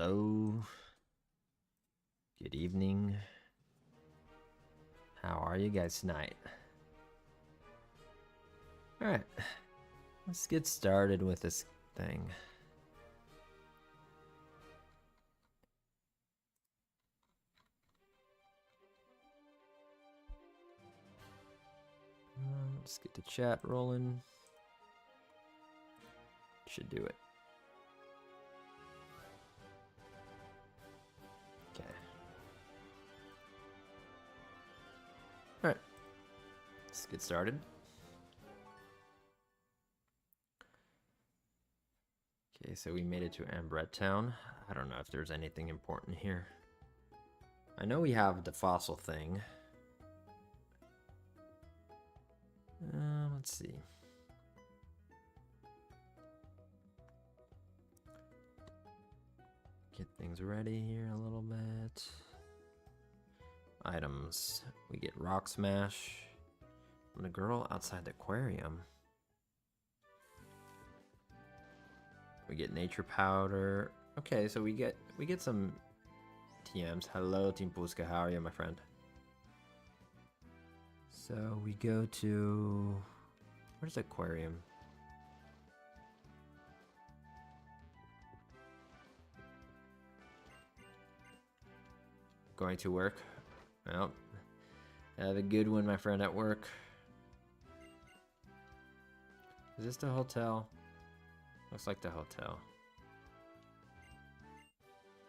Hello. Good evening. How are you guys tonight? Alright. Let's get started with this thing. Let's get the chat rolling. Should do it. Okay. Alright. Let's get started. Okay, so we made it to Ambret Town. I don't know if there's anything important here. I know we have the fossil thing. Let's see. Get things ready here a little bit. Items. We get Rock Smash. And the girl outside the aquarium. We get Nature Powder. Okay, so we get some TMs. Hello, Team Puska. How are you, my friend? So we go to... Where's the aquarium? Going to work. Well, have a good one, my friend, at work. Is this the hotel? Looks like the hotel.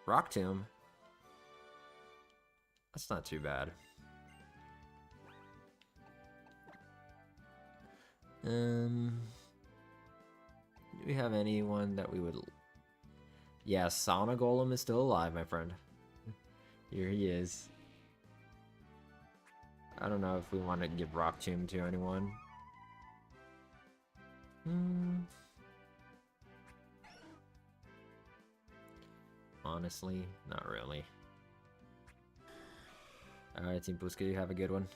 Rock Tomb? That's not too bad. Do we have anyone that we would... Yeah, Sauna Golem is still alive, my friend. Here he is. I don't know if we want to give Rock Tomb to anyone. Honestly, not really. Alright, Team Puska, you have a good one.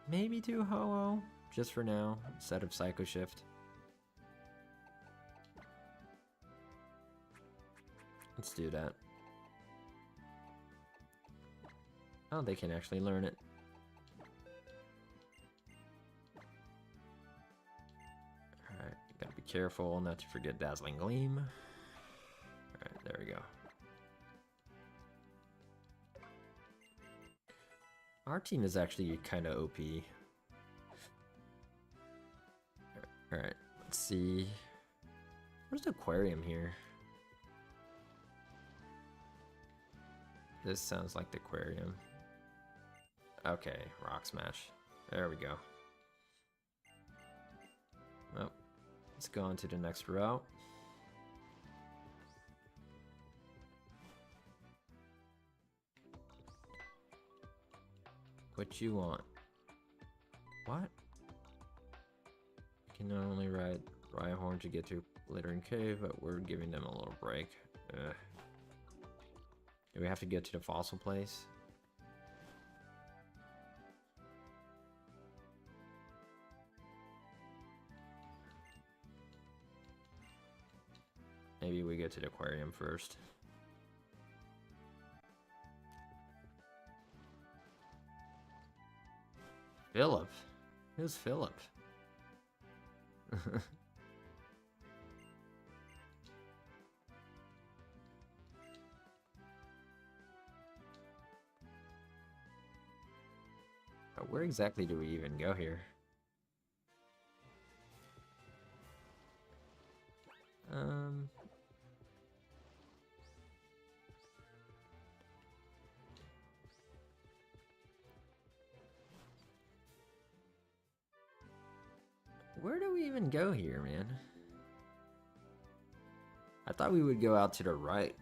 Maybe do Ho-Oh, just for now, instead of Psycho Shift. Let's do that. Oh, they can actually learn it. Alright, gotta be careful not to forget Dazzling Gleam. Alright, there we go. Our team is actually kind of OP. Alright, let's see. Where's the aquarium here? This sounds like the aquarium. Okay, Rock Smash. There we go. Well, let's go on to the next route. What you want? What? You can not only ride Rhyhorn to get to Glittering Cave, but we're giving them a little break. Ugh. Do we have to get to the fossil place? Maybe we get to the aquarium first. Philip? Who's Philip? Where exactly do we even go here? Where do we even go here, man? I thought we would go out to the right.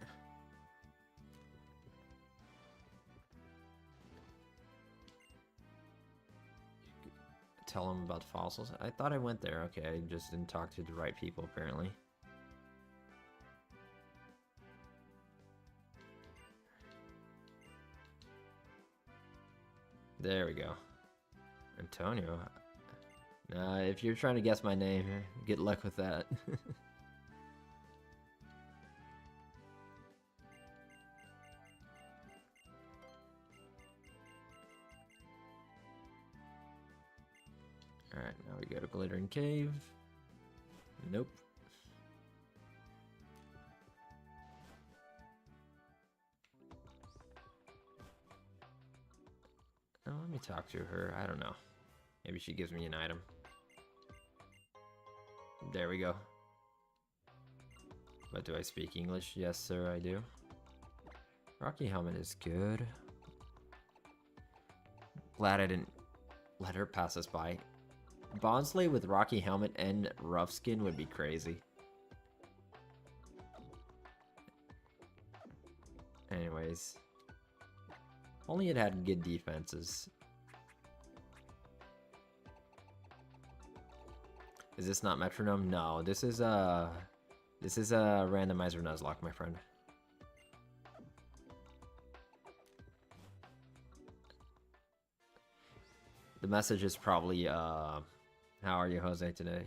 Tell them about the fossils. I thought I went there. Okay, I just didn't talk to the right people, apparently. There we go. Antonio. Nah, if you're trying to guess my name, good luck with that. Alright, now we go to Glittering Cave. Nope. Oh, let me talk to her. I don't know. Maybe she gives me an item. There we go. But do I speak English? Yes, sir, I do. Rocky Helmet is good. Glad I didn't let her pass us by. Bonsly with Rocky Helmet and Rough Skin would be crazy. Anyways. Only it had good defenses. Is this not Metronome? No, this is a Randomizer Nuzlocke, my friend. The message is probably how are you, Jose, today?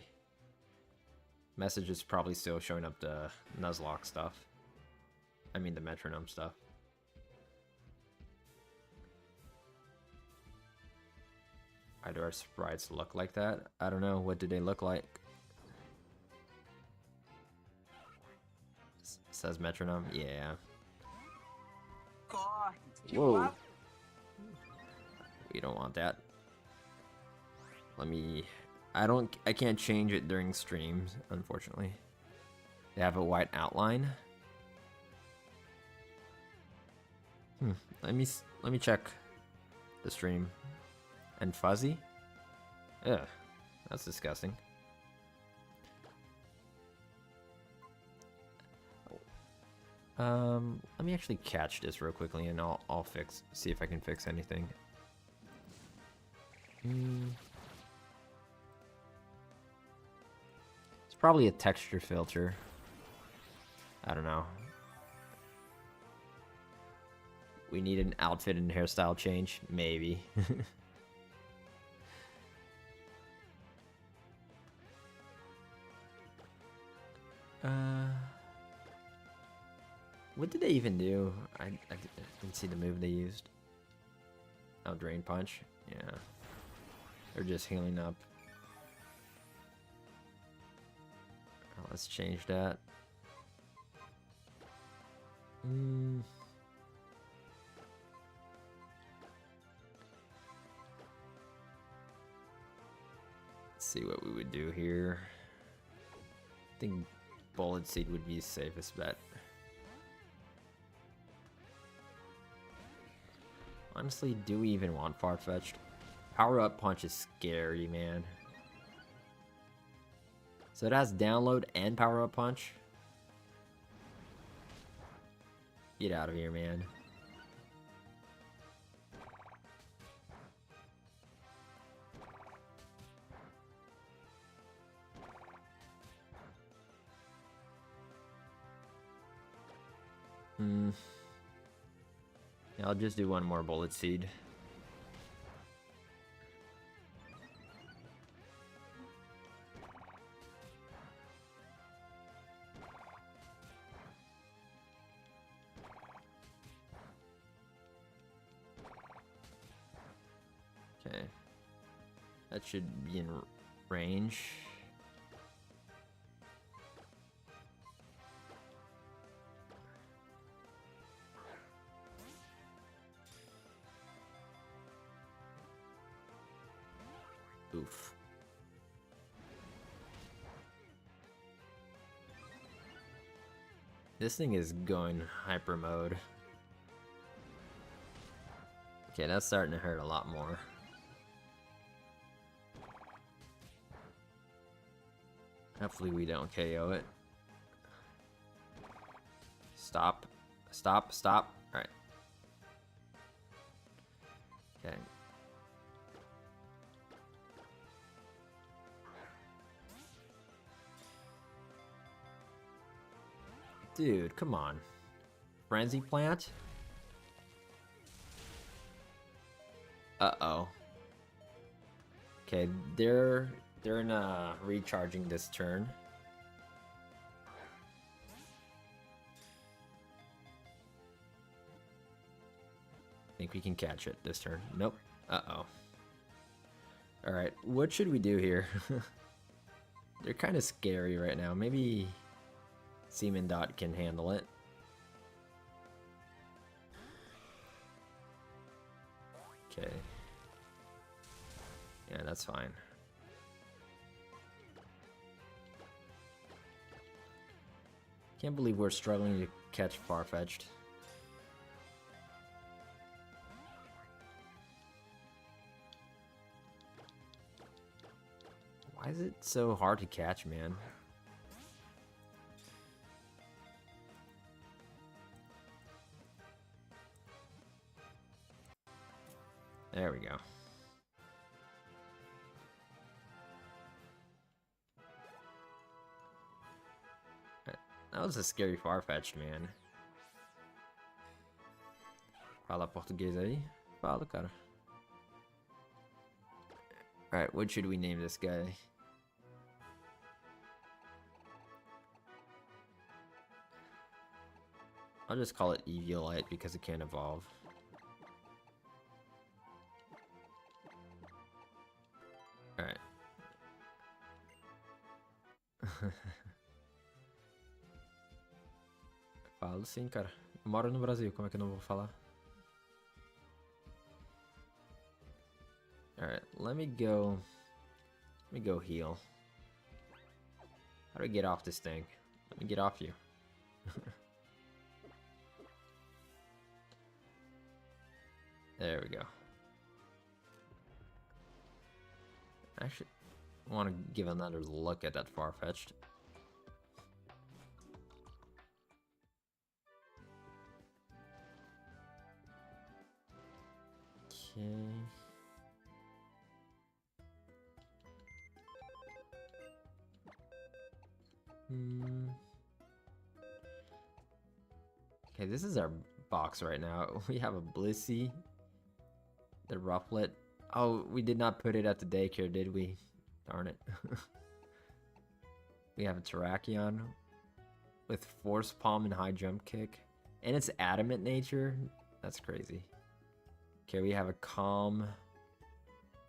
Message is probably still showing up the Nuzlocke stuff. I mean the Metronome stuff. Why do our sprites look like that? I don't know. What do they look like? Says Metronome. Yeah. Whoa. We don't want that. Let me... I can't change it during streams, unfortunately. They have a white outline. Let me check the stream. And fuzzy? Ugh, that's disgusting. Let me actually catch this real quickly and I'll see if I can fix anything. It's probably a texture filter. I don't know. We need an outfit and hairstyle change? Maybe. What did they even do? I didn't see the move they used. Oh, Drain Punch? Yeah. They're just healing up. Oh, let's change that. Let's see what we would do here. I think Bullet Seed would be the safest bet. Honestly, do we even want Farfetch'd? Power Up Punch is scary, man. So it has download and Power Up Punch? Get out of here, man. Yeah, I'll just do one more Bullet Seed. Okay. That should be in range. Oof. This thing is going hyper mode. Okay, that's starting to hurt a lot more. Hopefully we don't KO it. Stop. Stop. Stop. Alright. Okay. Dude, come on. Frenzy Plant? Uh-oh. Okay, they're in recharging this turn. Think we can catch it this turn. Nope. Uh-oh. Alright, what should we do here? They're kind of scary right now. Maybe Seaman Dot can handle it. Okay. Yeah, that's fine. Can't believe we're struggling to catch Farfetch'd. Why is it so hard to catch, man? There we go. That was a scary Farfetch'd, man. Fala português aí? Fala, cara. Alright, what should we name this guy? I'll just call it Eviolite because it can't evolve. Alright. Falo sim, cara. Eu moro no Brasil, como é que eu não vou falar? Alright, let me go heal. How do I get off this thing? Let me get off you. There we go. I actually want to give another look at that Farfetch'd. Okay. Okay, this is our box right now. We have a Blissey, the Rufflet. Oh, we did not put it at the daycare, did we? Darn it. We have a Terrakion with Force Palm and High Jump Kick. And it's Adamant Nature. That's crazy. Okay, we have a Calm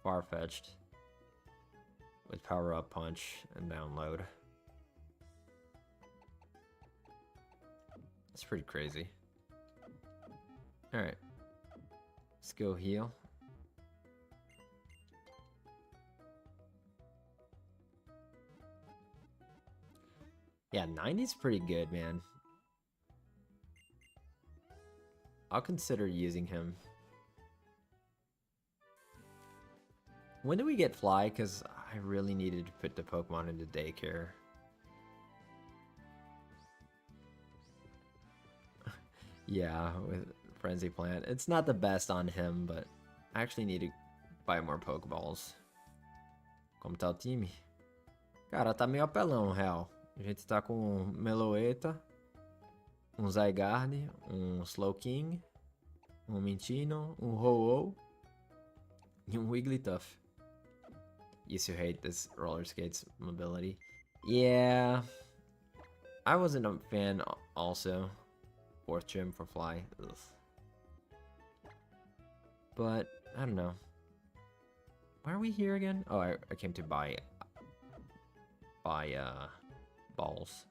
Farfetch'd with Power Up Punch and Download. That's pretty crazy. Alright. Let's go heal. Yeah, 90's pretty good, man. I'll consider using him. When do we get Fly? Because I really needed to put the Pokemon into daycare. Yeah, with Frenzy Plant. It's not the best on him, but I actually need to buy more Pokeballs. Como tá o time? Cara, tá meio apelão, real. A gente tá com um Meloetta, um Zygarde, um Slowking, um Minccino, um Ho-Oh e um Wigglytuff. Used to hate this roller skates mobility. Yeah, I wasn't a fan also. 4th gym for Fly. Ugh. But, I don't know. Why are we here again? Oh, I came to buy balls.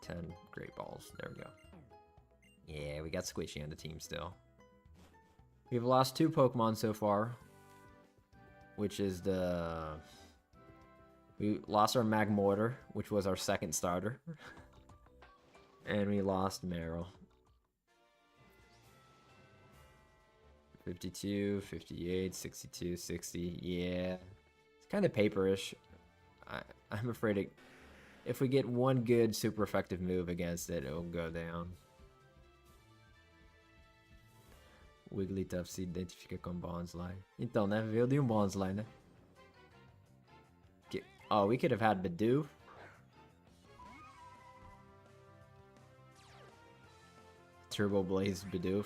10 great balls. There we go. Yeah, we got Squishy on the team still. We've lost 2 Pokemon so far, which is the... We lost our Magmortar, which was our 2nd starter. And we lost Meryl. 52, 58, 62, 60. Yeah. It's kind of paperish. I'm afraid if we get one good super effective move against it, it'll go down. Wigglytuff se identifica com Bonsly. Então, né? Veio de Bonsly, né? Oh, we could have had Bidoof. Turbo Blaze Bidoof.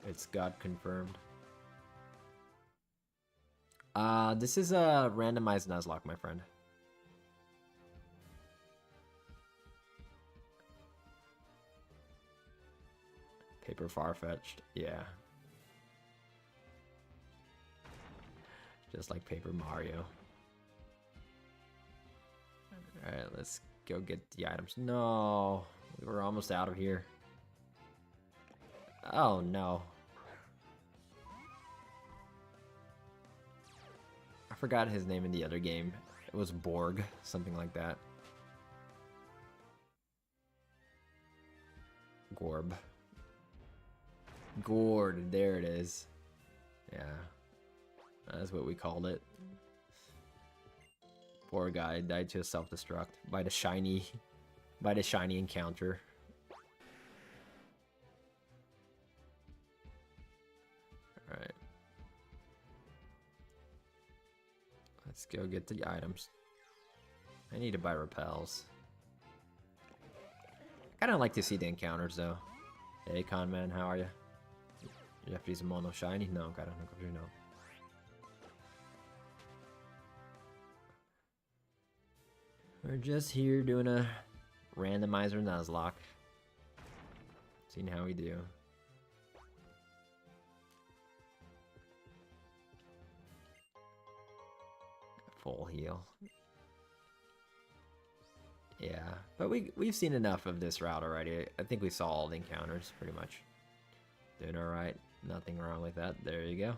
It's got confirmed. This is a randomized Nuzlocke, my friend. Paper far-fetched. Yeah. Just like Paper Mario. Alright, let's go get the items. No! We were almost out of here. Oh no. I forgot his name in the other game. It was Borg, something like that. Gorb. Gord, there it is. Yeah. That's what we called it. Poor guy died to a self-destruct by the shiny encounter. Alright. Let's go get the items. I need to buy repels. I kinda like to see the encounters though. Hey Conman, how are you? You have to use a mono shiny? No, cara, não comprei não. We're just here doing a randomizer Nuzlocke. Seeing how we do. Full heal. Yeah, but we've seen enough of this route already. I think we saw all the encounters pretty much. Doing alright. Nothing wrong with that. There you go.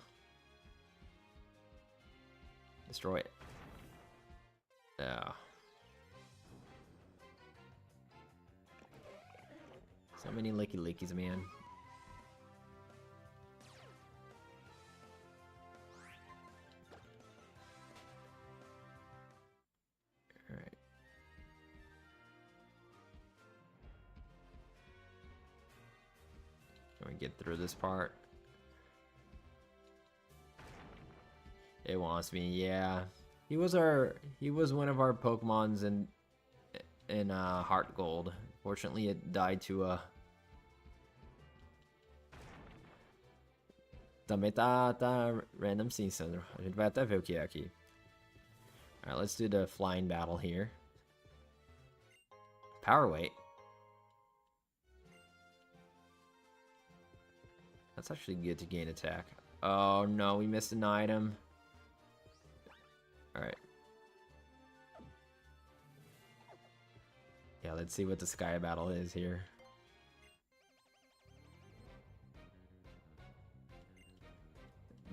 Destroy it. Yeah. So many licky lickies, man. Alright. Can we get through this part? It wants me, yeah. He was one of our Pokemons in Heart Gold. Fortunately, it died to a... Também tá random sim, Sandro. A gente vai até ver o que é aqui. Alright, let's do the flying battle here. Power weight. That's actually good to gain attack. Oh no, we missed an item. Alright. Yeah, let's see what the sky battle is here.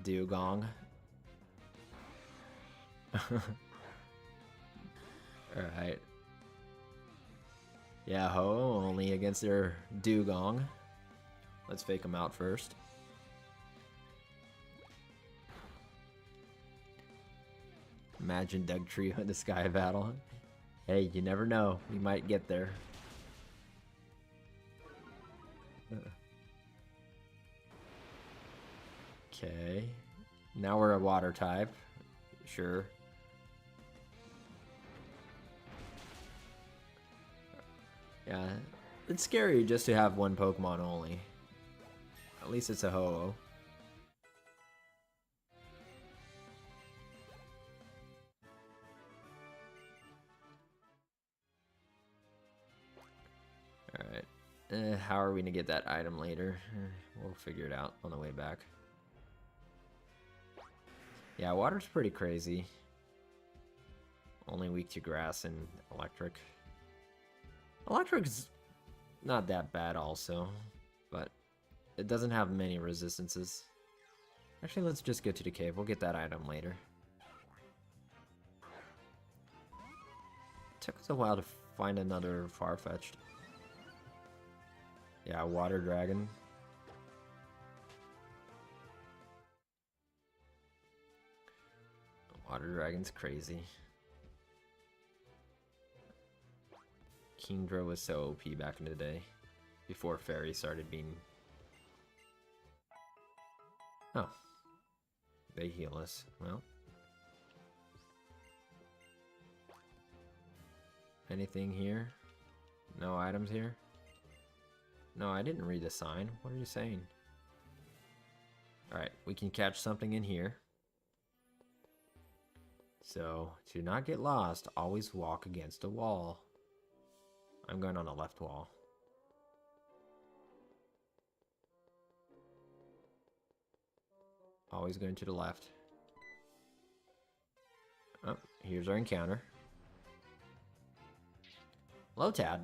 Dugong. Alright. Yeah, Ho only against their Dugong. Let's fake them out first. Imagine Dugtree in the sky battle. Hey, you never know. We might get there. Okay. Now we're a water type. Sure. Yeah. It's scary just to have one Pokemon only. At least it's a Ho-Oh. Alright. How are we gonna get that item later? We'll figure it out on the way back. Yeah, water's pretty crazy. Only weak to grass and electric. Electric's not that bad also, but it doesn't have many resistances. Actually, let's just go to the cave. We'll get that item later. It took us a while to find another far-fetched. Yeah, water dragon. Water dragon's crazy. Kingdra was so OP back in the day, before fairy started being... Oh. They heal us. Well. Anything here? No items here? No, I didn't read the sign. What are you saying? Alright, we can catch something in here. So, to not get lost, always walk against a wall. I'm going on the left wall. Always going to the left. Oh, here's our encounter. Lotad.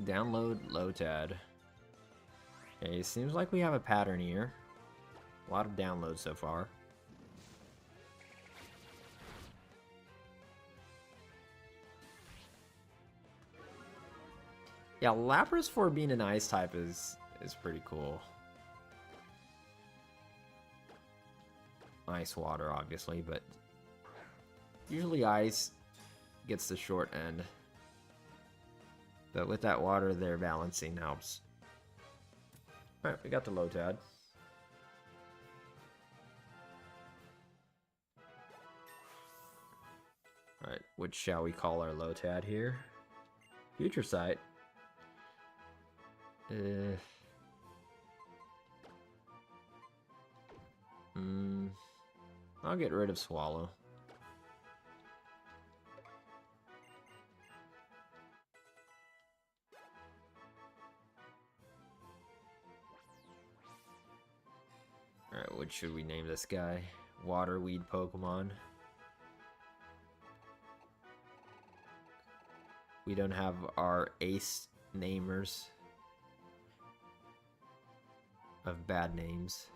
Download Lotad. Okay, seems like we have a pattern here. A lot of downloads so far. Yeah, Lapras for being an ice type is pretty cool. Ice water, obviously, but usually ice gets the short end. But with that water, their balancing helps. Alright, we got the Lotad. Alright, what shall we call our Lotad here? Future Sight. I'll get rid of Swallow. Alright, what should we name this guy? Waterweed Pokemon. We don't have our ace namers of bad names.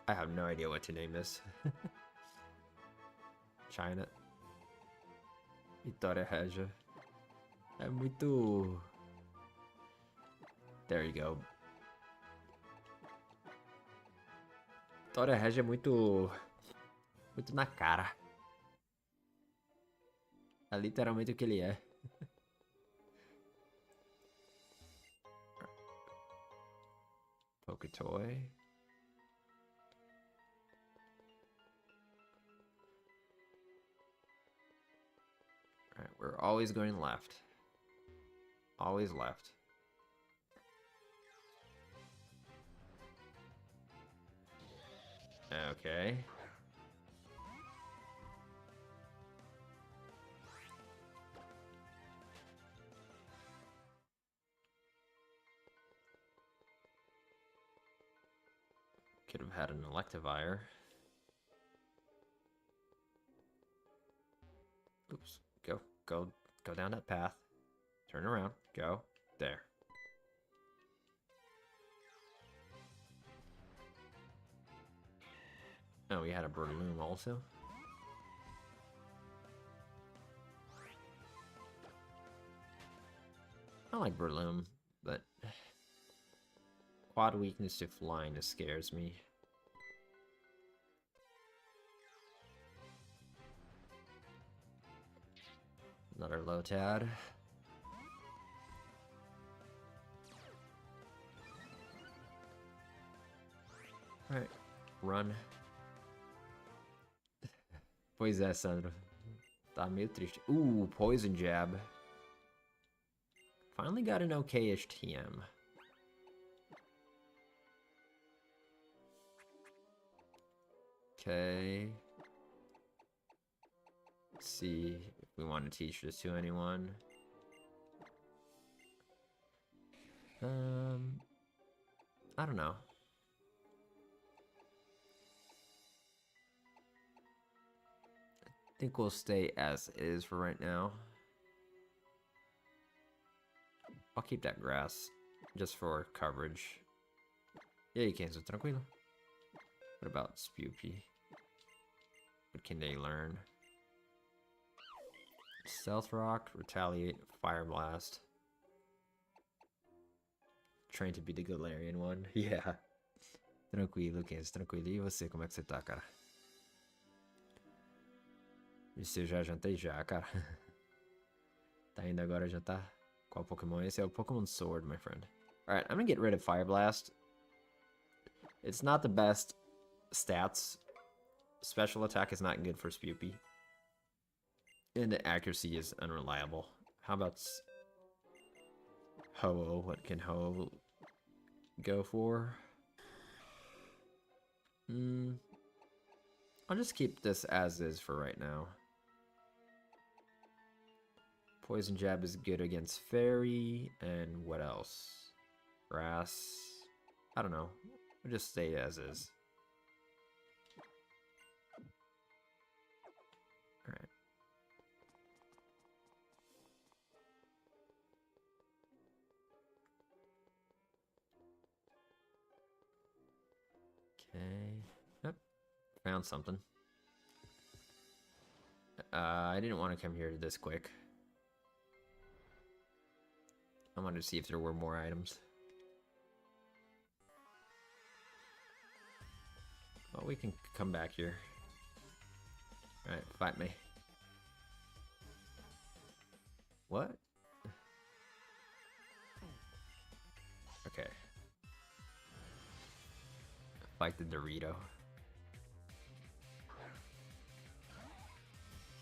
I have no idea what to name this. China. Vitória Regia. É muito... There you go. Vitória Regia é muito na cara. É literalmente o que ele é. Poketoy. Alright, we're always going left. Always left. Okay. Could have had an Electivire. Oops. Go down that path. Turn around. Go. There. Oh, we had a Breloom also. I like Breloom, but quad weakness to flying just scares me. Another Lotad. Alright, run. Pois é, Sandro. Tá meio triste. Ooh, Poison Jab. Finally got an okay-ish TM. Okay. Let's see if we want to teach this to anyone. I don't know. I think we'll stay as is for right now. I'll keep that grass just for coverage. E aí, Kenzo, tranquilo? What about Spewpie? What can they learn? Stealth Rock, Retaliate, Fire Blast. Trying to be the Galarian one. Yeah. Tranquilo, Kenzo, tranquilo. E você, como é que você tá, cara? Isso eu já jantei já, cara. Tá indo agora jantar? Qual Pokémon é esse? É o Pokémon Sword, my friend. Alright, I'm gonna get rid of Fire Blast. It's not the best stats. Special attack is not good for Spewpie. And the accuracy is unreliable. How Ho-Oh, what can Ho-Oh go for? I'll just keep this as is for right now. Poison Jab is good against Fairy, and what else? Grass. I don't know. We'll just stay as is. Alright. Okay. Yep. Found something. I didn't want to come here this quick. I wanted to see if there were more items. Well, we can come back here. Alright, fight me. What? Okay. Fight the Dorito.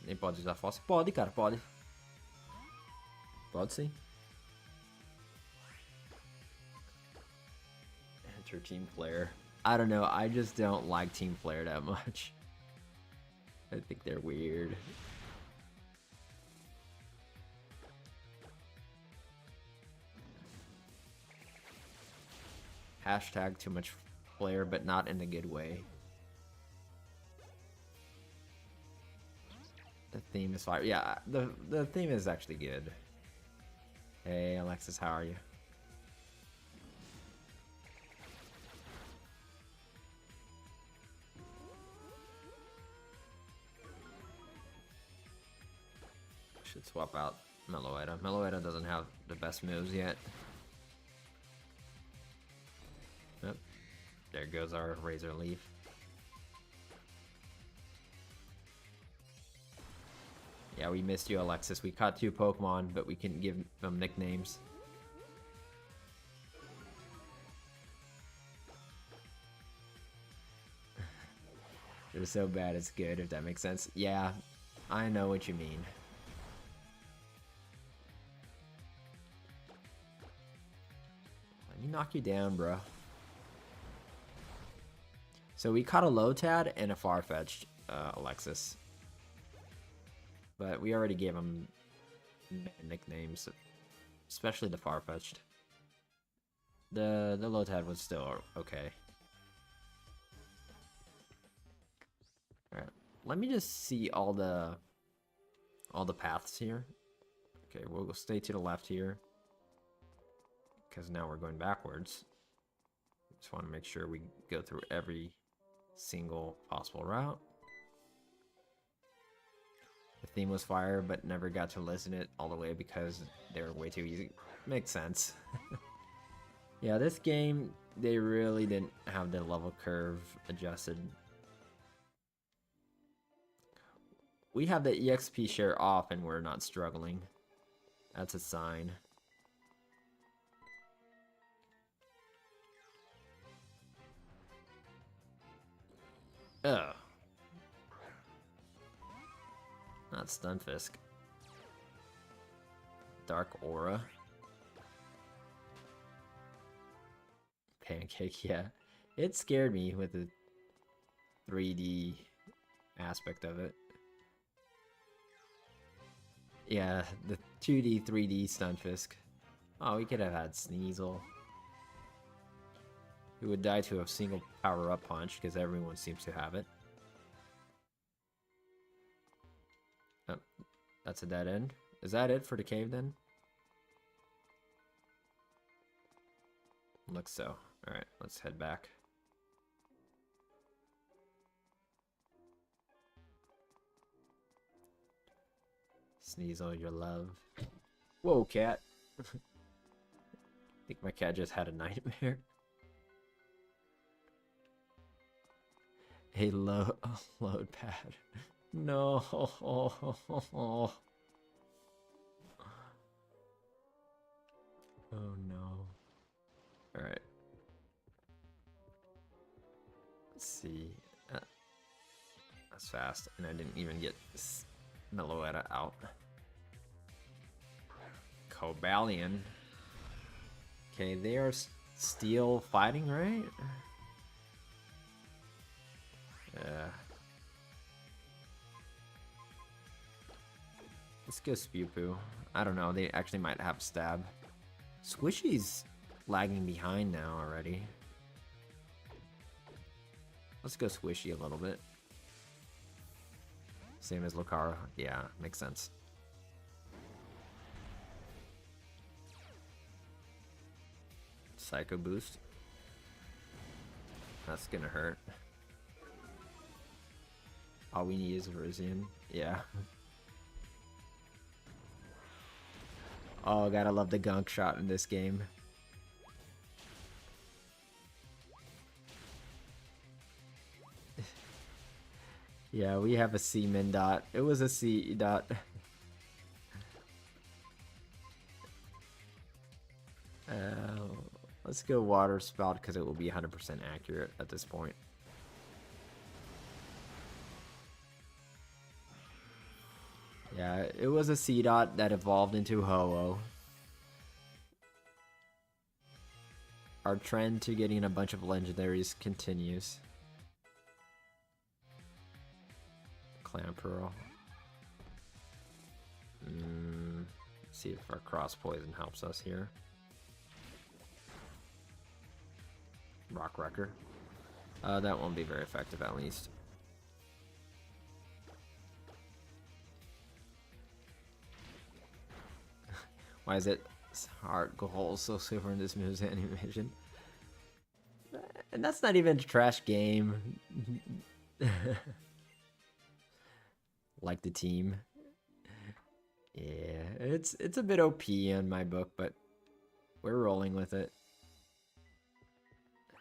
Nem pode usar fóssil? Pode, cara, pode. Pode sim. Enter Team Flare. I don't know, I just don't like Team Flare that much. I think they're weird. Hashtag too much Flare, but not in a good way. The theme is fire. Yeah, the theme is actually good. Hey, Alexis, how are you? Should swap out Meloetta. Meloetta doesn't have the best moves yet. Yep. There goes our Razor Leaf. Yeah, we missed you, Alexis. We caught 2 Pokemon, but we couldn't give them nicknames. They're so bad it's good, if that makes sense. Yeah, I know what you mean. Let me knock you down, bro. So we caught a Lotad and a Farfetch'd, Alexis. But we already gave him nicknames, especially the Farfetch'd. The Lotad was still okay. Alright, let me just see all the paths here. Okay, we'll stay to the left here, because now we're going backwards. Just want to make sure we go through every single possible route. The theme was fire, but never got to listen it all the way because they were way too easy. Makes sense. Yeah, this game, they really didn't have the level curve adjusted. We have the EXP share off and we're not struggling. That's a sign. Ugh. Not Stunfisk. Dark Aura. Pancake, yeah. It scared me with the 3D aspect of it. Yeah, the 2D, 3D Stunfisk. Oh, we could have had Sneasel. Who would die to a single power-up punch, because everyone seems to have it. Oh, that's a dead end. Is that it for the cave then? Looks so. Alright, let's head back. Sneasel, your love. Whoa, cat. I think my cat just had a nightmare. A load pad. No. Oh no. Alright. Let's see. That's fast, and I didn't even get Meloetta out. Cobalion. Okay, they are still fighting, right? Yeah. Let's go Spew Poo. I don't know, they actually might have Stab. Squishy's lagging behind now already. Let's go Squishy a little bit. Same as Lucario. Yeah, makes sense. Psycho Boost. That's gonna hurt. All we need is Virizion. Yeah. Oh, gotta love the gunk shot in this game. Yeah, we have a C-min dot. It was a C dot. Let's go Water Spout because it will be 100% accurate at this point. Yeah, it was a C dot that evolved into Ho-Oh. Our trend to getting a bunch of legendaries continues. Clamperl. Let's see if our cross poison helps us here. Rock Wrecker. That won't be very effective at least. Why is it heart goal so silver in this move's animation? And that's not even a trash game. Like the team. Yeah, it's a bit OP in my book, but we're rolling with it.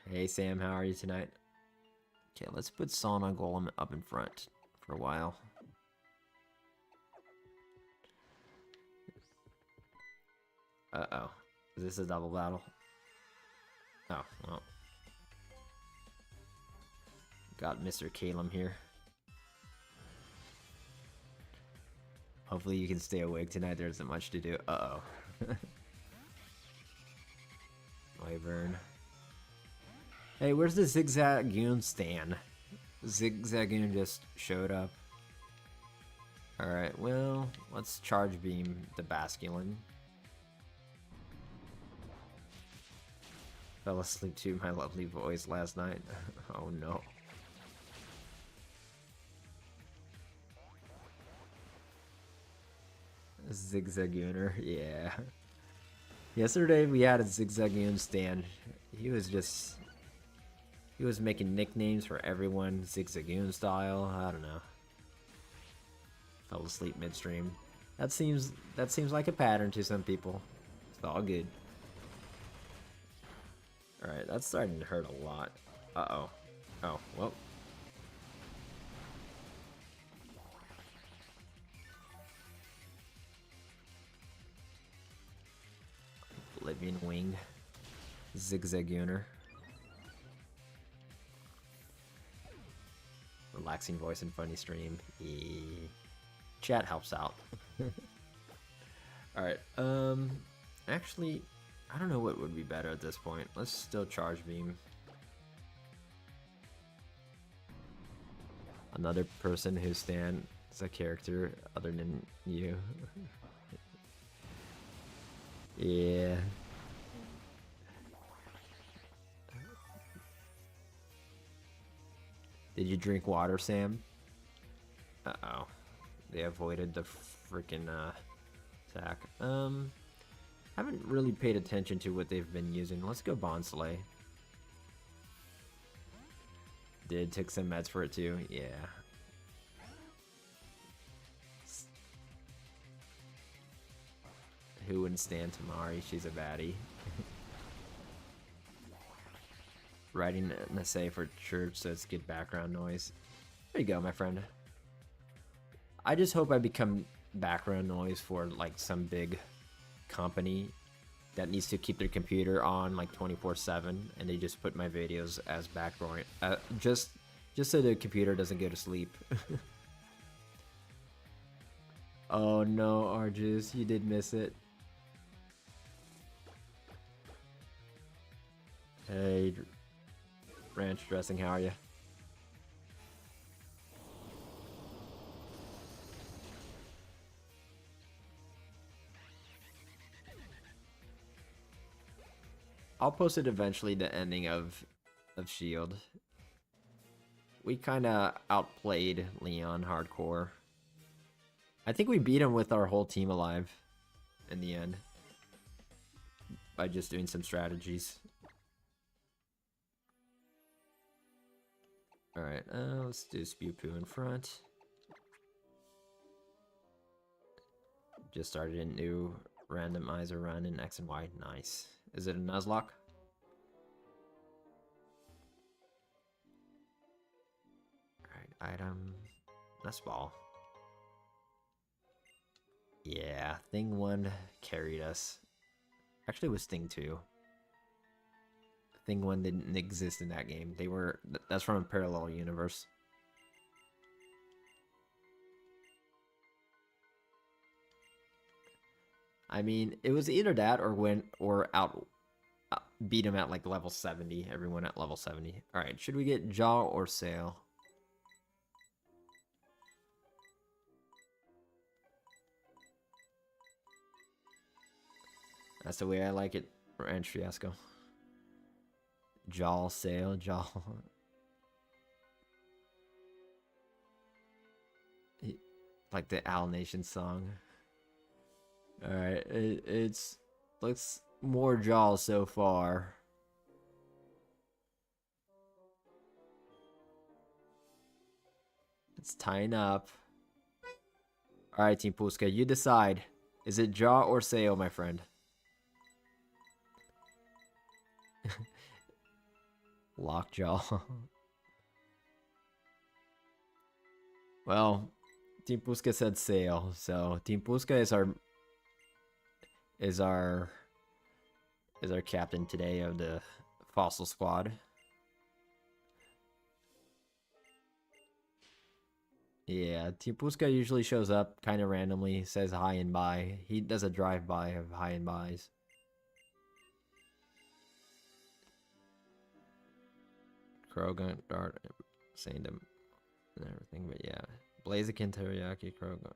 Hey Sam, how are you tonight? Okay, let's put Sauna Golem up in front for a while. Uh-oh. Is this a double battle? Oh, well. Got Mr. Kalem here. Hopefully you can stay awake tonight. There isn't much to do. Uh-oh. Wyvern. Hey, where's the Zigzagoon stand? Zigzagoon just showed up. Alright, well, let's charge beam the Basculin. Fell asleep to my lovely voice last night. Oh no. Zigzagooner, yeah. Yesterday we had a Zigzagoon stand. He was making nicknames for everyone, Zigzagoon style. I don't know. Fell asleep midstream. That seems like a pattern to some people. It's all good. Alright, that's starting to hurt a lot. Uh-oh. Oh, well. Oblivion Wing. Zigzagooner. Relaxing voice and funny stream. Chat helps out. Alright, actually, I don't know what would be better at this point. Let's still charge beam. Another person who stands a character other than you. Yeah. Did you drink water, Sam? Uh-oh. They avoided the freaking attack. Haven't really paid attention to what they've been using. Let's go Bonsly. Did take some meds for it too. Yeah. Who wouldn't stand Tamari? She's a baddie. Writing an essay for church so it's good background noise. There you go, my friend. I just hope I become background noise for like some big company that needs to keep their computer on like 24/7, and they just put my videos as background, just so the computer doesn't go to sleep. Oh no, Arjus, you did miss it. Hey, ranch dressing, how are you? I'll post it eventually, the ending of Shield. We kind of outplayed Leon hardcore. I think we beat him with our whole team alive in the end by just doing some strategies. Alright, let's do Spew Poo in front. Just started a new randomizer run in X and Y. Nice. Is it a Nuzlocke? Alright, item. Nest ball. Yeah, Thing 1 carried us. Actually, it was Thing 2. Thing 1 didn't exist in that game. That's from a parallel universe. I mean, it was either that or beat him at like level 70. Everyone at level 70. All right, should we get Jaw or Sail? That's the way I like it. Ranch Fiasco. Jaw, Sail, Jaw. Like the Owl Nation song. Alright, it's looks more Jaw so far. It's tying up. Alright, Team Puska, you decide. Is it Jaw or Sail, my friend? Lockjaw. Well, Team Puska said Sail, so Team Puska is our captain today of the Fossil Squad. Yeah, Team Puska usually shows up kind of randomly, says hi and bye. He does a drive-by of hi and byes. Krogan, Dart, saying them and everything, but yeah. Blaziken, Teriyaki, Krogan.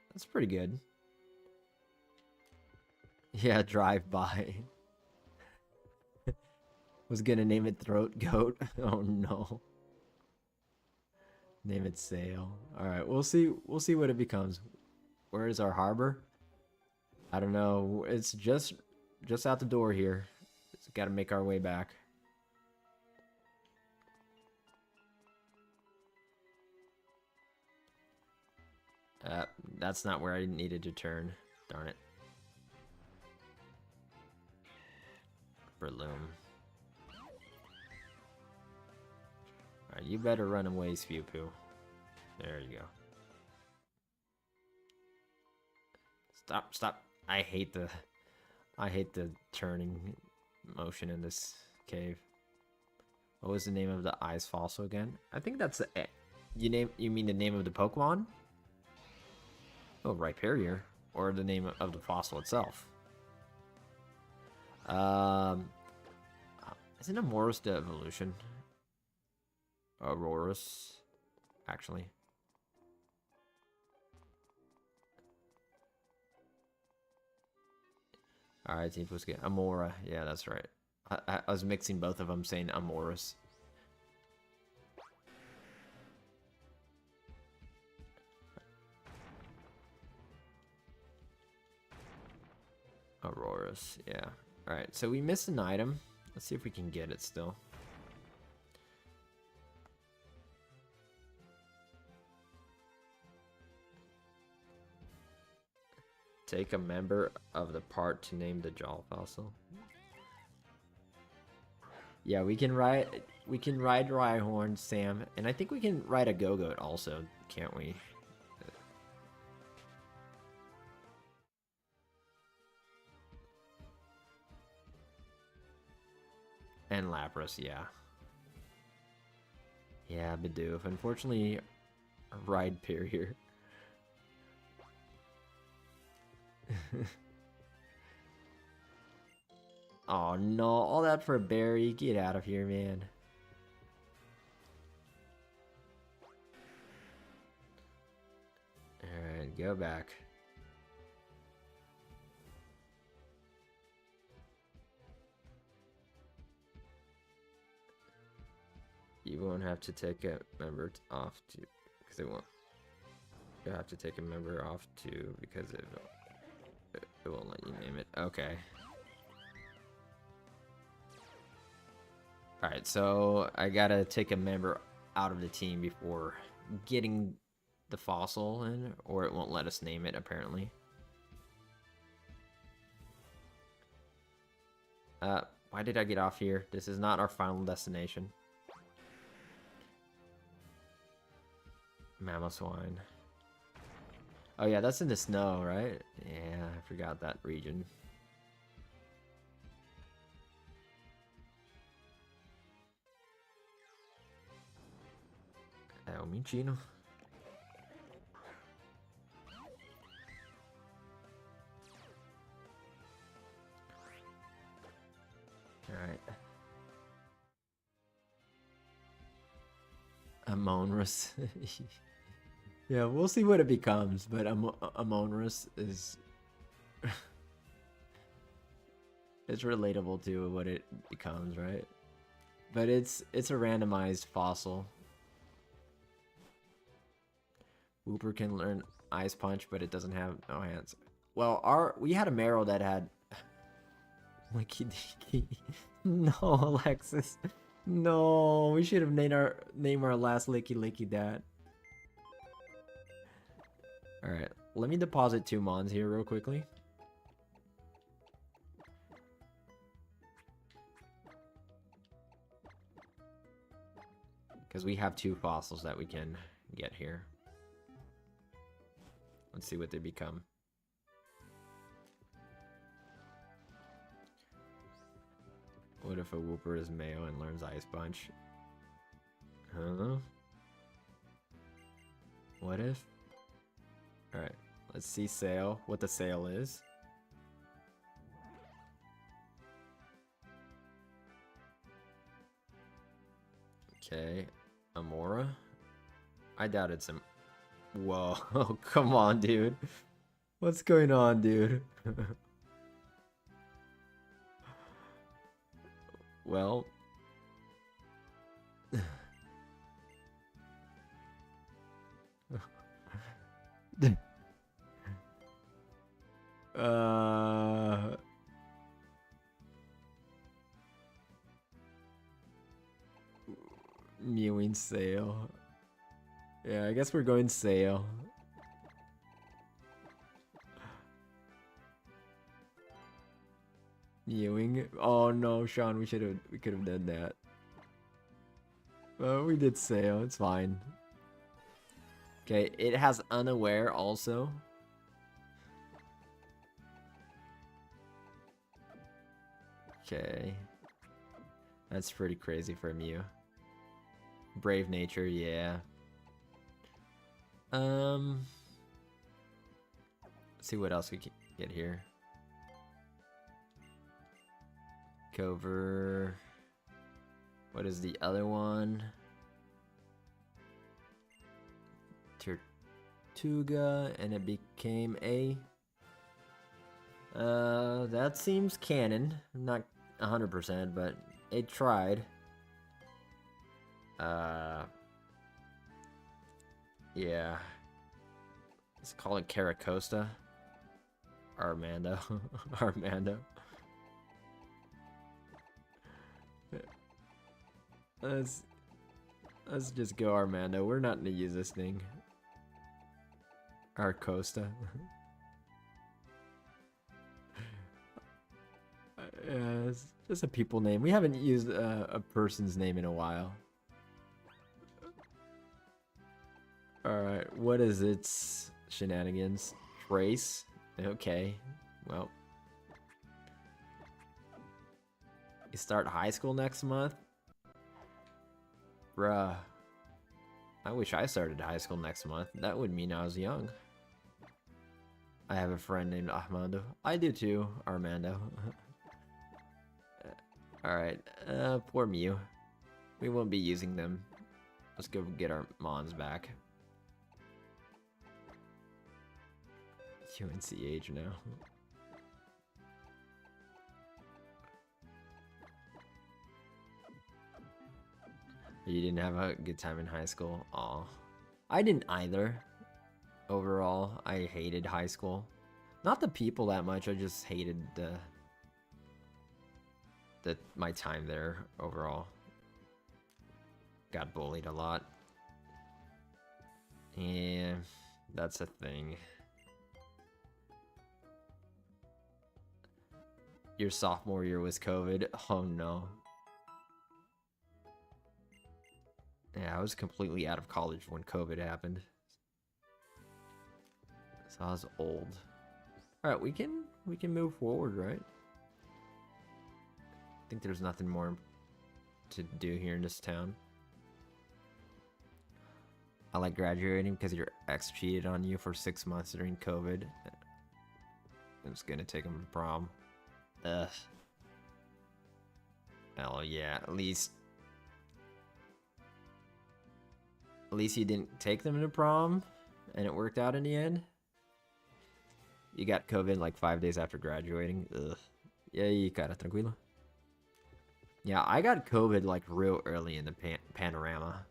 That's pretty good. Yeah, drive-by. Was gonna name it Throat Goat. Oh no. Name it Sail. Alright, we'll see what it becomes. Where is our harbor? I don't know. It's just out the door here. Just gotta make our way back. That's not where I needed to turn. Darn it. Breloom. Alright, you better run away, Spew Poo. There you go. Stop. I hate the turning motion in this cave. What was the name of the ice fossil again? I think that's the you mean the name of the Pokemon? Oh, Rhyperior, or the name of the fossil itself. Isn't Amoris the evolution? Aurorus, actually. Alright, Team Puska. Amora. Yeah, that's right. I was mixing both of them, saying Amoris. Aurorus, yeah. Alright, so we missed an item. Let's see if we can get it still. Take a member of the part to name the jaw fossil. Yeah, we can ride Rhyhorn, Sam, and I think we can ride a Go-Goat also, can't we? And Lapras, yeah. Yeah, Bidoof. Unfortunately, ride Perrier. Oh no, all that for a berry. Get out of here, man. Alright, go back. You won't have to take a member off to, because it won't. You'll have to take a member off too, because it won't let you name it. Okay. Alright, so I gotta take a member out of the team before getting the fossil in, or it won't let us name it, apparently. Why did I get off here? This is not our final destination. Mammoth swine. Oh yeah, that's in the snow, right? Yeah, I forgot that region. Oh, Michino. Alright. Amonrus. Yeah, we'll see what it becomes, but Amonrus is... it's relatable to what it becomes, right? But it's a randomized fossil. Wooper can learn Ice Punch, but it doesn't have no hands. Well, we had a Marrow that had... Licky Dicky. No, Alexis. No, we should have named our last Licky that. Alright, let me deposit 2 Mons here real quickly. Because we have 2 fossils that we can get here. Let's see what they become. What if a Wooper is Mayo and learns Ice Punch? Huh? What if? Alright, let's see Sail, what the Sail is. Okay, Amora? I doubted some... Whoa, oh, come on, dude. What's going on, dude? Well... Mewing Sail. Yeah, I guess we're going Sail. Mewing. Oh no, Sean, we could have done that. We did Sail, it's fine. Okay, it has Unaware also. Okay. That's pretty crazy for Mew. Brave Nature, yeah. Let's see what else we can get here. Cover. What is the other one? Tortuga, and it became a... that seems canon. Not 100%, but it tried. Yeah. Let's call it Caracosta. Armando. Armando. Let's just go Armando. We're not gonna use this thing. Arcosta. Yeah, it's just a people name. We haven't used a person's name in a while. Alright, what is its shenanigans? Trace? Okay, well. You start high school next month? Bruh. I wish I started high school next month. That would mean I was young. I have a friend named Armando. I do too, Armando. Alright, poor Mew. We won't be using them. Let's go get our Mons back. UNCH now. You didn't have a good time in high school? Aw. I didn't either. Overall, I hated high school. Not the people that much, I just hated my time there overall. Got bullied a lot. Yeah, that's a thing. Your sophomore year was COVID? Oh no. Yeah, I was completely out of college when COVID happened. So I was old. Alright, we can move forward, right? I think there's nothing more to do here in this town. I like graduating because your ex cheated on you for 6 months during COVID. I'm just gonna take him to prom. Ugh. Oh yeah, at least you didn't take them to prom and it worked out in the end. You got COVID like 5 days after graduating. Ugh. Yeah, cara, tranquilo. Yeah, I got COVID like real early in the panorama.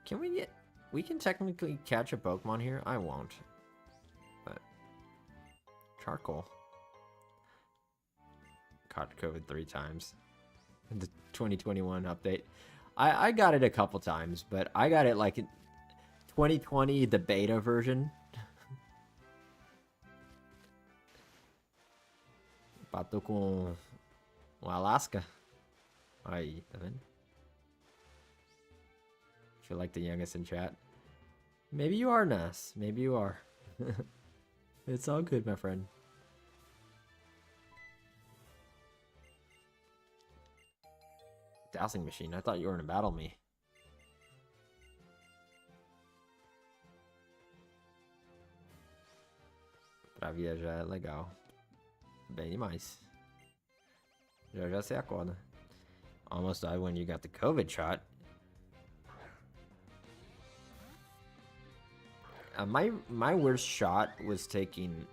Can we get... We can technically catch a Pokemon here? I won't. But... Charcoal. Caught COVID 3 times. The 2021 update. I got it a couple times, but I got it like in 2020, the beta version. Pato com Alaska. Aí, tá vendo? Feel like the youngest in chat. Maybe you are, Nas. Maybe you are. It's all good, my friend. Dowsing machine. I thought you were gonna battle me. Pra viajar é legal. Bem demais. Já se acorda. Almost died when you got the COVID shot. My worst shot was taking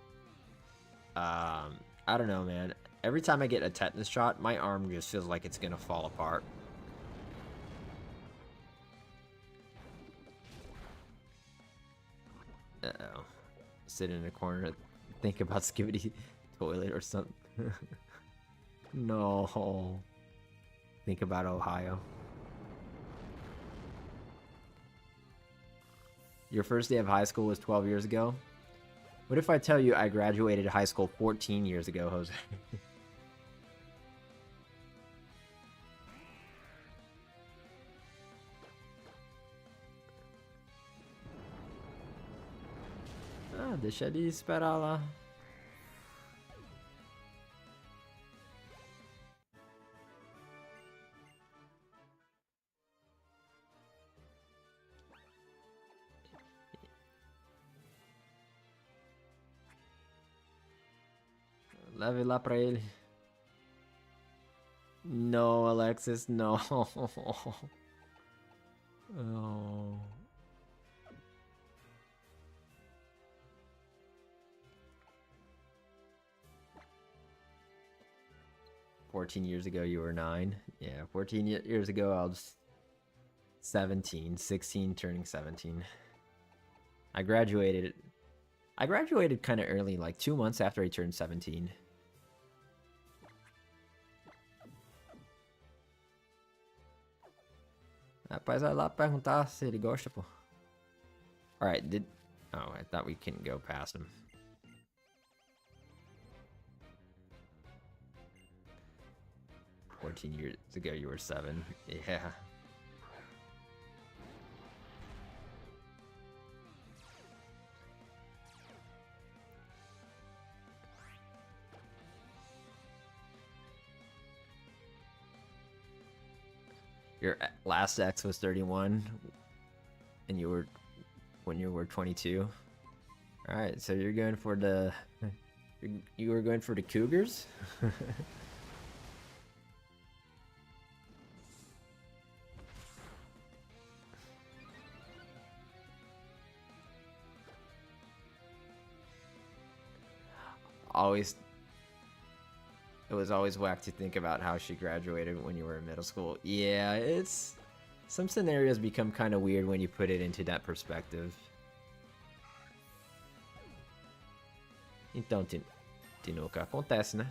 I don't know, man. Every time I get a tetanus shot, my arm just feels like it's gonna fall apart. Uh-oh. Sit in a corner, think about skibidi toilet or something. No. Think about Ohio. Your first day of high school was 12 years ago? What if I tell you I graduated high school 14 years ago, Jose? Ah, deixa ele esperar lá. Leve lá pra ele. No, Alexis, no. Oh. "14 years ago, you were 9. Yeah, 14 years ago, I was 17. 16, turning 17. I graduated kind of early, like 2 months after I turned 17. Rapaz, vai lá perguntar se ele gosta, pô. Alright, Oh, I thought we couldn't go past him. "14 years ago, you were 7. Yeah. Your last ex was 31, and you were when you were 22. All right, so you're going for the you were going for the Cougars. Always, it was always whack to think about how she graduated when you were in middle school. Yeah, it's some scenarios become kind of weird when you put it into that perspective. Então, Tinuca, acontece, né?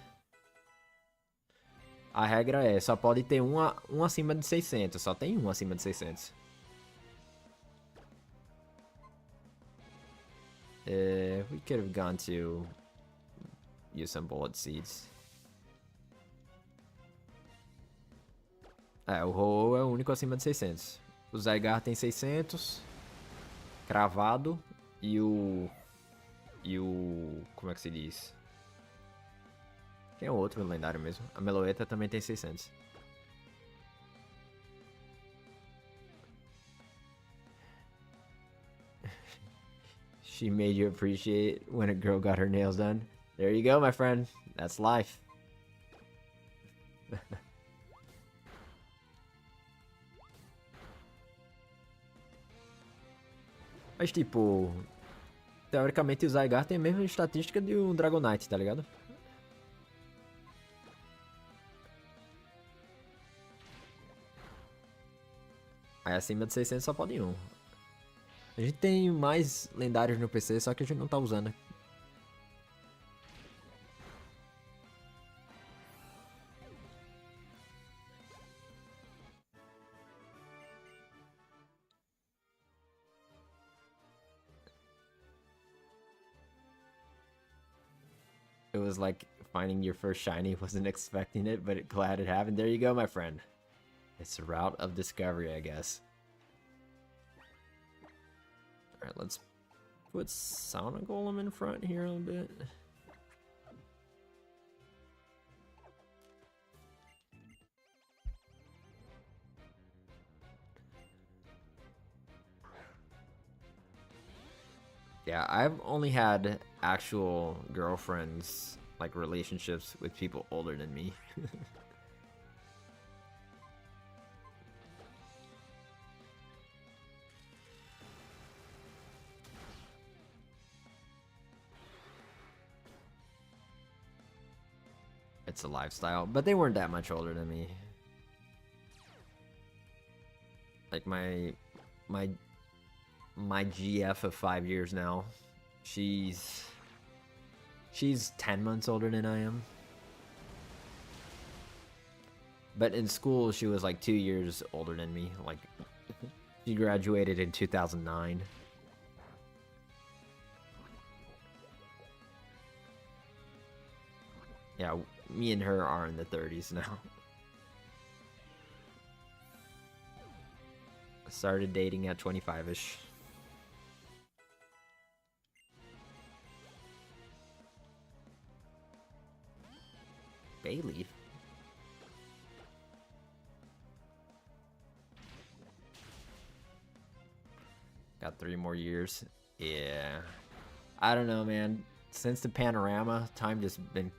A regra é, só pode ter um acima de 600, só tem um acima de 600. We could have gone to use some bullet seeds. É, o Ho é o único acima de 600. O Zygarde tem 600, cravado, e o... como é que se diz? Tem outro lendário mesmo. A Meloetta também tem 600. She made you appreciate when a girl got her nails done. There you go, my friend. That's life. Mas tipo, teoricamente o Zygarde tem a mesma estatística de um Dragonite, tá ligado? Aí acima de 600 só pode um. A gente tem mais lendários no PC, só que a gente não tá usando. It was like finding your first shiny, wasn't expecting it, but glad it happened. There you go, my friend. It's a route of discovery, I guess. Alright, let's put Sauna Golem in front here a little bit. Yeah, I've only had actual girlfriends, like relationships with people older than me. It's a lifestyle, but they weren't that much older than me. Like my GF of 5 years now, she's 10 months older than I am. But in school, she was like 2 years older than me. Like, she graduated in 2009. Yeah, me and her are in the 30s now. Started dating at 25-ish. Bayleaf. Got 3 more years. Yeah. I don't know, man. Since the panorama, time just been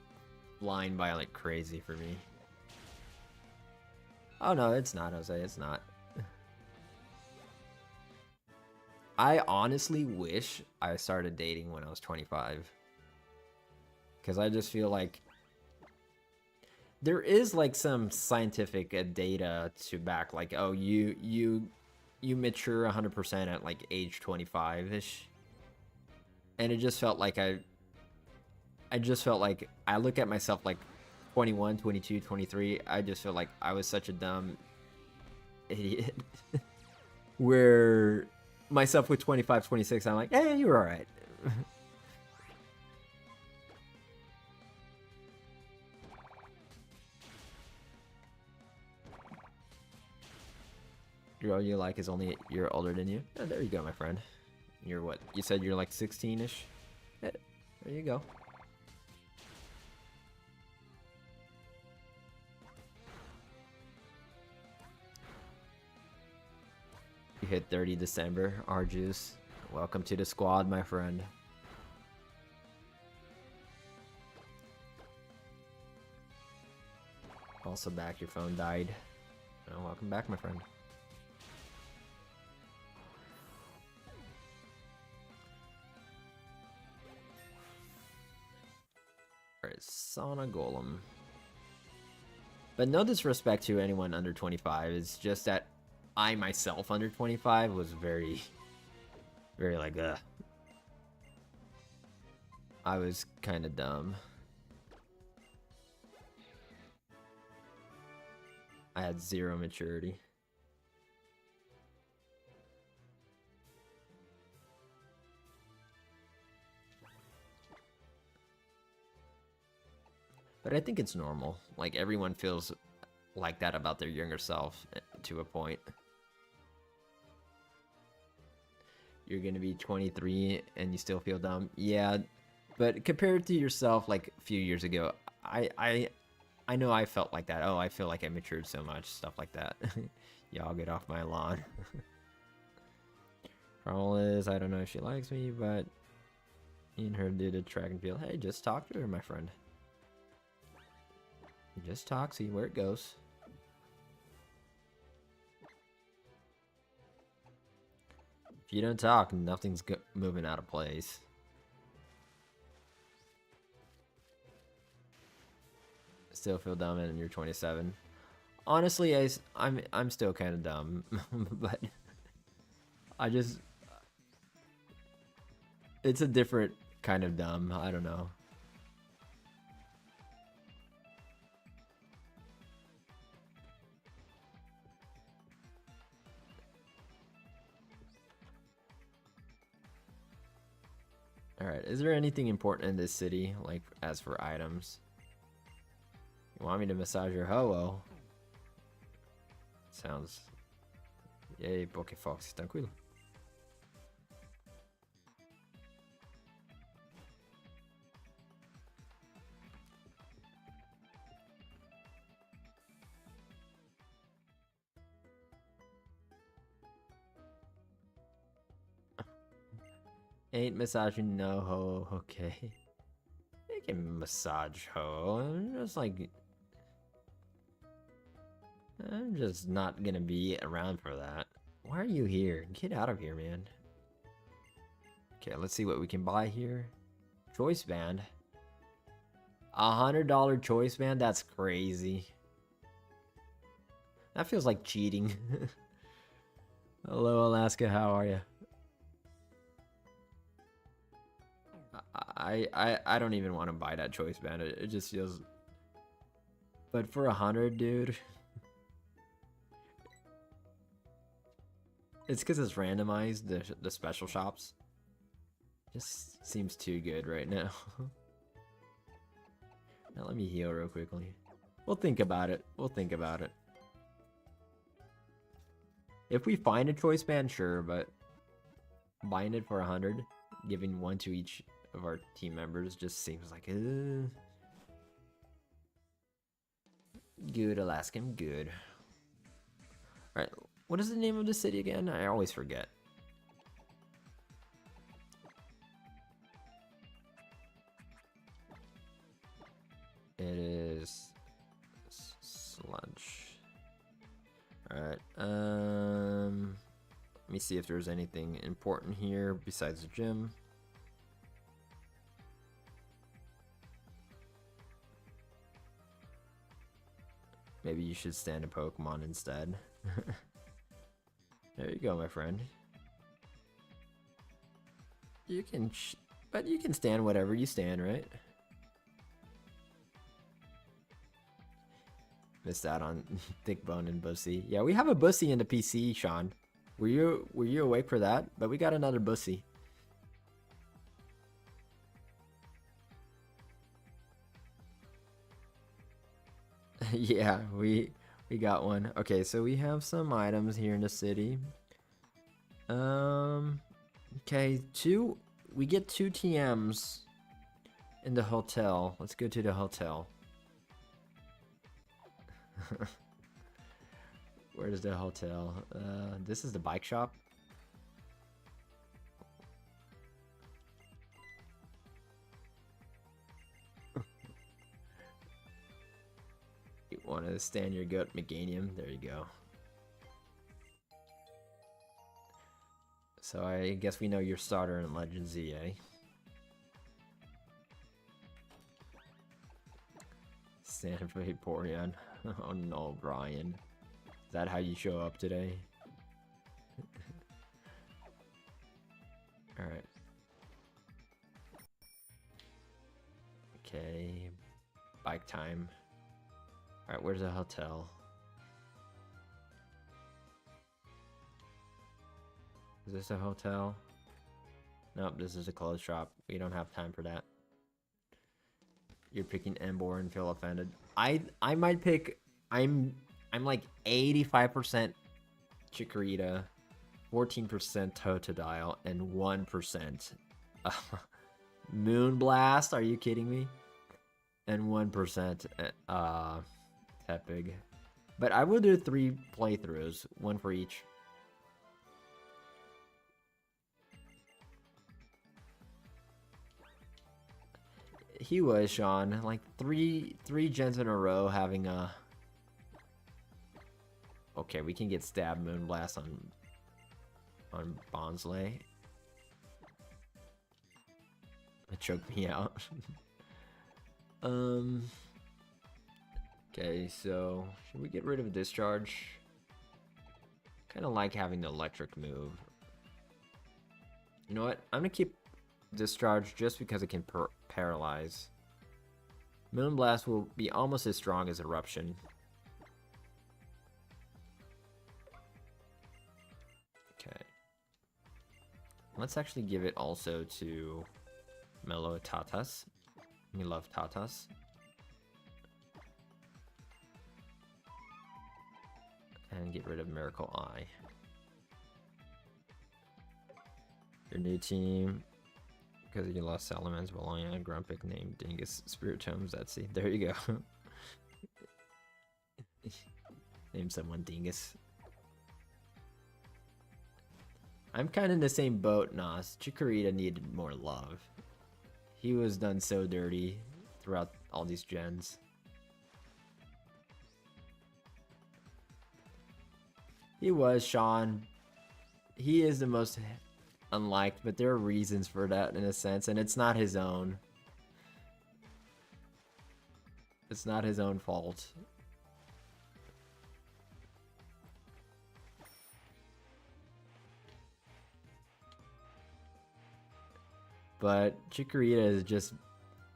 flying by like crazy for me. Oh no, it's not, Jose. It's not. I honestly wish I started dating when I was 25. Because I just feel like there is like some scientific data to back like, oh, you mature 100% at like age 25-ish. And it just felt like I look at myself like 21, 22, 23. I just feel like I was such a dumb idiot. Where myself with 25, 26, I'm like, hey, you're all right. Girl you like is only a year older than you. Oh, there you go, my friend. You're what? You said you're like 16-ish? Yeah, there you go. hit 30 December. R-Juice, welcome to the squad, my friend. Also back, your phone died. Oh, welcome back, my friend. Alright, Sauna Golem. But no disrespect to anyone under 25, it's just that I myself under 25 was very like, ugh. I was kind of dumb. I had zero maturity. But I think it's normal. Like, everyone feels like that about their younger self to a point. You're gonna be 23 and you still feel dumb. Yeah, but compared to yourself like a few years ago, I know I felt like that. Oh, I feel like I matured so much, stuff like that. Y'all get off my lawn. Problem is, I don't know if she likes me, but me and her did a track and field. Hey, just talk to her, my friend. Just talk, see where it goes. If you don't talk, nothing's moving out of place. Still feel dumb and you're 27. Honestly, I'm still kind of dumb, but I just, it's a different kind of dumb. I don't know. Alright, is there anything important in this city, like, as for items? You want me to massage your ho-oh? Sounds... Yay, Pokéfox, tranquilo. Ain't massaging no ho, okay. They can massage ho. I'm just not gonna be around for that. Why are you here? Get out of here, man. Okay, let's see what we can buy here. Choice band. $100 choice band? That's crazy. That feels like cheating. Hello, Alaska, how are you? I don't even want to buy that choice band. It just feels... But for 100, dude... It's because it's randomized, the special shops. Just seems too good right now. Now let me heal real quickly. We'll think about it. We'll think about it. If we find a choice band, sure, but... Buying it for 100, giving one to each of our team members just seems like good, Alaskan, good. Alright, what is the name of the city again? I always forget. It is Sludge. Alright, let me see if there's anything important here besides the gym. Maybe you should stand a Pokemon instead. There you go, my friend. You can, but you can stand whatever you stand, right? Missed out on Thick Bone and Bussy. Yeah, we have a Bussy in the PC, Sean. Were you awake for that? But we got another Bussy. Yeah, we got one. Okay, so we have some items here in the city. Okay, we get 2 TMs in the hotel. Let's go to the hotel. Where's the hotel? This is the bike shop. You want to stand your goat, Meganium? There you go. So I guess we know your starter in Legend Z, eh? Stand for Vaporeon. Oh no, Brian. Is that how you show up today? Alright. Okay. Bike time. Alright, where's the hotel? Is this a hotel? Nope, this is a clothes shop. We don't have time for that. You're picking Emboar and feel offended. I might pick. I'm like 85% Chikorita, 14% Totodile, and 1% Moonblast. Are you kidding me? And 1% Tepig. But I will do 3 playthroughs, 1 for each. He was, Sean, like three gens in a row having a. Okay, we can get Stab Moonblast on Bonsly. It choked me out. Okay, so should we get rid of Discharge? Kind of like having the electric move. You know what? I'm gonna keep Discharge just because it can paralyze. Moonblast will be almost as strong as Eruption. Okay. Let's actually give it also to Melotatas. We love Tatas. And get rid of Miracle Eye. Your new team, because you lost Salamence belonging on a Grumpig named Dingus Spiritomes. That's it. There you go. Name someone Dingus. I'm kind of in the same boat, Nas. Chikorita needed more love. He was done so dirty throughout all these gens. He was, Sean. He is the most unliked, but there are reasons for that in a sense, and it's not his own. It's not his own fault. But Chikorita is just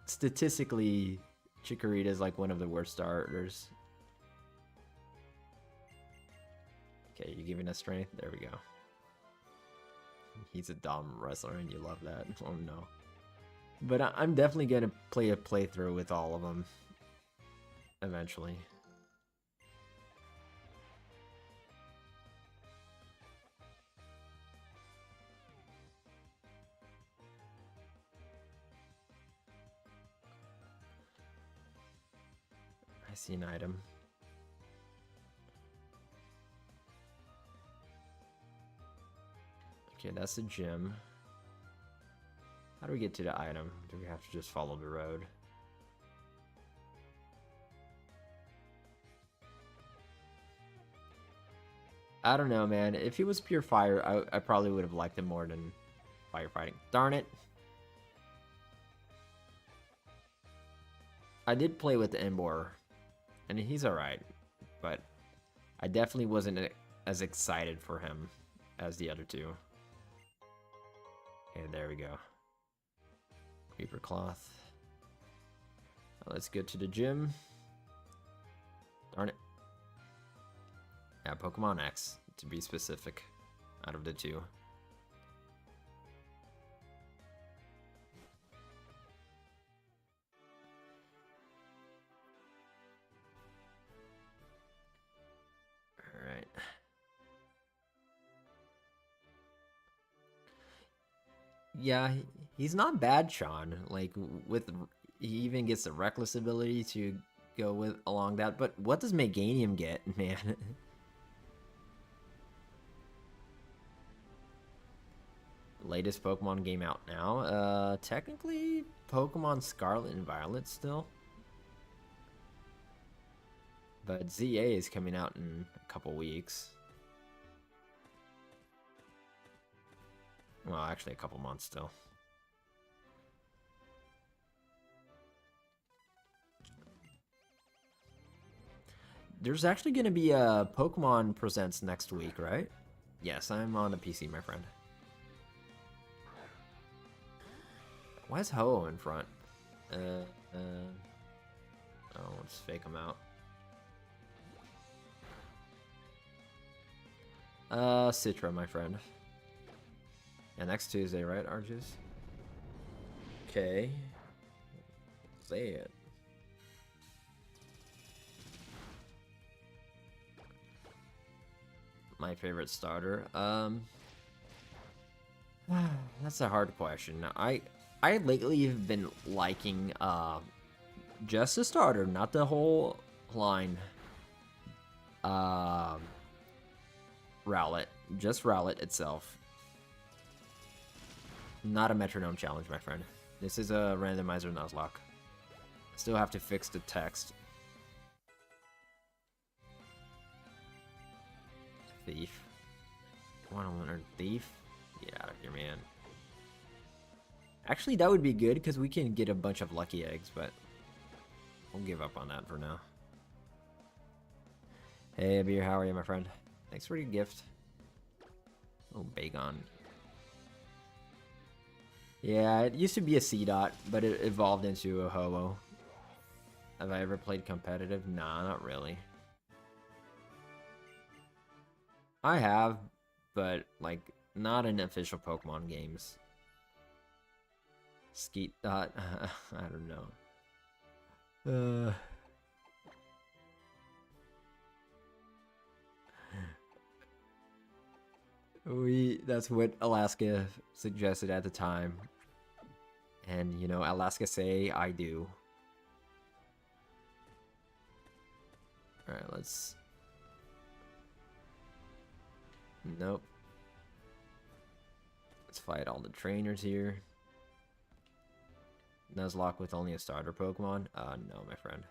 statistically, Chikorita is like one of the worst starters. Okay, you giving us strength? There we go. He's a dumb wrestler and you love that. Oh no. But I'm definitely gonna play a playthrough with all of them eventually. I see an item. Okay, that's the gym. How do we get to the item? Do we have to just follow the road? I don't know, man. If he was pure fire, I probably would have liked him more than firefighting. Darn it. I did play with the Emboar, and he's alright, but I definitely wasn't as excited for him as the other two. Okay, there we go. Creeper Cloth. Let's get to the gym. Darn it. Yeah, Pokemon X, to be specific, out of the two. Alright. Yeah, he's not bad, Sean. Like, he even gets the Reckless ability to go with along that. But what does Meganium get, man? Latest Pokemon game out now. Technically, Pokemon Scarlet and Violet still. But ZA is coming out in a couple weeks. Well, actually a couple months still. There's actually going to be a Pokemon Presents next week, right? Yes, I'm on the PC, my friend. Why is Ho in front? Oh, let's fake him out. Citra, my friend. Yeah, next Tuesday, right, Arjus? Okay. Say it. My favorite starter. That's a hard question. I lately have been liking just the starter, not the whole line. Rowlet, just Rowlet itself. Not a metronome challenge, my friend. This is a randomizer Nuzlocke. Still have to fix the text. Thief. Want to learn thief? Get out of here, man. Actually, that would be good because we can get a bunch of lucky eggs, but we'll give up on that for now. Hey, Abir, how are you, my friend? Thanks for your gift. Oh, Bagon. Yeah, it used to be a C-Dot, but it evolved into a Ho-Oh. Have I ever played competitive? Nah, not really. I have, but, like, not in official Pokemon games. Skeet Dot? I don't know. That's what Alaska suggested at the time. And, you know, Alaska say, I do. Alright, let's... Nope. Let's fight all the trainers here. Nuzlocke with only a starter Pokemon? No, my friend.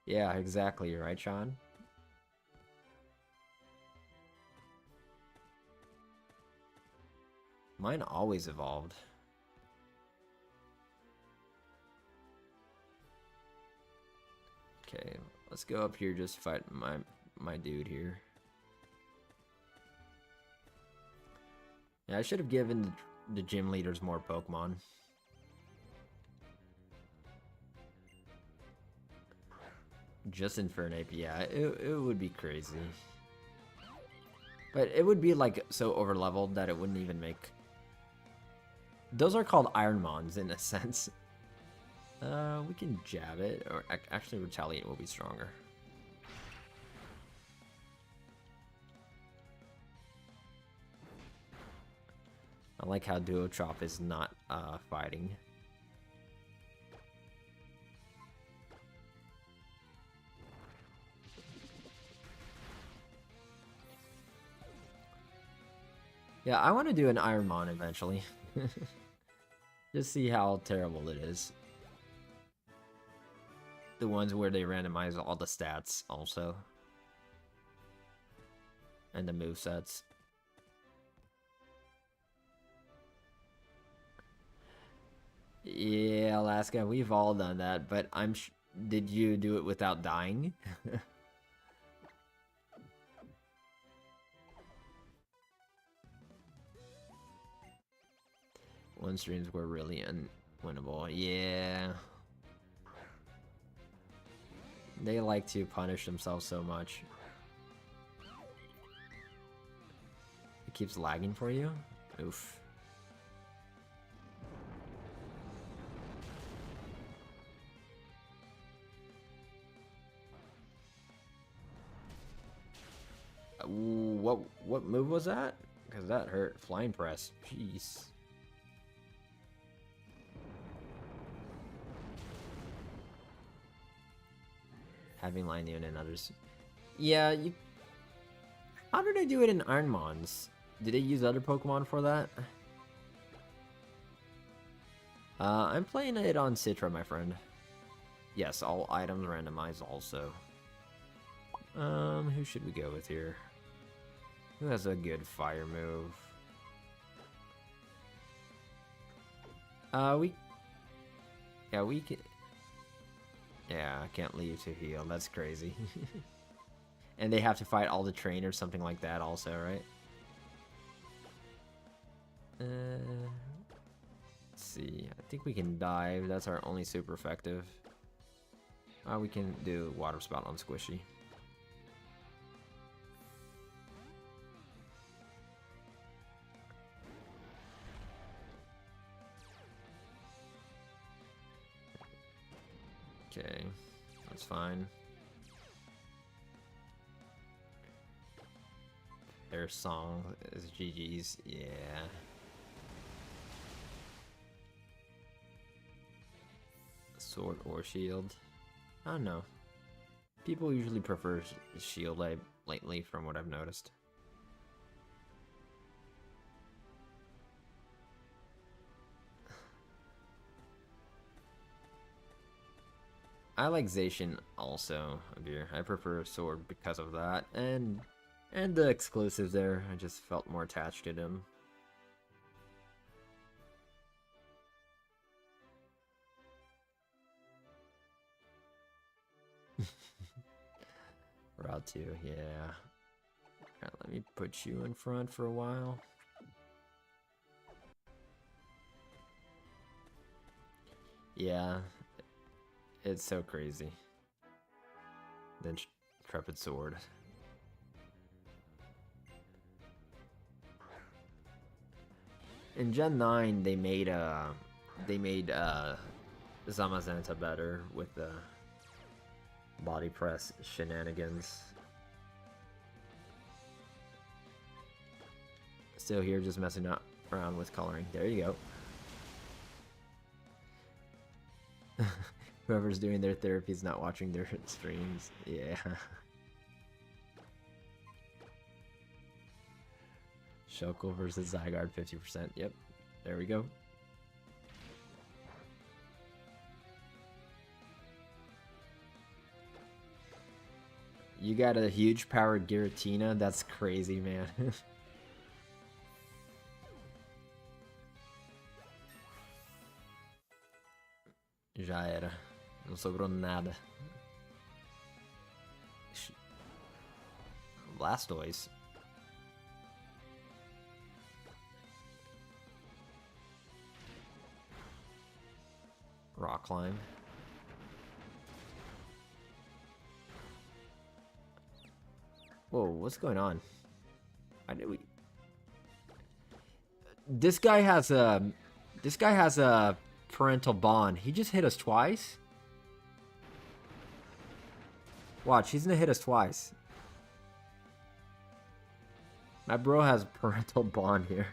Yeah, exactly, right, Sean? Mine always evolved. Okay, let's go up here, just fight my dude here. Yeah, I should have given the gym leaders more Pokemon. Just Infernape, yeah, it would be crazy. But it would be like so overleveled that it wouldn't even make... Those are called Ironmons in a sense. We can jab it, or actually Retaliate will be stronger. I like how Duochop is not fighting. Yeah, I want to do an Ironmon eventually. Just see how terrible it is. The ones where they randomize all the stats also. And the movesets. Yeah, Alaska, we've all done that, but did you do it without dying? One streams were really unwinnable. Yeah. They like to punish themselves so much. It keeps lagging for you? Oof. What move was that? Because that hurt. Flying press. Jeez. Having Linoon and others. Yeah, How did they do it in Ironmons? Did they use other Pokemon for that? I'm playing it on Citra, my friend. Yes, all items randomized also. Who should we go with here? Who has a good fire move? We can... Yeah, I can't leave to heal. That's crazy. And they have to fight all the trainers, something like that also, right? Let's see. I think we can dive. That's our only super effective. We can do water spout on Squishy. Okay, that's fine. Their song is GG's, yeah. Sword or shield? I don't know. People usually prefer shield lately, from what I've noticed. I like Zacian also, Abir. I prefer sword because of that, and the exclusives there. I just felt more attached to them. Route 2, yeah. Alright, let me put you in front for a while. Yeah, it's so crazy. Then Intrepid Sword. In Gen 9, they made Zamazenta better with the body press shenanigans. Still here, just messing around with coloring. There you go. Whoever's doing their therapy is not watching their streams. Yeah. Shoko versus Zygarde, 50%. Yep. There we go. You got a huge powered Giratina? That's crazy, man. Já era. Não sobrou nada. Blastoise. Rock climb. Whoa, what's going on? Why did we... This guy has a parental bond. He just hit us twice? Watch, he's gonna hit us twice. My bro has a parental bond here.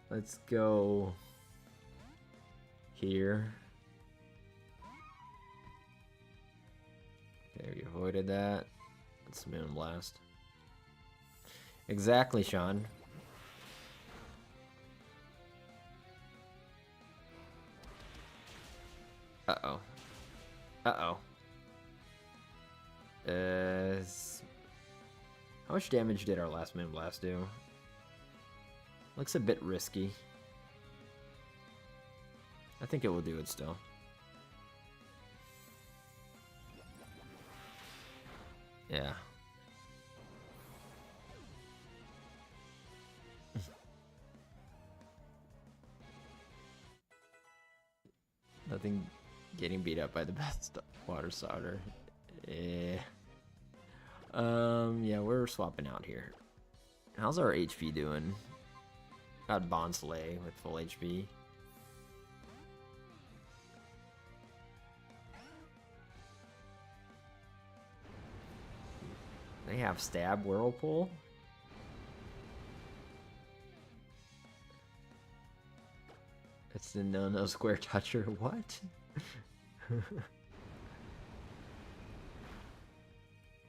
Let's go here. Okay, we avoided that. Let's Moon Blast. Exactly, Sean. Uh-oh. Uh-oh. How much damage did our last Moon Blast do? Looks a bit risky. I think it will do it still. Yeah. Nothing getting beat up by the best water starter. Yeah. Yeah, we're swapping out here. How's our HP doing? Got Bonslay with full HP. They have Stab Whirlpool. It's the no square toucher. What?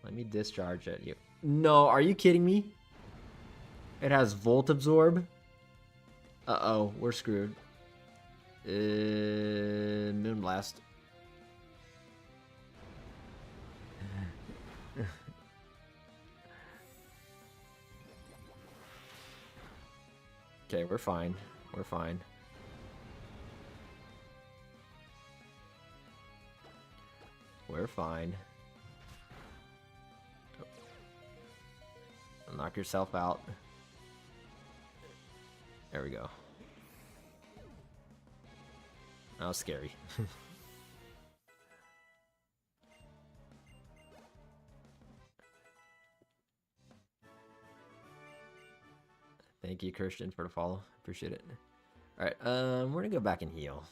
Let me discharge at you. No, are you kidding me? It has Volt Absorb. Uh-oh, we're screwed. Moonblast. Okay, we're fine. We're fine. We're fine. Knock yourself out. There we go. That was scary. Thank you, Christian, for the follow. Appreciate it. Alright, we're gonna go back and heal.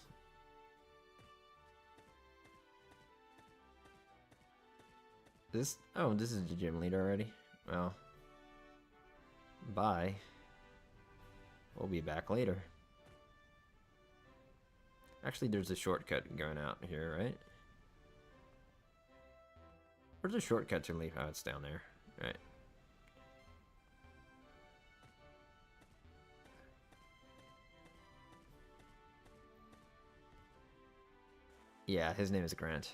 This is the gym leader already. Well, bye. We'll be back later. Actually, there's a shortcut going out here, right? Where's the shortcut to leave? Oh, it's down there. Right. Yeah, his name is Grant.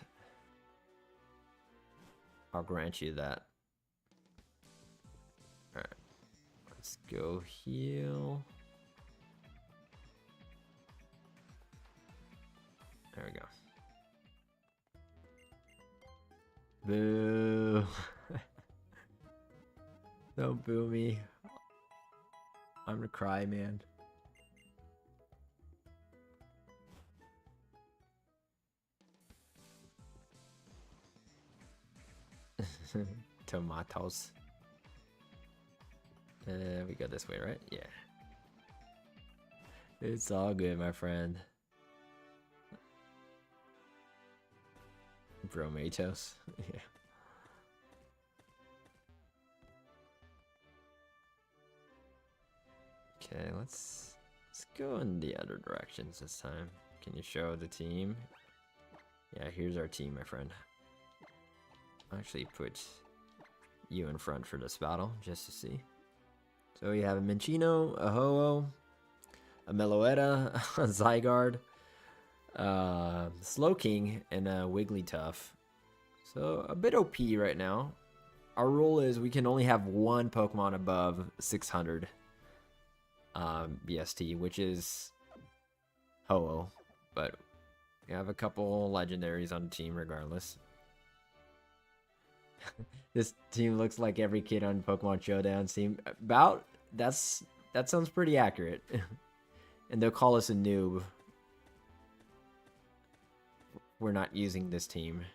I'll grant you that. Alright. Let's go heal. There we go. Boo. Don't boo me. I'm gonna cry, man. Tomatoes. We go this way, right? Yeah. It's all good, my friend. Bromatos. Yeah. Okay, let's go in the other directions this time. Can you show the team? Yeah, here's our team, my friend. I'll actually put you in front for this battle, just to see. So we have a Minchino, a Ho-Oh, a Meloetta, a Zygarde, Slowking, and a Wigglytuff. So a bit OP right now. Our rule is we can only have one Pokemon above 600 BST, which is Ho-Oh. But we have a couple legendaries on the team regardless. This team looks like every kid on Pokemon Showdown team. That sounds pretty accurate. And they'll call us a noob. We're not using this team.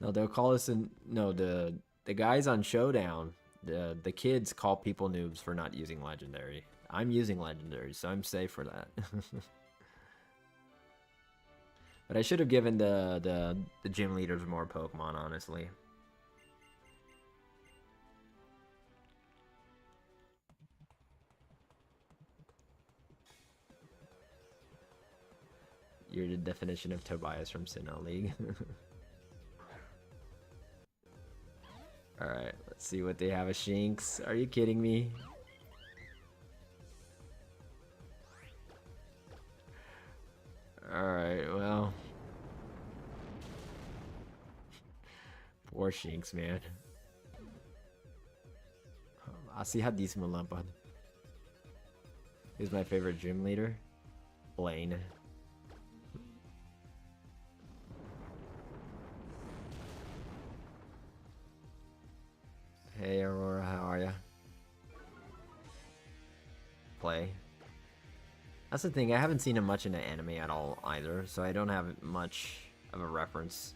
No, they'll call us the guys on Showdown, the kids call people noobs for not using Legendary. I'm using Legendary, so I'm safe for that. But I should have given the gym leaders more Pokemon, honestly. You're the definition of Tobias from Sinnoh League. Alright, let's see what they have. A Shinx. Are you kidding me? Alright, well. Poor Shinx, man. Asihadis Malampad. Who's my favorite gym leader? Blaine. Hey Aurora, how are ya? Play. That's the thing, I haven't seen him much in the anime at all either, so I don't have much of a reference.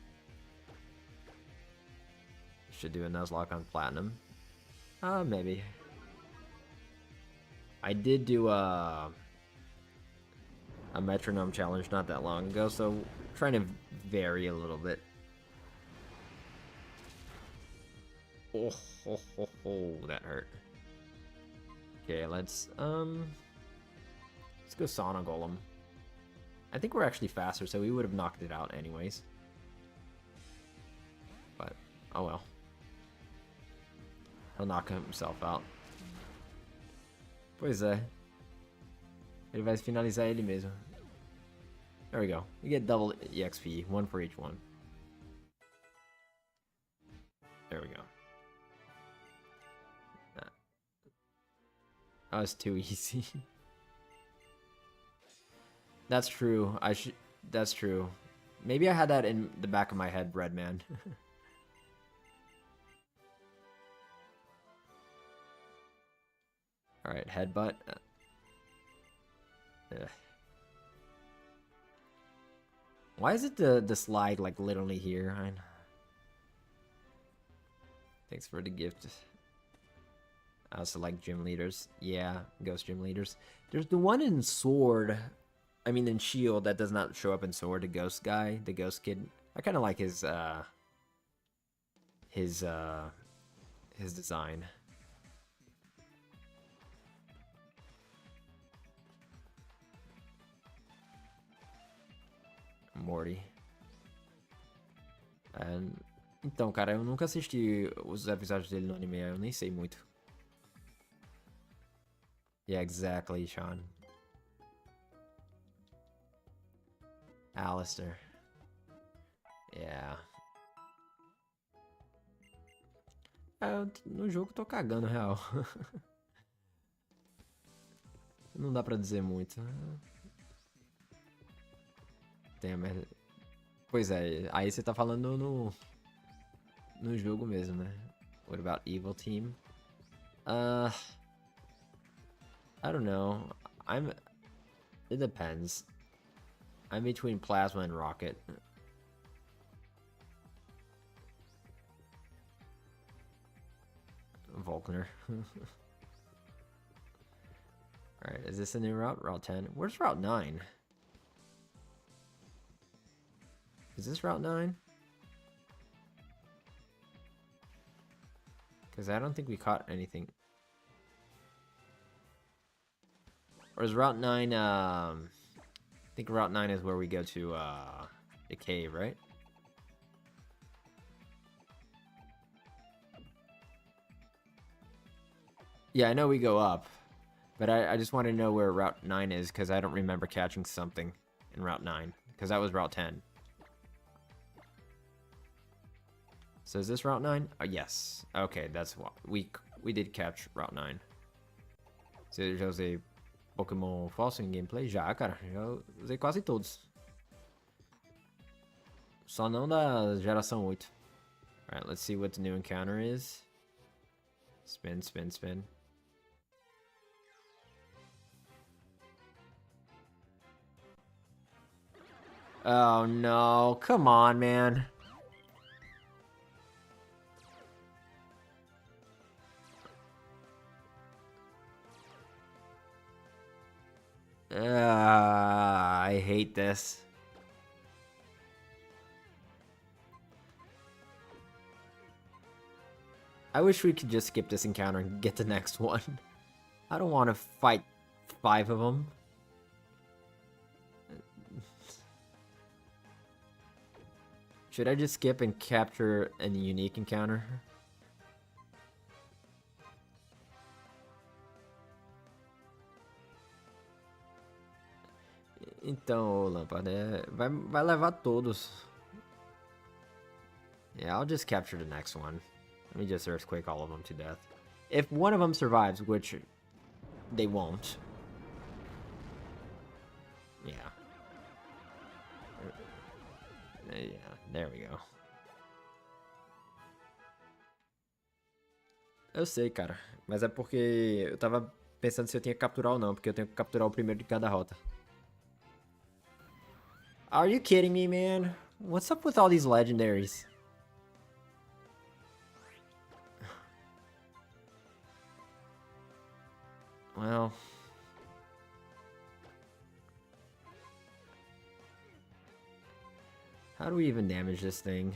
Should do a Nuzlocke on Platinum. Maybe. I did do a metronome challenge not that long ago, so trying to vary a little bit. That hurt. Okay, let's go Sauna Golem. I think we're actually faster, so we would have knocked it out anyways. But, oh well. He'll knock himself out. Pois é. Ele vai finalizar ele mesmo. There we go. We get double EXP, one for each one. There we go. That was too easy. That's true. That's true. Maybe I had that in the back of my head, Redman. All right, headbutt. Why is it the slide like literally here? Thanks for the gift. I also like gym leaders. Yeah, ghost gym leaders. There's the one in Sword. I mean in Shield that does not show up in Sword. The ghost guy, the ghost kid. I kind of like his design. Morty. Então, cara, eu nunca assisti os episódios dele no anime, eu nem sei muito. Yeah, exactly, Sean. Alistair. Yeah. No jogo tô cagando, real. Não dá pra dizer muito. Tem a merda. Pois é, aí você tá falando no jogo mesmo, né? What about Evil Team? I don't know. It depends. I'm between Plasma and Rocket. Volkner. Alright, is this a new route? Route 10? Where's Route 9? Is this Route 9? Because I don't think we caught anything. Or is Route 9, I think Route 9 is where we go to, the cave, right? Yeah, I know we go up. But I just want to know where Route 9 is, because I don't remember catching something in Route 9. Because that was Route 10. So is this Route 9? Oh, yes. Okay, that's what we did catch Route 9. Você já usei Pokémon falso em gameplay? Já, cara. Já usei quase todos. Só não da geração 8. Alright, let's see what the new encounter is. Spin, spin, spin. Oh no, come on, man. I hate this. I wish we could just skip this encounter and get the next one. I don't want to fight 5 of them. Should I just skip and capture a unique encounter? Então, Lampard, vai levar todos. Yeah, I'll just capture the next one. Let me just earthquake all of them to death. If one of them survives, which they won't. Yeah. Yeah, there we go. Eu sei, cara. Mas é porque eu tava pensando se eu tinha que capturar ou não. Porque eu tenho que capturar o primeiro de cada rota. Are you kidding me, man? What's up with all these legendaries? Well... How do we even damage this thing?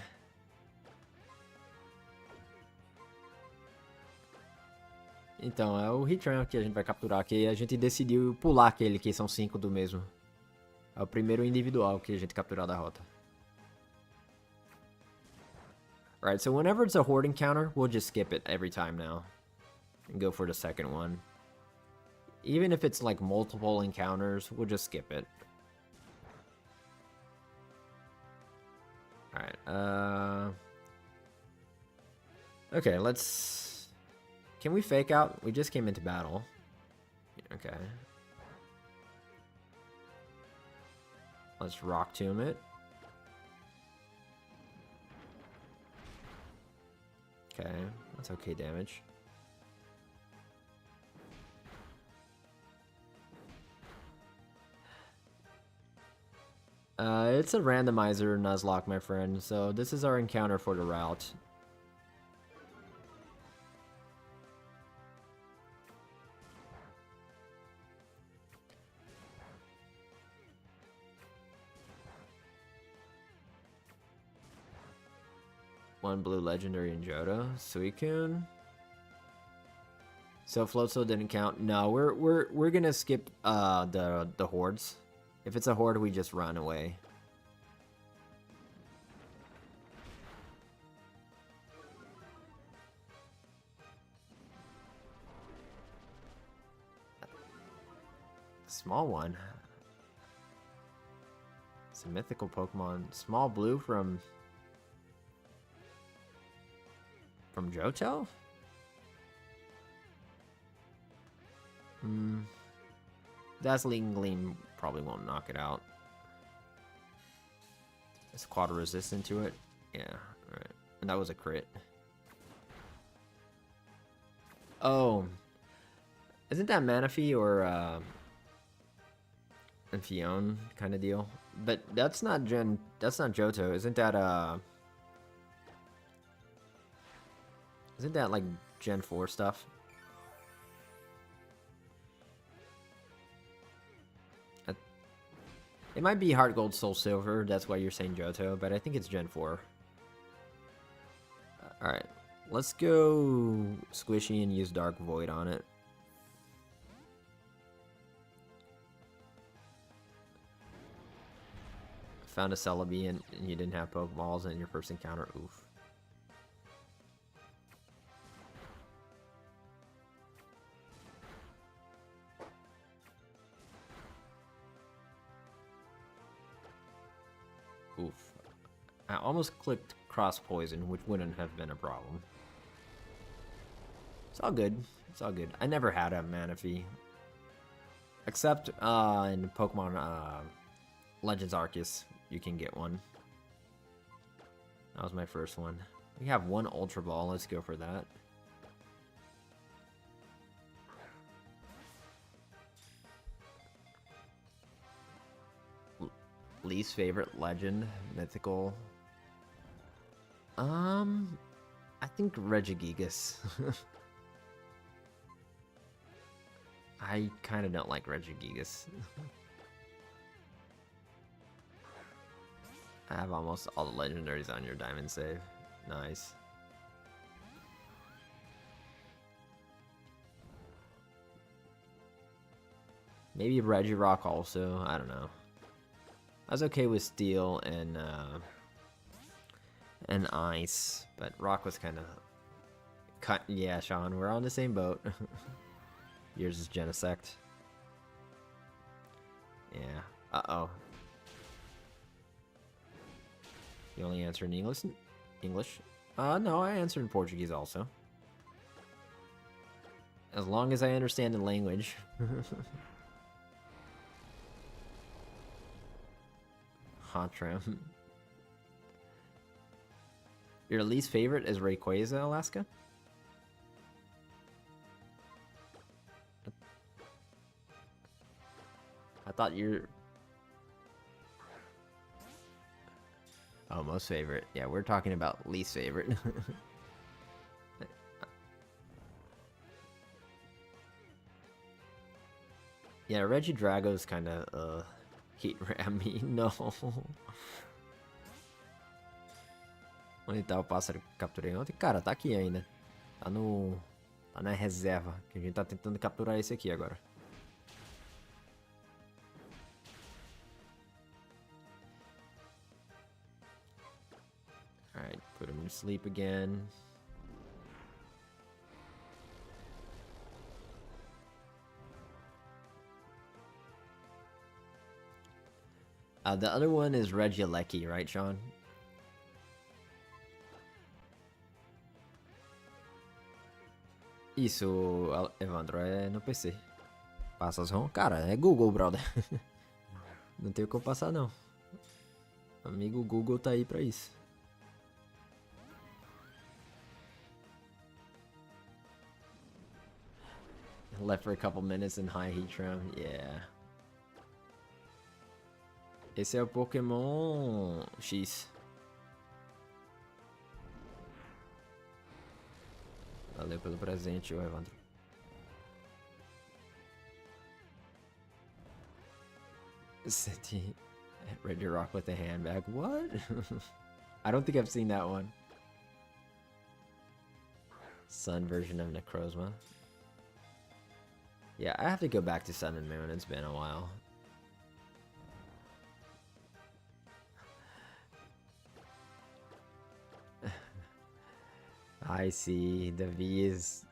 Então, é o Hitran que a gente vai capturar, que a gente decidiu pular aquele, que são 5 do mesmo. É o primeiro individual que a gente capturar da rota. Alright, so whenever it's a horde encounter, we'll just skip it every time now. And go for the second one. Even if it's like multiple encounters, we'll just skip it. Alright, okay, let's... Can we fake out? We just came into battle. Okay. Let's Rock Tomb it. Okay, that's okay damage. It's a randomizer Nuzlocke, my friend, so this is our encounter for the route. One blue legendary in Johto. Suicune. So Floatzel didn't count. No, we're gonna skip the hordes. If it's a horde, we just run away. Small one. It's a mythical Pokemon. Small blue from Johto? Dazzling Gleam probably won't knock it out. It's quad resistant to it. Yeah, alright. And that was a crit. Oh. Isn't that Manaphy or Amphion kind of deal? But that's not Johto. Isn't that like Gen 4 stuff? It might be Heart Gold Soul Silver, that's why you're saying Johto, but I think it's Gen 4. Alright, let's go Squishy and use Dark Void on it. Found a Celebi and you didn't have Pokeballs in your first encounter, oof. Oof. I almost clicked Cross Poison, which wouldn't have been a problem. It's all good. It's all good. I never had a Manaphy. Except in Pokemon Legends Arceus, you can get one. That was my first one. We have one Ultra Ball. Let's go for that. Least favorite legend, mythical. I think Regigigas. I kind of don't like Regigigas. I have almost all the legendaries on your diamond save. Nice. Maybe Regirock also. I don't know. I was okay with Steel and Ice, but Rock was kind of cut. Yeah, Sean, we're on the same boat. Yours is Genesect. Yeah. Uh-oh. You only answer in English? English? No, I answer in Portuguese also. As long as I understand the language. Hotram. Your least favorite is Rayquaza, Alaska? I thought you're... Oh, most favorite. Yeah, we're talking about least favorite. Yeah, Regidrago's kind of, heat ram me. No. Onde tá o pássaro que capturei ontem? Cara, tá aqui ainda. Tá Tá na reserva. Que a gente tá tentando capturar esse aqui agora. Alright, put him to sleep again. The other one is Regieleki, right, Sean? Isso, Evandro, é no PC. Passas ROM? Cara, é Google, brother. Não tem o que eu passar, não. Amigo Google tá aí pra isso. Left for a couple minutes in high heat trim, yeah. Esse é o Pokémon X. Valeu pelo presente, ô Evandro. City Ready Rock with a handbag. What? I don't think I've seen that one. Sun version of Necrozma. Yeah, I have to go back to Sun and Moon. It's been a while. I see. The V is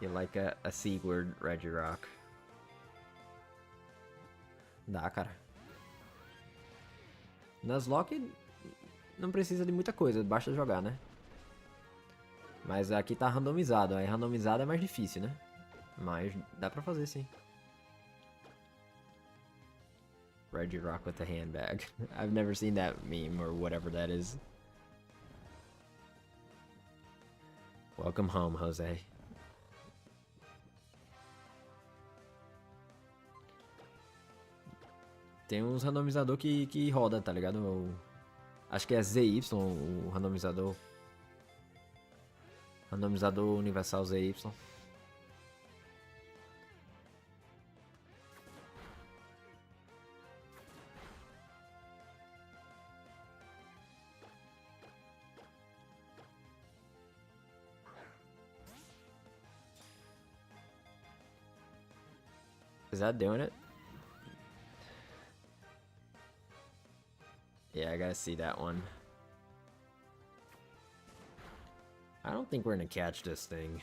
like a C word, Regirock. Dá, cara. Nuzlocke não precisa de muita coisa, basta jogar, né? Mas aqui tá randomizado, aí randomizado é mais difícil, né? Mas dá pra fazer sim. Regirock with a handbag. I've never seen that meme or whatever that is. Welcome home, Jose. Tem uns randomizador que roda, tá ligado? Acho que é ZY o randomizador. Randomizador universal ZY. Is that doing it? Yeah, I gotta see that one. I don't think we're gonna catch this thing.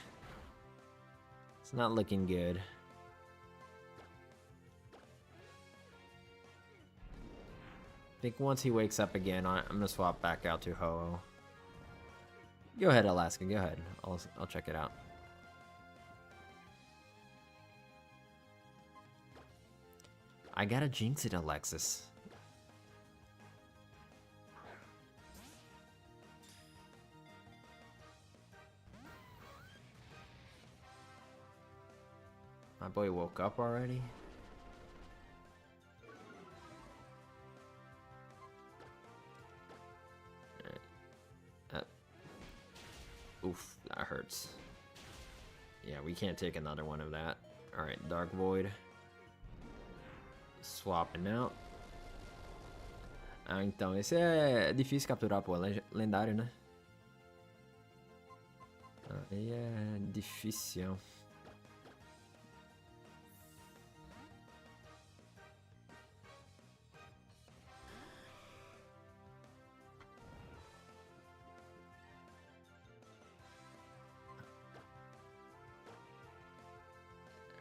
It's not looking good. I think once he wakes up again, I'm gonna swap back out to Ho-Oh. Go ahead, Alaska, go ahead. I'll check it out. I gotta jinx it, Alexis. My boy woke up already? Oof, that hurts. Yeah, we can't take another one of that. Alright, Dark Void. Swapping out. Ah, então, esse é difícil capturar, pô. Lendário, né? Aí é difícil.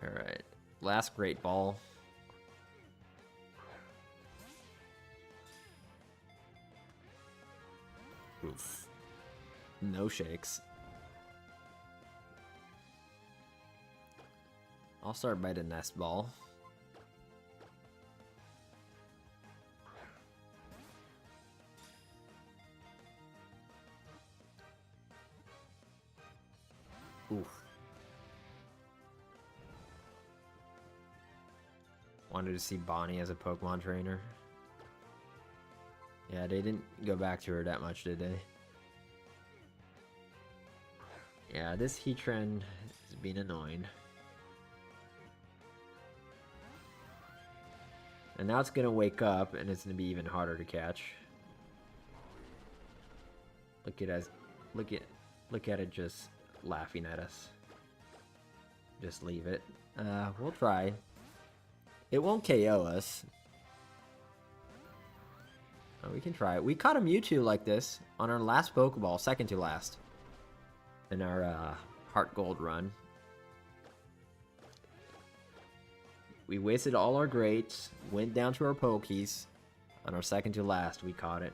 Alright. Last Great Ball. Oof. No shakes. I'll start by the Nest Ball. Oof. Wanted to see Bonnie as a Pokemon trainer. Yeah, they didn't go back to her that much, did they? Yeah, this Heatran has been annoying. And now it's gonna wake up, and it's gonna be even harder to catch. Look at it just laughing at us. Just leave it. We'll try. It won't KO us. Oh, we can try it. We caught a Mewtwo like this on our last Pokeball, second to last. In our Heart Gold run. We wasted all our greats, went down to our Pokies. On our second to last, we caught it.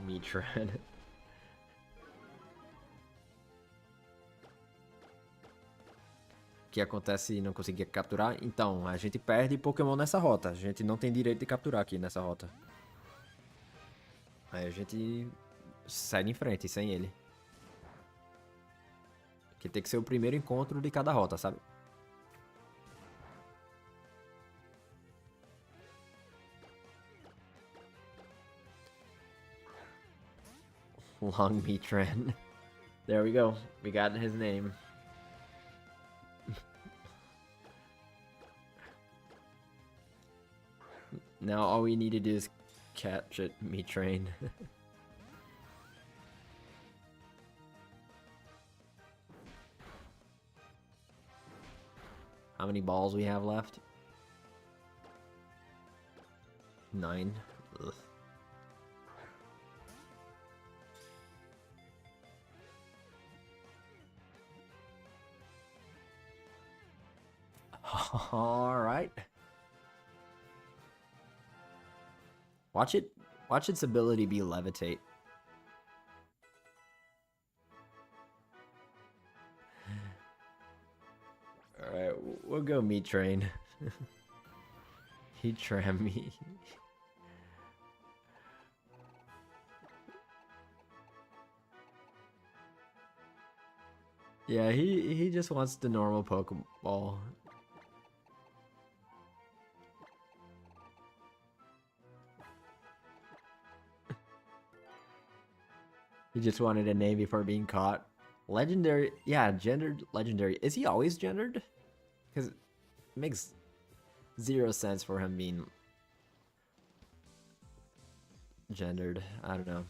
Mitran. O que acontece se não conseguir capturar? Então, a gente perde Pokémon nessa rota. A gente não tem direito de capturar aqui nessa rota. Aí a gente segue em frente sem ele. Que tem que ser o primeiro encontro de cada rota, sabe? Long Mitran. There we go. We got his name. Now all we need to do is catch it, Mitran. How many balls we have left? 9. Ugh. All right. Watch its ability be levitate. All right, we'll go meat train. He trammed me. Yeah, he just wants the normal Pokeball. He just wanted a name before being caught. Legendary, yeah, gendered legendary. Is he always gendered? Because it makes 0 sense for him being gendered. I don't know.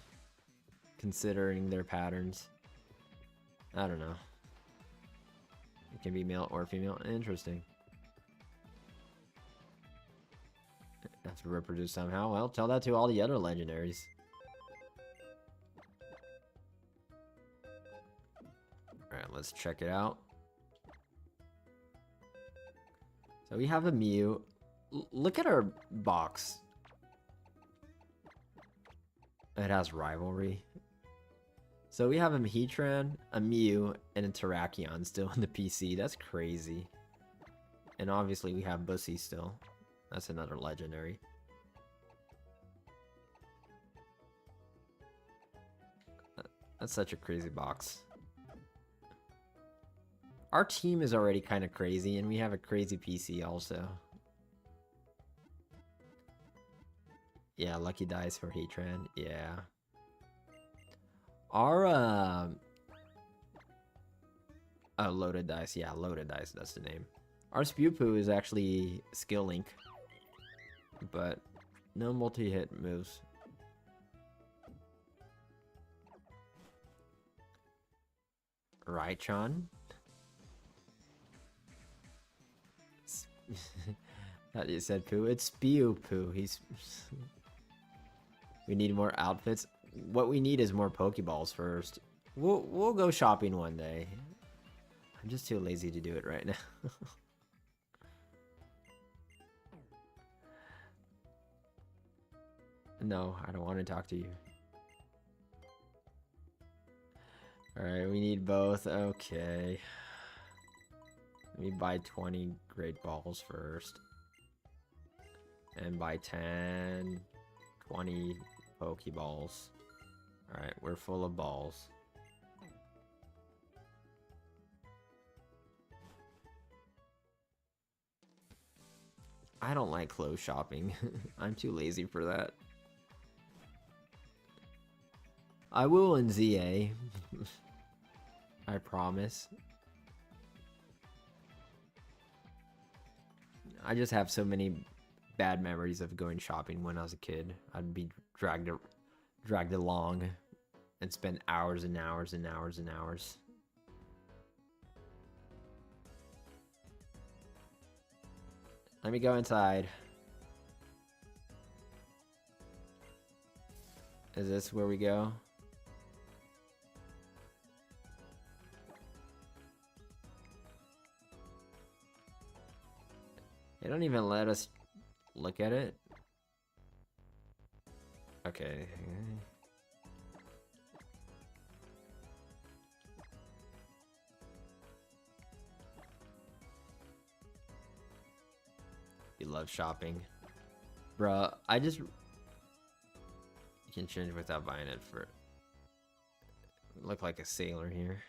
Considering their patterns. I don't know. It can be male or female. Interesting. Have to reproduce somehow. Well, tell that to all the other legendaries. Alright, let's check it out. So we have a Mew. Look at our box. It has rivalry. So we have a Heatran, a Mew, and a Terrakion still in the PC. That's crazy. And obviously we have Bussy still. That's another legendary. That's such a crazy box. Our team is already kind of crazy, and we have a crazy PC also. Yeah, lucky dice for Heatran. Yeah. Our oh, loaded dice. Yeah, loaded dice. That's the name. Our Spewpoo is actually Skill Link, but no multi-hit moves. Raichon. That you said poo. It's Spewpoo. He's. We need more outfits. What we need is more Pokeballs first. We'll go shopping one day. I'm just too lazy to do it right now. No, I don't want to talk to you. Alright, we need both. Okay. Let me buy 20 Great Balls first. And buy 10, 20 Pokeballs. Alright, we're full of balls. I don't like clothes shopping. I'm too lazy for that. I will in ZA. I promise. I just have so many bad memories of going shopping when I was a kid. I'd be dragged along and spend hours and hours and hours and hours. Let me go inside. Is this where we go? They don't even let us look at it. Okay. You love shopping. Bruh, I just... You can change without buying it for... Look like a sailor here.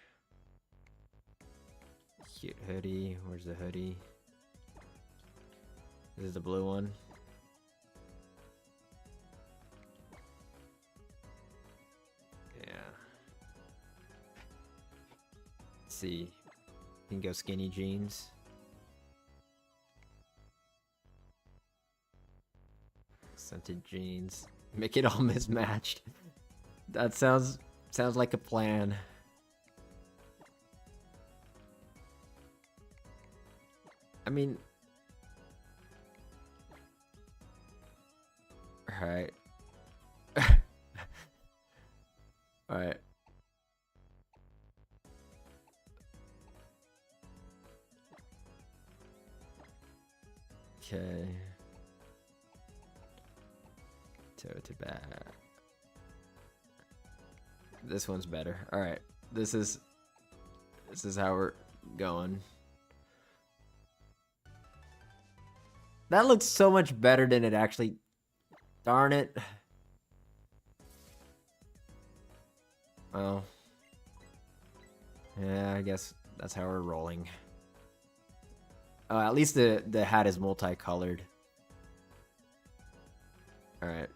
Cute hoodie. Where's the hoodie? This is the blue one. Yeah. Let's see. You can go skinny jeans. Scented jeans. Make it all mismatched. That sounds like a plan. I mean, all right. All right. Okay. To back. This one's better. All right. This is how we're going. That looks so much better than it actually. Darn it. Well. Yeah, I guess that's how we're rolling. At least the hat is multicolored. All right.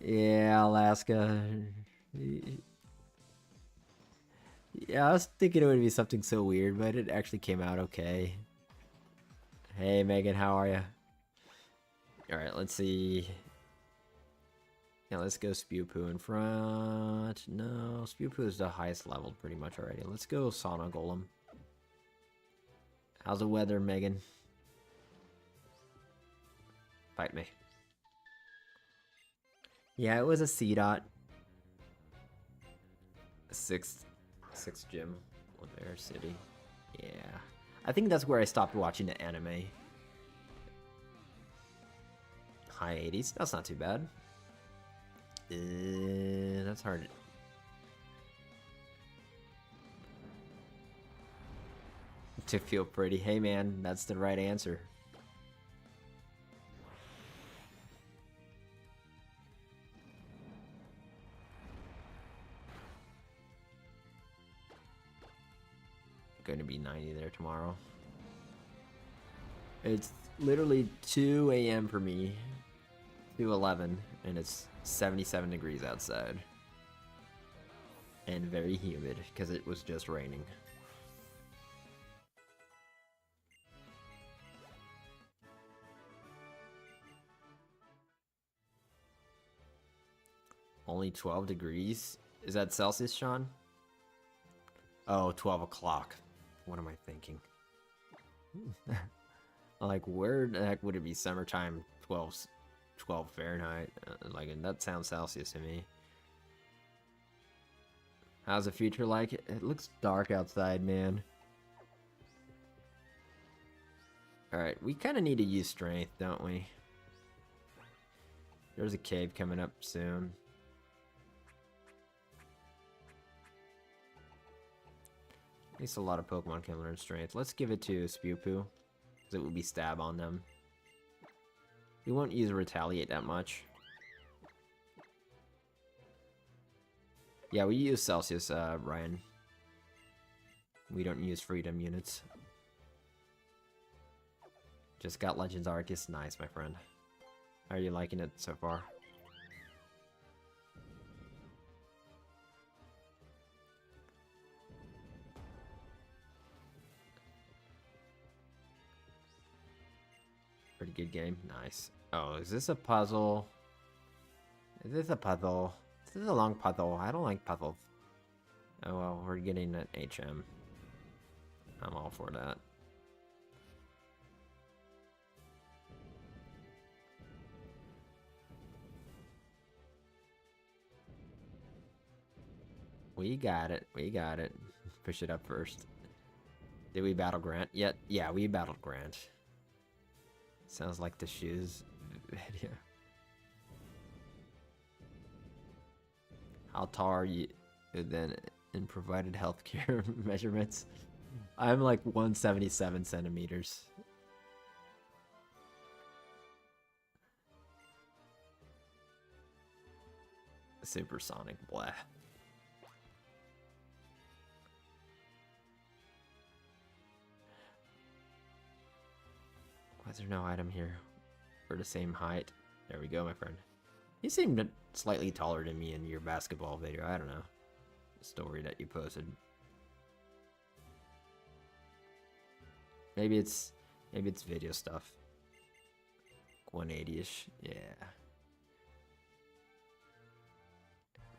Yeah, Alaska. Yeah, I was thinking it would be something so weird, but it actually came out okay. Hey, Megan, how are you? All right, let's see. Yeah, let's go Spew Poo in front. No, Spew Poo is the highest level pretty much already. Let's go Sauna Golem. How's the weather, Megan? Fight me. Yeah, it was a C dot. Sixth gym, Laver City. Yeah, I think that's where I stopped watching the anime. High 80s. That's not too bad. That's hard. To feel pretty. Hey man, that's the right answer. Going to be 90 there tomorrow. It's literally 2 a.m. for me. 2:11, and it's 77 degrees outside. And very humid because it was just raining. Only 12 degrees? Is that Celsius, Sean? Oh, 12 o'clock. What am I thinking? Like, where the heck would it be summertime? 12 Fahrenheit. Like, and that sounds Celsius to me. How's the future like? It looks dark outside, man. Alright, we kind of need to use strength, don't we? There's a cave coming up soon. At least a lot of Pokemon can learn strength. Let's give it to Spew Poo, because it will be stab on them. We won't use retaliate that much. Yeah, we use Celsius, Ryan. We don't use freedom units. Just got Legends Arceus. Nice, my friend. How are you liking it so far? Pretty good game. Nice. Oh, is this a puzzle? Is this a puzzle? This is a long puzzle. I don't like puzzles. Oh well, we're getting an HM. I'm all for that. We got it. We got it. Push it up first. Did we battle Grant yet? Yeah, we battled Grant. Sounds like the shoes video. How tall are you then in provided healthcare measurements? I'm like 177 centimeters. Supersonic, blah. Why is there no item here? We're the same height. There we go, my friend. You seemed slightly taller than me in your basketball video. I don't know. The story that you posted. Maybe it's video stuff. 180-ish. Yeah.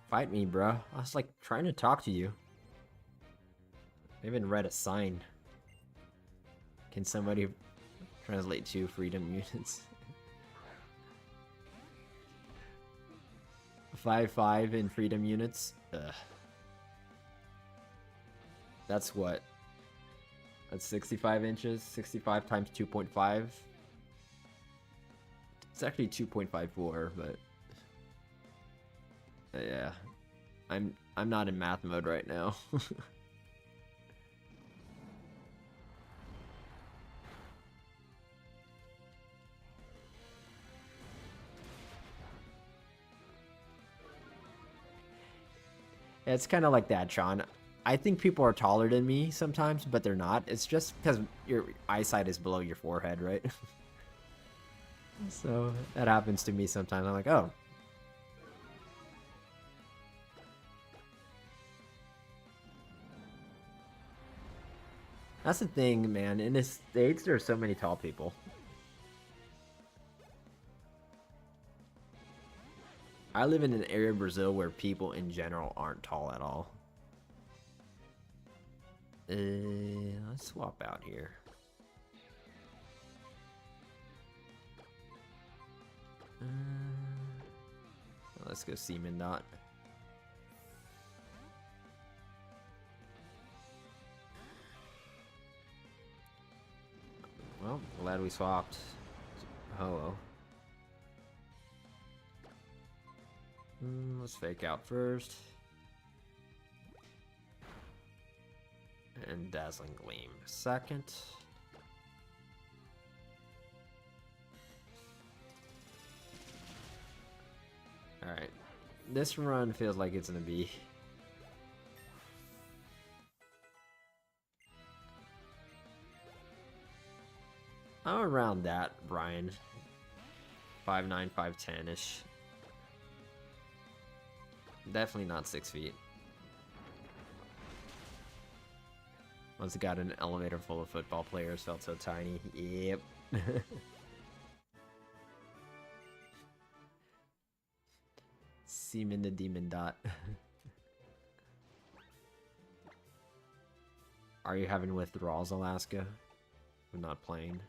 Fight me, bro. I was like trying to talk to you. I even read a sign. Can somebody translate to freedom units? 5'5" in freedom units. Ugh. That's what? That's 65 inches. 65 times 2.5. It's actually 2.54, but yeah. I'm not in math mode right now. It's kind of like that, Sean. I think people are taller than me sometimes, but they're not. It's just because your eyesight is below your forehead, right? So that happens to me sometimes. I'm like, oh. That's the thing, man. In the States, there are so many tall people. I live in an area of Brazil where people in general aren't tall at all. Let's swap out here. Let's go Seaman Dot. Well, glad we swapped. Hello. Let's fake out first. And Dazzling Gleam second. Alright. This run feels like it's gonna be I'm around that, Brian. 5'9", 5'10"-ish. Definitely not 6 feet. Once it got an elevator full of football players, felt so tiny. Yep. Seaman the Demon Dot. Are you having withdrawals, Alaska? I'm not playing.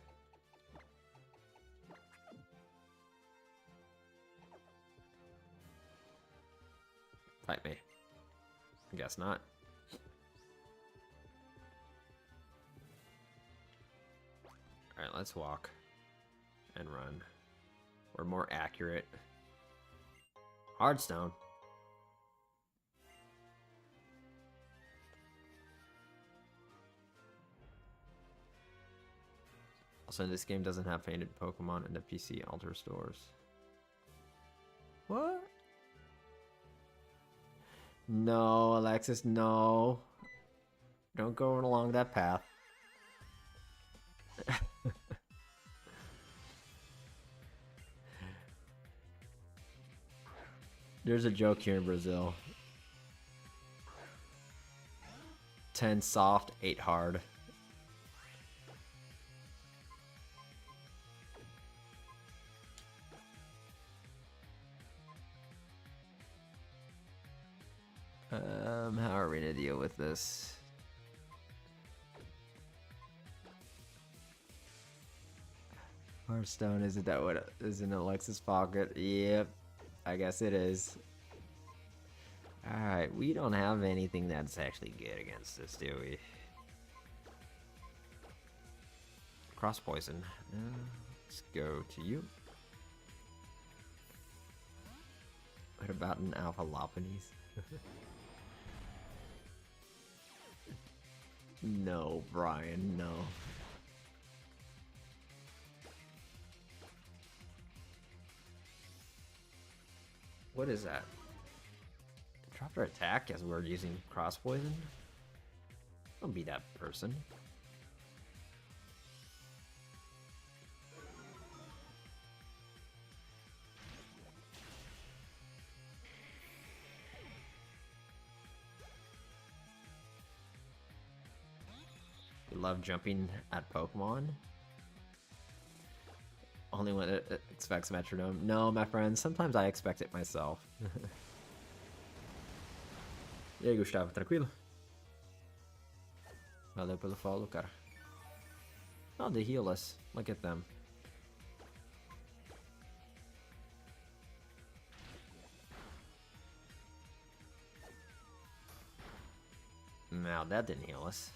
Fight me. I guess not. Alright, let's walk. And run. We're more accurate. Hardstone. Also, this game doesn't have painted Pokemon in the PC Alter stores. What? No, Alexis, no. Don't go along that path. There's a joke here in Brazil. 10 soft, 8 hard. How are we gonna deal with this? Hearthstone, isn't that what is in Alexa's pocket? Yep, I guess it is. Alright, we don't have anything that's actually good against this, do we? Cross poison. Let's go to you. What about an Alpha Lopunese? No, Brian, no. What is that? Drop our attack as we're using cross poison? Don't be that person. You love jumping at Pokemon? Only when it expects metronome. No, my friend, sometimes I expect it myself. E aí, Gustavo, tranquilo? Valeu pelo follow, cara. Oh, they heal us. Look at them. Now, that didn't heal us.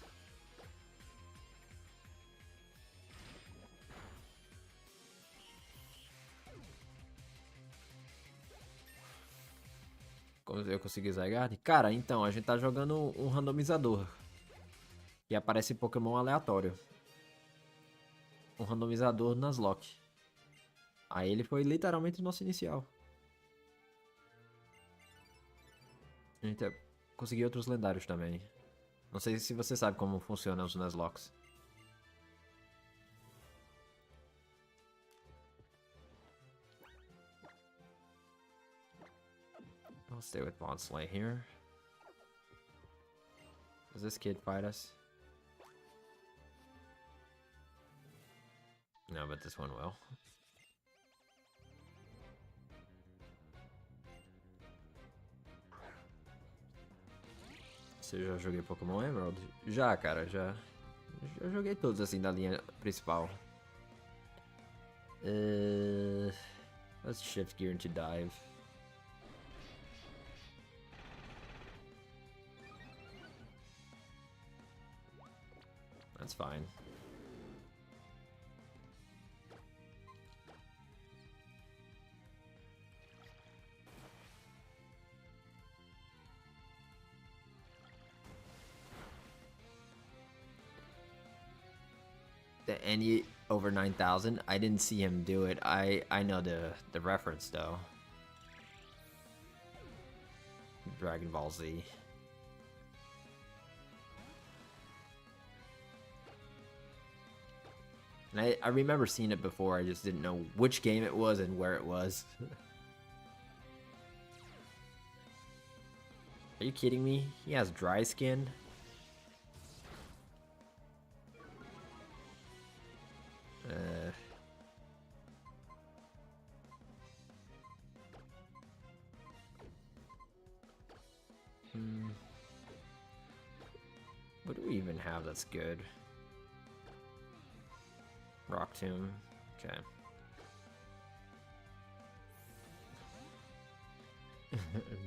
Como eu consegui Zygarde? Cara, então, a gente tá jogando um randomizador. E aparece Pokémon aleatório. Um randomizador Nuzlocke. Aí ele foi literalmente o nosso inicial. A gente conseguiu outros lendários também. Não sei se você sabe como funcionam os Nuzlockes. I'll stay with Bonsly here. Does this kid fight us? No, but this one will. Você já joguei Pokémon Emerald? Já, cara, já. Já joguei todos assim da linha principal. Let's shift gear into dive. That's fine. The Any over 9,000. I didn't see him do it. I know the reference though. Dragon Ball Z. And I remember seeing it before, I just didn't know which game it was and where it was. Are you kidding me? He has dry skin? What do we even have that's good? Rock Tomb. Okay.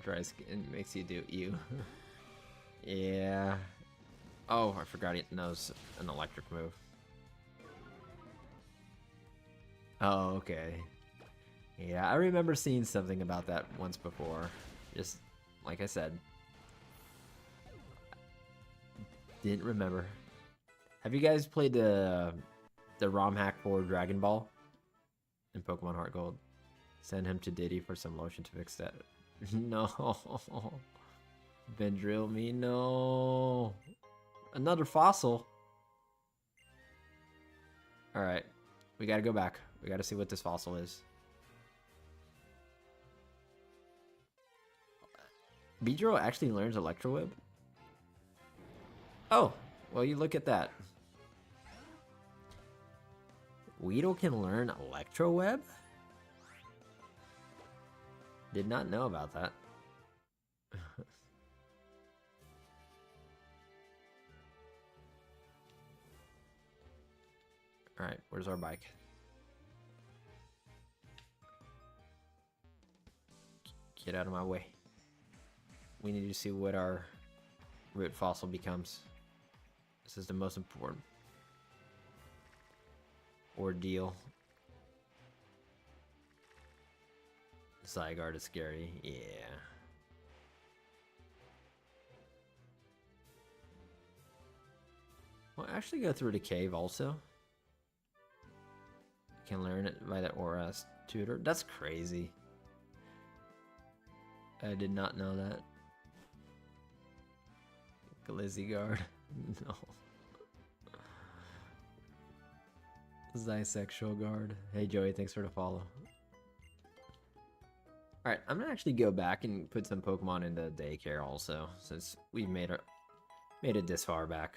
Dry skin makes you do you. Yeah. Oh, I forgot it knows an electric move. Oh, okay. Yeah, I remember seeing something about that once before. Just like I said. Didn't remember. Have you guys played the ROM hack for Dragon Ball in Pokemon Heart Gold? Send him to Diddy for some lotion to fix that. No. Vendrill me, no. Another fossil. Alright. We gotta go back. We gotta see what this fossil is. Beedrill actually learns Electro Whip? Oh, well, you look at that. Weedle can learn Electro Web? Did not know about that. Alright, where's our bike? Get out of my way. We need to see what our root fossil becomes. This is the most important ordeal. Zygarde is scary, yeah. We'll actually go through the cave also. Can learn it by the Aura's tutor. That's crazy. I did not know that. Glizzyguard. No. Zysexual guard. Hey Joey, thanks for the follow. Alright, I'm gonna actually go back and put some Pokemon into daycare also, since we've made it this far back.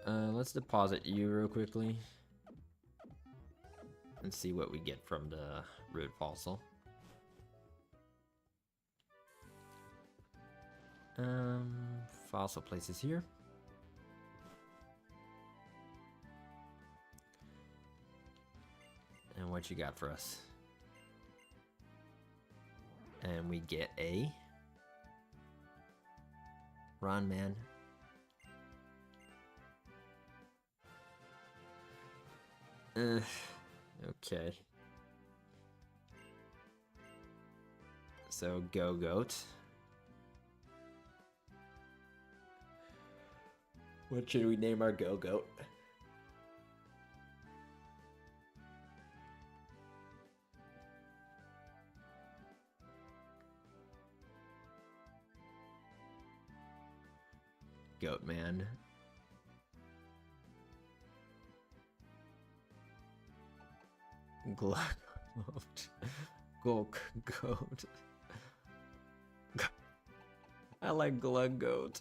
Alright, let's deposit you real quickly. And see what we get from the root fossil. Fossil places here. And what you got for us? And we get a Ron Man. Okay. So Go Goat. What should we name our Go Goat? Goat Man. Glug Goat. Gulk Goat. I like Glug Goat.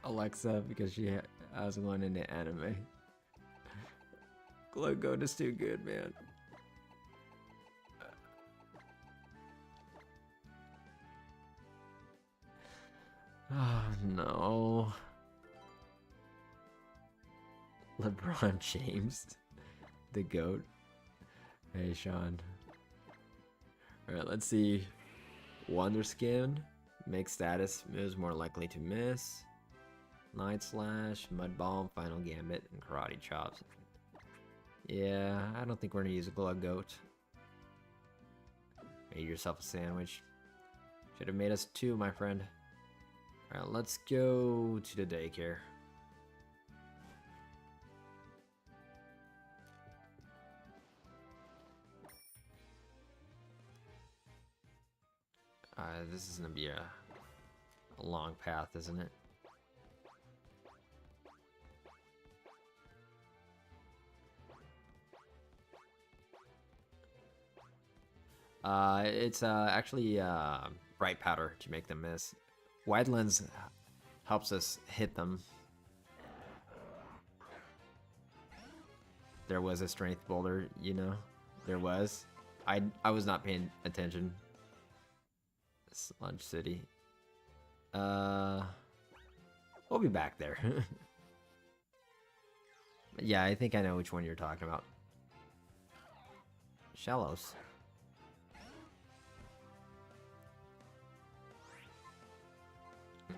Alexa, because she has one in the anime. Glug Goat is too good, man. Oh no. LeBron James, the GOAT. Hey Sean. Alright, let's see. Wonder Skin, make status moves more likely to miss. Night Slash, Mud Bomb, Final Gambit, and Karate Chops. Yeah, I don't think we're gonna use a Glug Goat. Made yourself a sandwich. Should have made us two, my friend. Alright, let's go to the daycare. This is gonna be a long path, isn't it? It's actually bright powder to make them miss. Wide lens helps us hit them. There was a strength boulder, you know? There was. I was not paying attention. Sludge City. We'll be back there. Yeah, I think I know which one you're talking about. Shallows.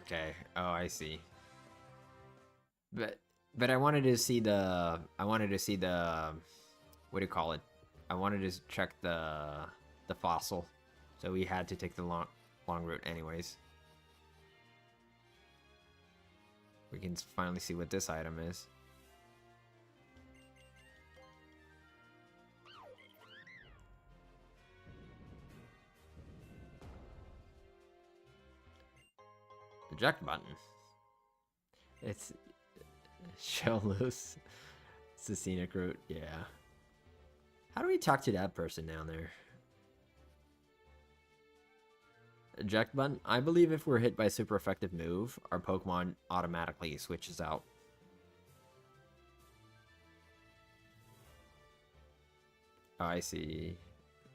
Okay. Oh, I see. But I wanted to see the what do you call it? I wanted to check the fossil. So we had to take the long route anyways. We can finally see what this item is. Eject button. It's shell loose. It's a scenic route, yeah. How do we talk to that person down there? Eject button. I believe if we're hit by a super effective move, our Pokemon automatically switches out. Oh, I see.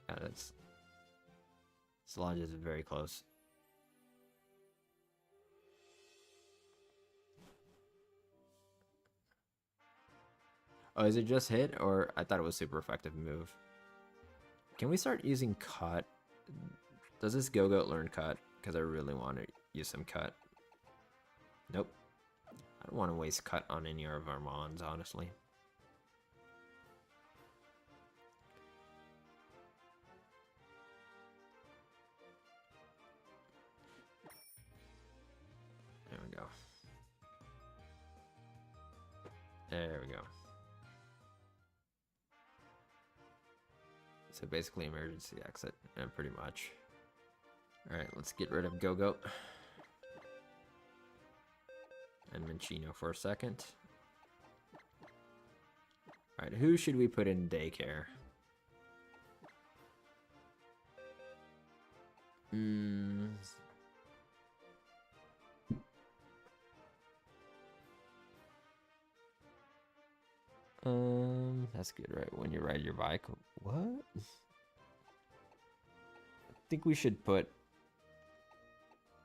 Yeah, that's... Sludge is very close. Oh, is it just hit? Or I thought it was super effective move. Can we start using cut? Does this Go-Goat learn cut? Because I really want to use some cut. Nope. I don't want to waste cut on any of our mons, honestly. There we go. There we go. So basically emergency exit, pretty much. Alright, let's get rid of Go-Goat. And Minccino for a second. Alright, who should we put in daycare? That's good, right? When you ride your bike. What? I think we should put...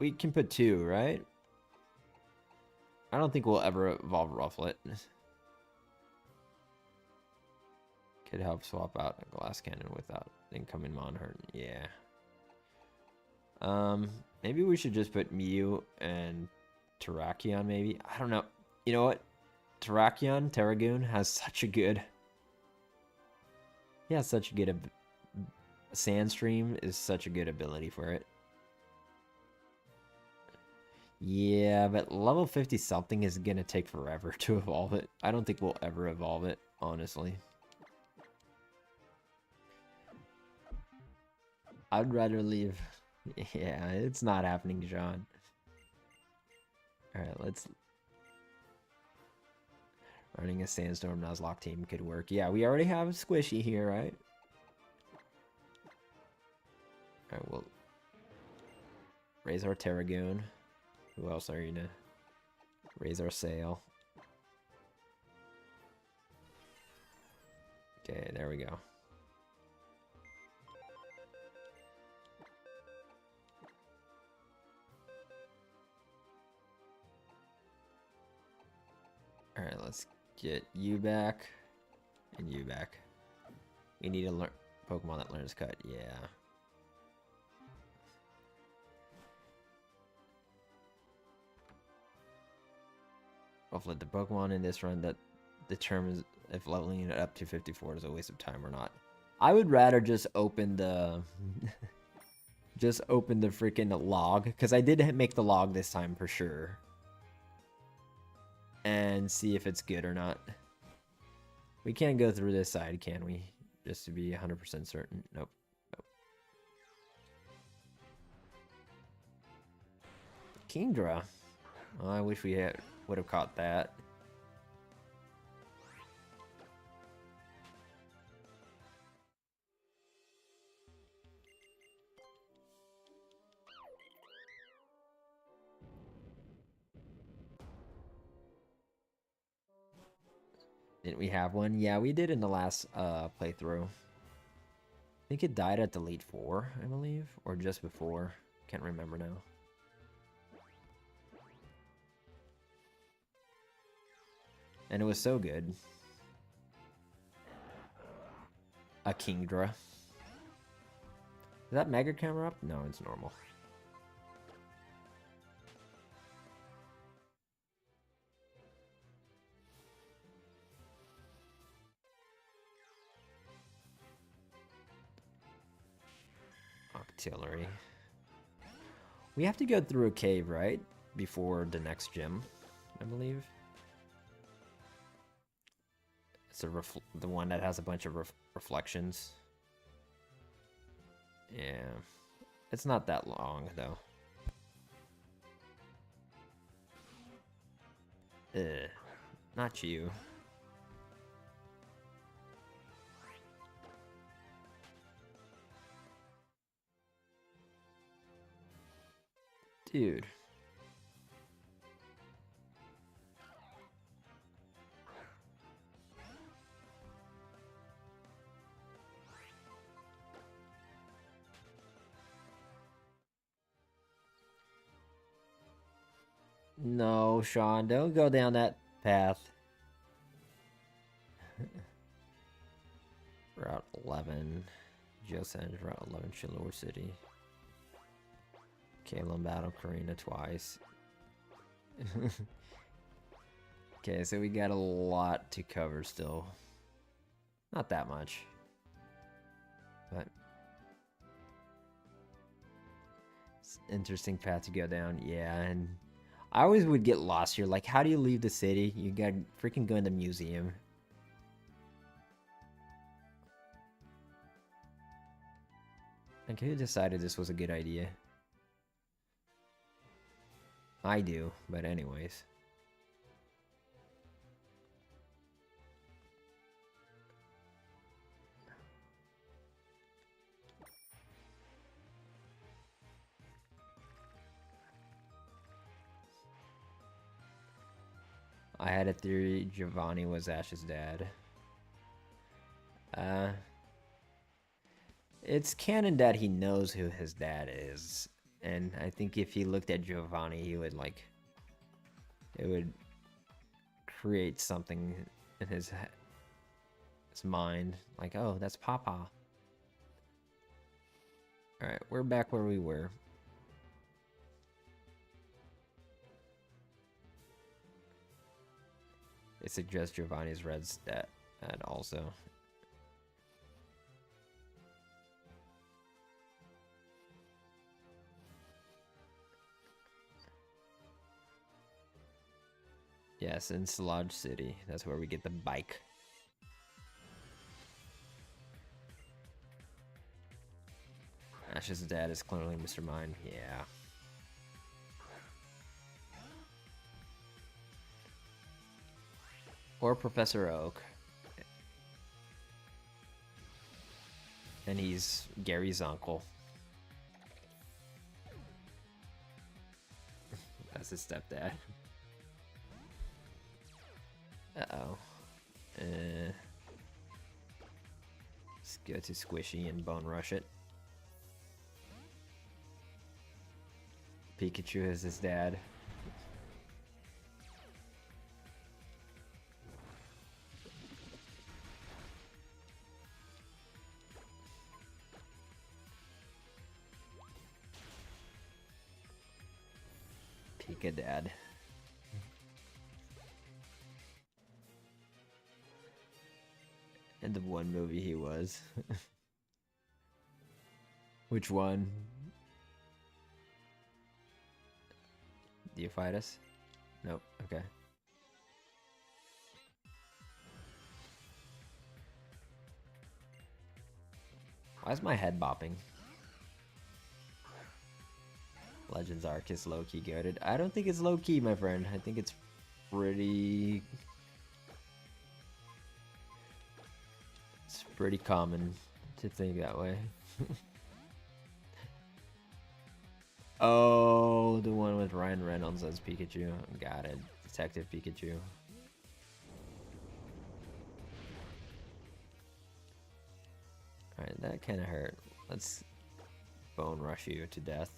We can put 2, right? I don't think we'll ever evolve Rufflet. Could help swap out a glass cannon without incoming Monhurt. Yeah. Maybe we should just put Mew and Terrakion, maybe. I don't know. You know what? Terragoon has such a good... He has such a good... Sandstream is such a good ability for it. Yeah, but level 50 something is gonna take forever to evolve it. I don't think we'll ever evolve it, honestly. I'd rather leave... Yeah, it's not happening, John. Alright, let's... Running a Sandstorm Nuzlocke team could work. Yeah, we already have Squishy here, right? Alright, we'll... Raise our Terragoon. Who else are you gonna... Raise our sail. Okay, there we go. Alright, let's get you back. And you back. We need to learn Pokemon that learns cut, yeah. Hopefully the Pokemon in this run that determines if leveling it up to 54 is a waste of time or not. I would rather just open the... just open the freaking log. Because I did make the log this time for sure. And see if it's good or not. We can't go through this side, can we? Just to be 100% certain. Nope. Nope. Kingdra. Oh, I wish we would have caught that. Didn't we have one? Yeah, we did in the last playthrough. I think it died at the Elite Four, I believe. Or just before. Can't remember now. And it was so good. A Kingdra. Is that Mega Camera up? No, it's normal. Octillery. We have to go through a cave, right? Before the next gym, I believe. It's the one that has a bunch of reflections. Yeah. It's not that long, though. Ugh. Not you. Dude. No, Sean, don't go down that path. Route 11. Geosenge, Route 11, Shilor City. Kalen battle Karina twice. Okay, so we got a lot to cover still. Not that much. But it's an interesting path to go down. Yeah, and I always would get lost here. Like, how do you leave the city? You gotta freaking go in the museum. Like, who decided this was a good idea? I do, but anyways. I had a theory Giovanni was Ash's dad. It's canon that he knows who his dad is. And I think if he looked at Giovanni, he would, like... It would create something in his mind. Like, oh, that's Papa. Alright, we're back where we were. They suggest Giovanni's red stat also. Yes, in Sludge City. That's where we get the bike. Ash's dad is clearly Mr. Mime. Yeah. Or Professor Oak. And he's Gary's uncle. That's his stepdad. Uh-oh. Let's go to Squishy and Bone Rush it. Pikachu is his dad. Pika dad. And the one movie he was. Which one? Do you fight us? Nope, okay. Why is my head bopping? Legends Arceus low-key goated. I don't think it's low-key, my friend. I think it's pretty... It's pretty common to think that way. Oh, the one with Ryan Reynolds as Pikachu. Got it. Detective Pikachu. Alright, that kind of hurt. Let's Bone Rush you to death.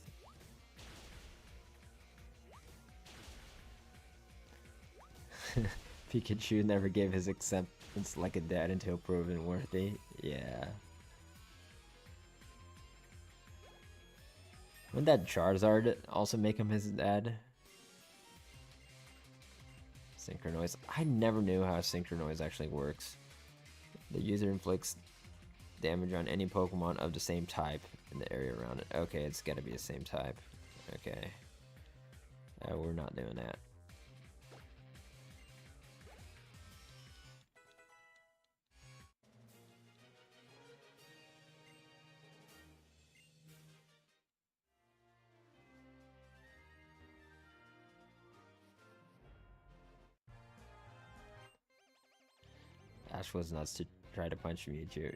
Pikachu never gave his acceptance like a dad until proven worthy. Yeah. Wouldn't that Charizard also make him his dad? Synchronoise. I never knew how Synchronoise actually works. The user inflicts damage on any Pokemon of the same type in the area around it. Okay, it's gotta be the same type. Okay. We're not doing that. Ash was nuts to try to punch Mewtwo.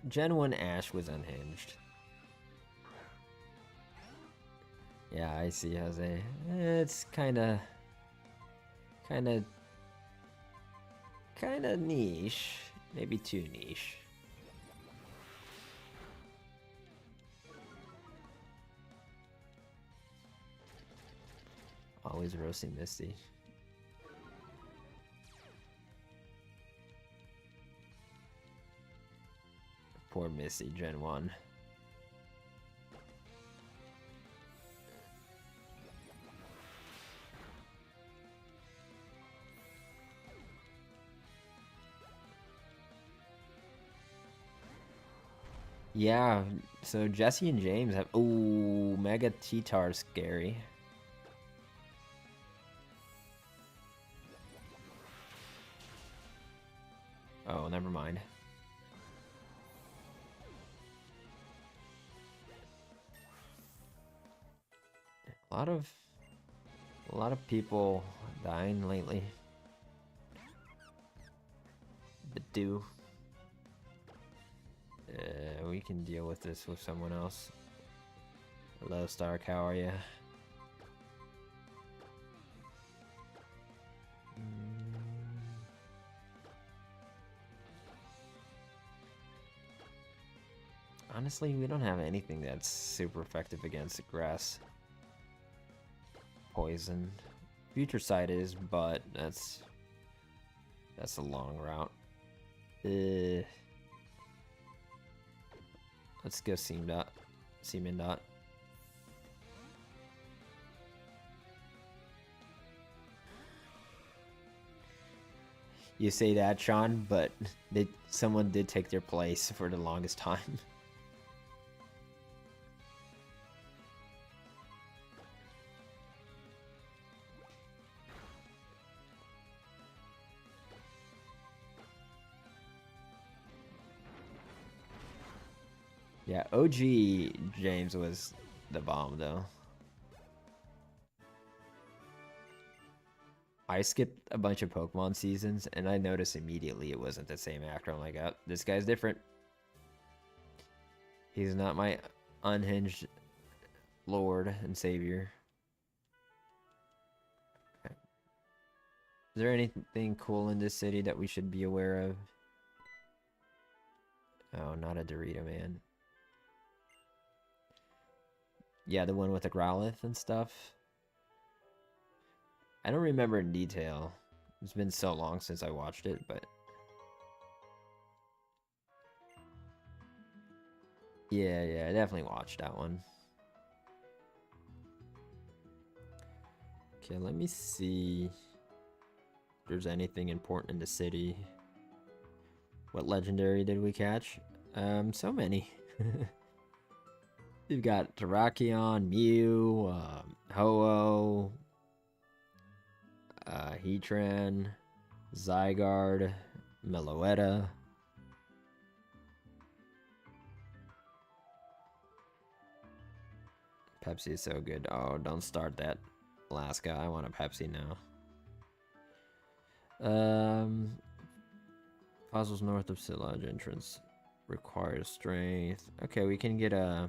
Gen 1 Ash was unhinged. Yeah, I see, Jose. It's kinda niche. Maybe too niche. Always roasting Misty. Poor Missy, Gen 1. Yeah, so Jesse and James have... Ooh, Mega T-Tar scary. Oh, never mind. A lot of people dying lately. But we can deal with this with someone else. Hello, Stark, how are you? Honestly, we don't have anything that's super effective against grass. Poison. Future Sight is, but that's a long route. Let's go Seaman Dot. You say that, Sean, but someone did take their place for the longest time. Yeah, OG James was the bomb, though. I skipped a bunch of Pokemon seasons, and I noticed immediately it wasn't the same actor. I'm like, oh, this guy's different. He's not my unhinged lord and savior. Okay. Is there anything cool in this city that we should be aware of? Oh, not a Dorito man. Yeah, the one with the Growlithe and stuff. I don't remember in detail. It's been so long since I watched it, but... Yeah, I definitely watched that one. Okay, let me see if there's anything important in the city. What legendary did we catch? So many. We've got Terrakion, Mew, Ho-Oh, Heatran, Zygarde, Meloetta. Pepsi is so good. Oh, don't start that, Alaska. I want a Pepsi now. Fossils north of Silage entrance requires strength. Okay, we can get a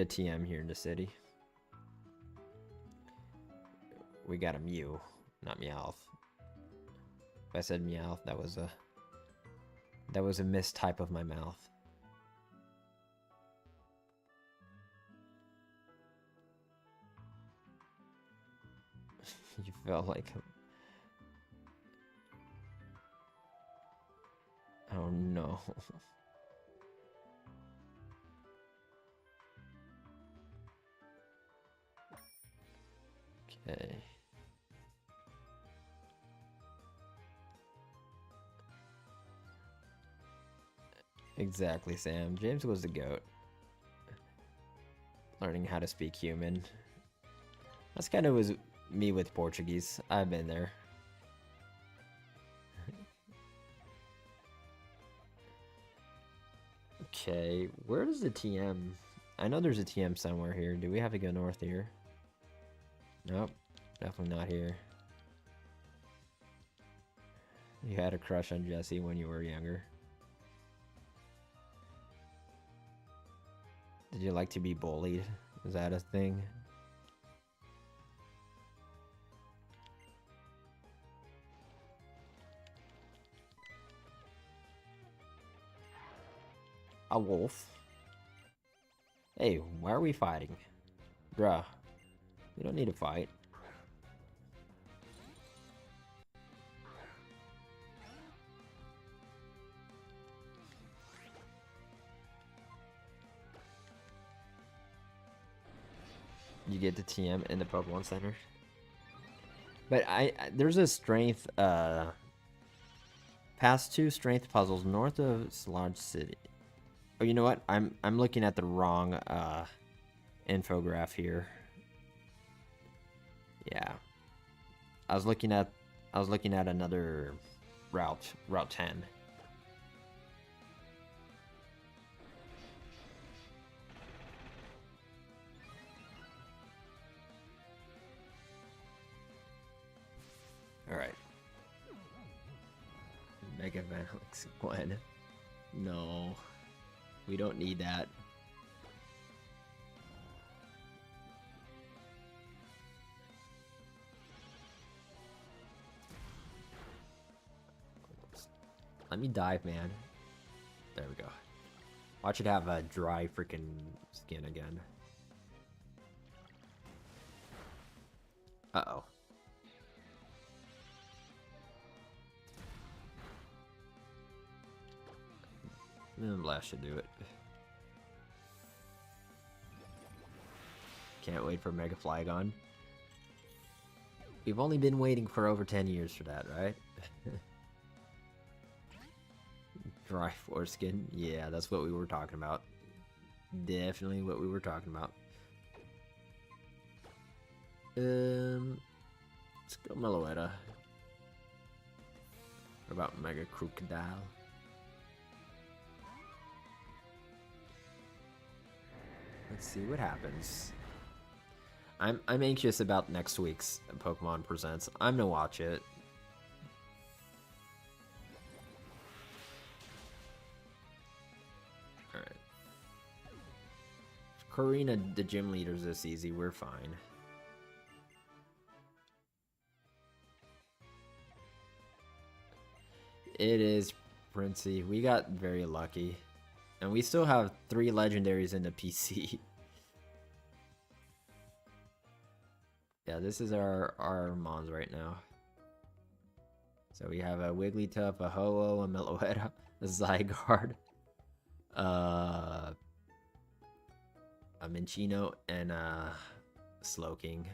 TM here in the city. We got a Mew, not Meowth. If I said Meowth, that was a mistype of my mouth. You felt like... Oh no. Okay. Exactly, Sam. James was the GOAT. Learning how to speak human. That's kind of was me with Portuguese. I've been there. Okay, where is the TM? I know there's a TM somewhere here. Do we have to go north here? Nope, definitely not here. You had a crush on Jesse when you were younger. Did you like to be bullied? Is that a thing? A wolf? Hey, why are we fighting? Bruh, we don't need to fight. you get the TM in the Pokemon Center. But there's a strength past 2 strength puzzles north of Sludge City. Oh, you know what? I'm looking at the wrong infograph here. Yeah. I was looking at another route 10. All right. Mega Vanix Gwen. No. We don't need that. Let me dive, man. There we go. Watch it have a dry freaking skin again. Uh-oh. Blast should do it. Can't wait for Mega Flygon. We've only been waiting for over 10 years for that, right? Dry foreskin. Yeah, that's what we were talking about. Definitely what we were talking about. Let's go Meloetta. What about Mega Crocodile? Let's see what happens. I'm anxious about next week's Pokemon Presents. I'm gonna watch it. Alright. Karina, the gym leader's this easy, we're fine. It is Princey. We got very lucky. And we still have 3 legendaries in the PC. Yeah, this is our Mons right now. So we have a Wigglytuff, a Ho-Oh, a Meloetta, a Zygarde, a Minccino, and a Slowking.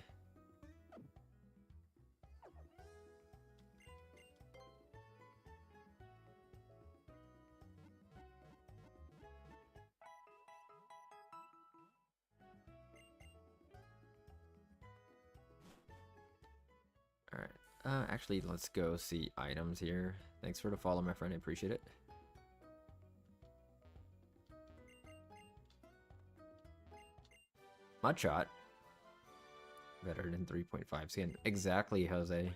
Alright, actually, let's go see items here. Thanks for the follow, my friend, I appreciate it. Mudshot. Better than 3.5 skin. Exactly, Jose.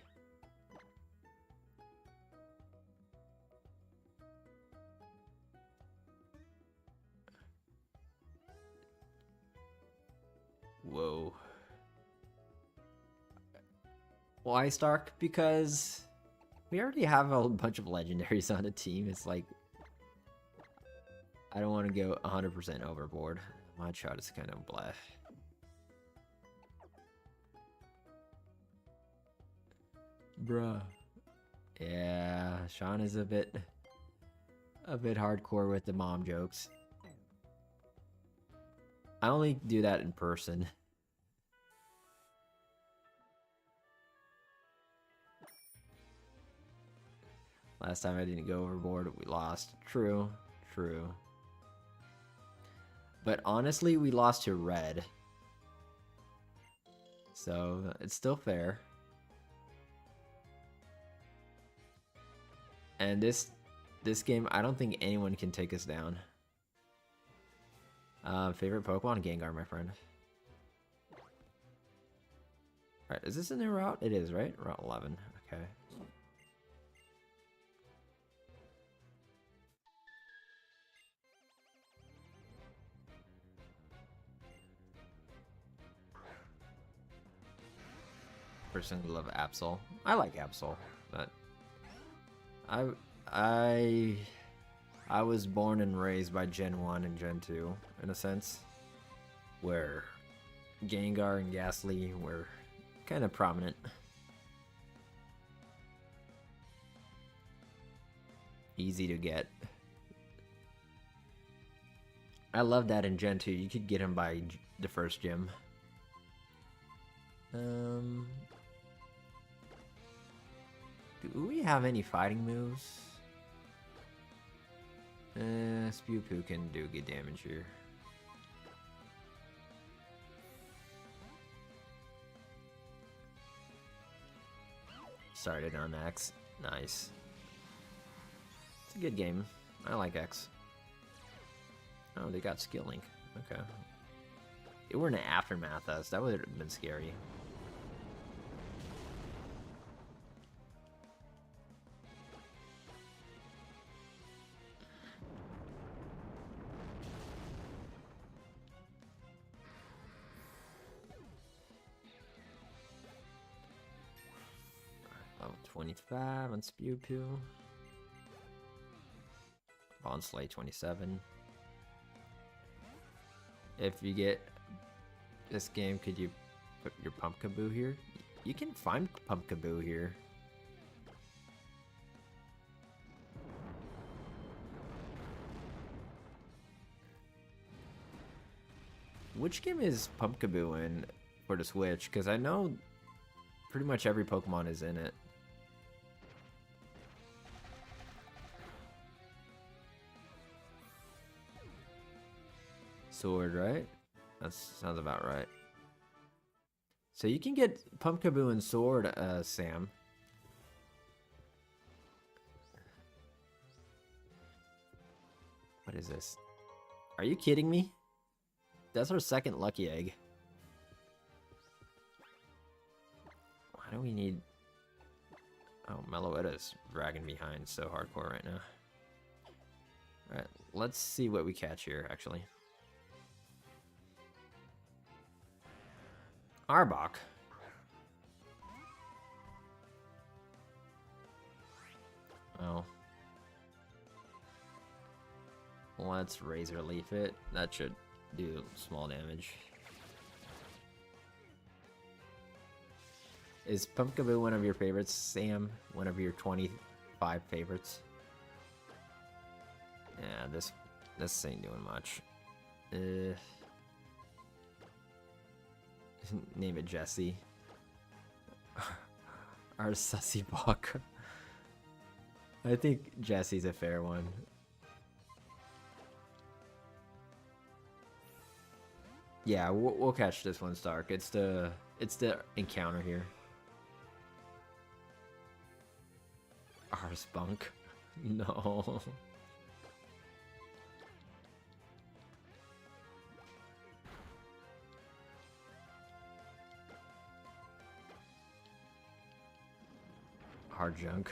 Whoa. Why Stark? Because we already have a bunch of legendaries on the team. It's like I don't want to go 100% overboard. My shot is kind of blah. Bruh. Yeah, Sean is a bit hardcore with the mom jokes. I only do that in person. Last time I didn't go overboard, we lost. True, true. But honestly, we lost to Red. So, it's still fair. And this game, I don't think anyone can take us down. Favorite Pokemon? Gengar, my friend. Alright, is this a new route? It is, right? Route 11. Okay. Personally love Absol. I like Absol, but I was born and raised by Gen 1 and Gen 2 in a sense, where Gengar and Ghastly were kind of prominent. Easy to get. I love that in Gen 2 you could get him by the first gym. Um, do we have any fighting moves? Spew Poo can do good damage here. Started on X. Nice. It's a good game. I like X. Oh, they got skill link. Okay. It were an aftermath us. That would have been scary. Level 25 on Spew Poo. Bond Slay 27. If you get this game, could you put your Pumpkaboo here? You can find Pumpkaboo here. Which game is Pumpkaboo in for the Switch? Because I know pretty much every Pokemon is in it. Sword, right? That sounds about right. So you can get Pumpkaboo and Sword, Sam. What is this? Are you kidding me? That's our second lucky egg. Why do we need... Oh, Meloetta's dragging behind so hardcore right now. Alright, let's see what we catch here, actually. Arbok. Oh. Let's Razor Leaf it. That should do small damage. Is Pumpkaboo one of your favorites, Sam? One of your 25 favorites? Yeah, this ain't doing much. Name it Jesse. Our Sussy Bok. I think Jesse's a fair one. Yeah, we'll catch this one, Stark. It's the encounter here. Our Spunk. No. Hard junk.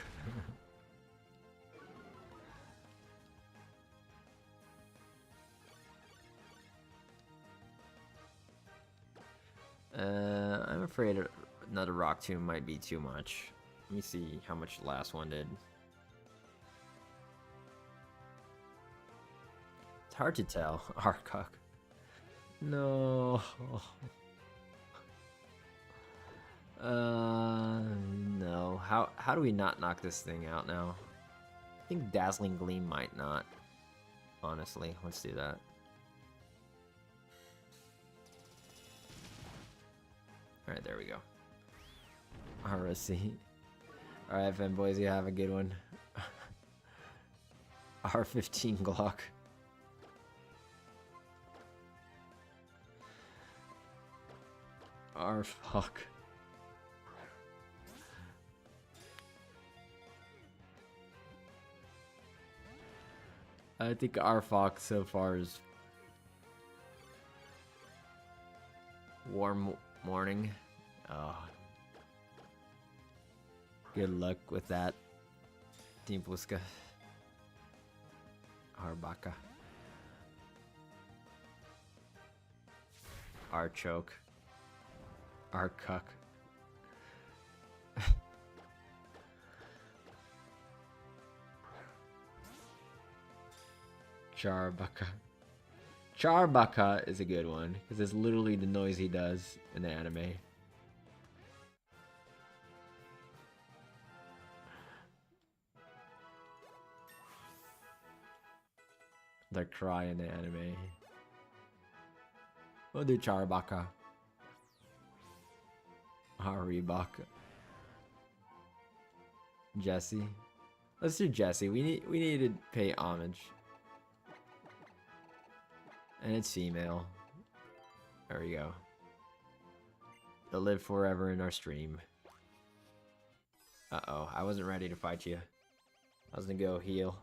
I'm afraid another Rock Tomb might be too much. Let me see how much the last one did. It's hard to tell. Arcock. No. No. How do we not knock this thing out now? I think Dazzling Gleam might not. Honestly, let's do that. Alright, there we go. RSC. Alright, fanboys, you have a good one. R15 Glock. Fuck. I think our Fox so far is Warm Morning. Oh. Good luck with that, Team Puska. Arbaka. Archoke. Arcuck. Charbaka. Charbaka is a good one, because it's literally the noise he does in the anime. The cry in the anime. We'll do Charbaka. Reebok. Jesse. Let's do Jesse. We need to pay homage. And it's female. There we go. They'll live forever in our stream. Uh-oh, I wasn't ready to fight you. I was gonna go heal.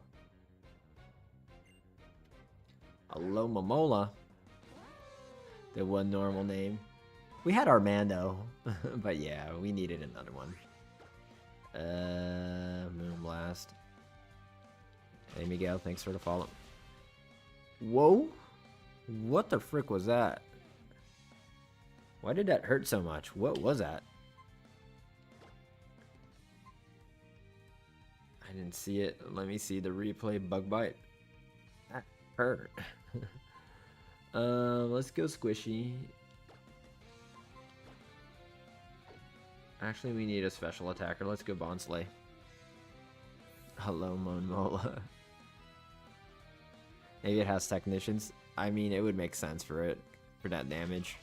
Hello, Momola. The one normal name. We had Armando, but yeah, we needed another one. Moonblast. Hey, Miguel, thanks for the follow. Whoa! What the frick was that? Why did that hurt so much? What was that? I didn't see it. Let me see the replay. Bug bite. That hurt. Let's go squishy. Actually, we need a special attacker. Let's go Bonsly. Hello, Monmola. Maybe it has technicians. I mean, it would make sense for it, for that damage.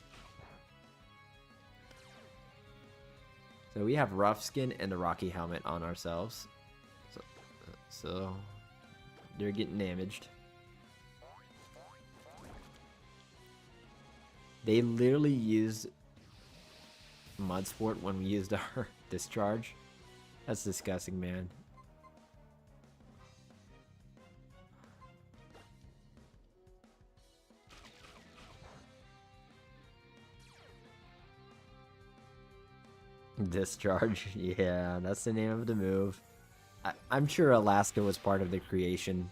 So we have Rough Skin and the Rocky Helmet on ourselves. So they're getting damaged. They literally used Mud Sport when we used our discharge. That's disgusting, man. Discharge, yeah, that's the name of the move. I'm sure Alaska was part of the creation.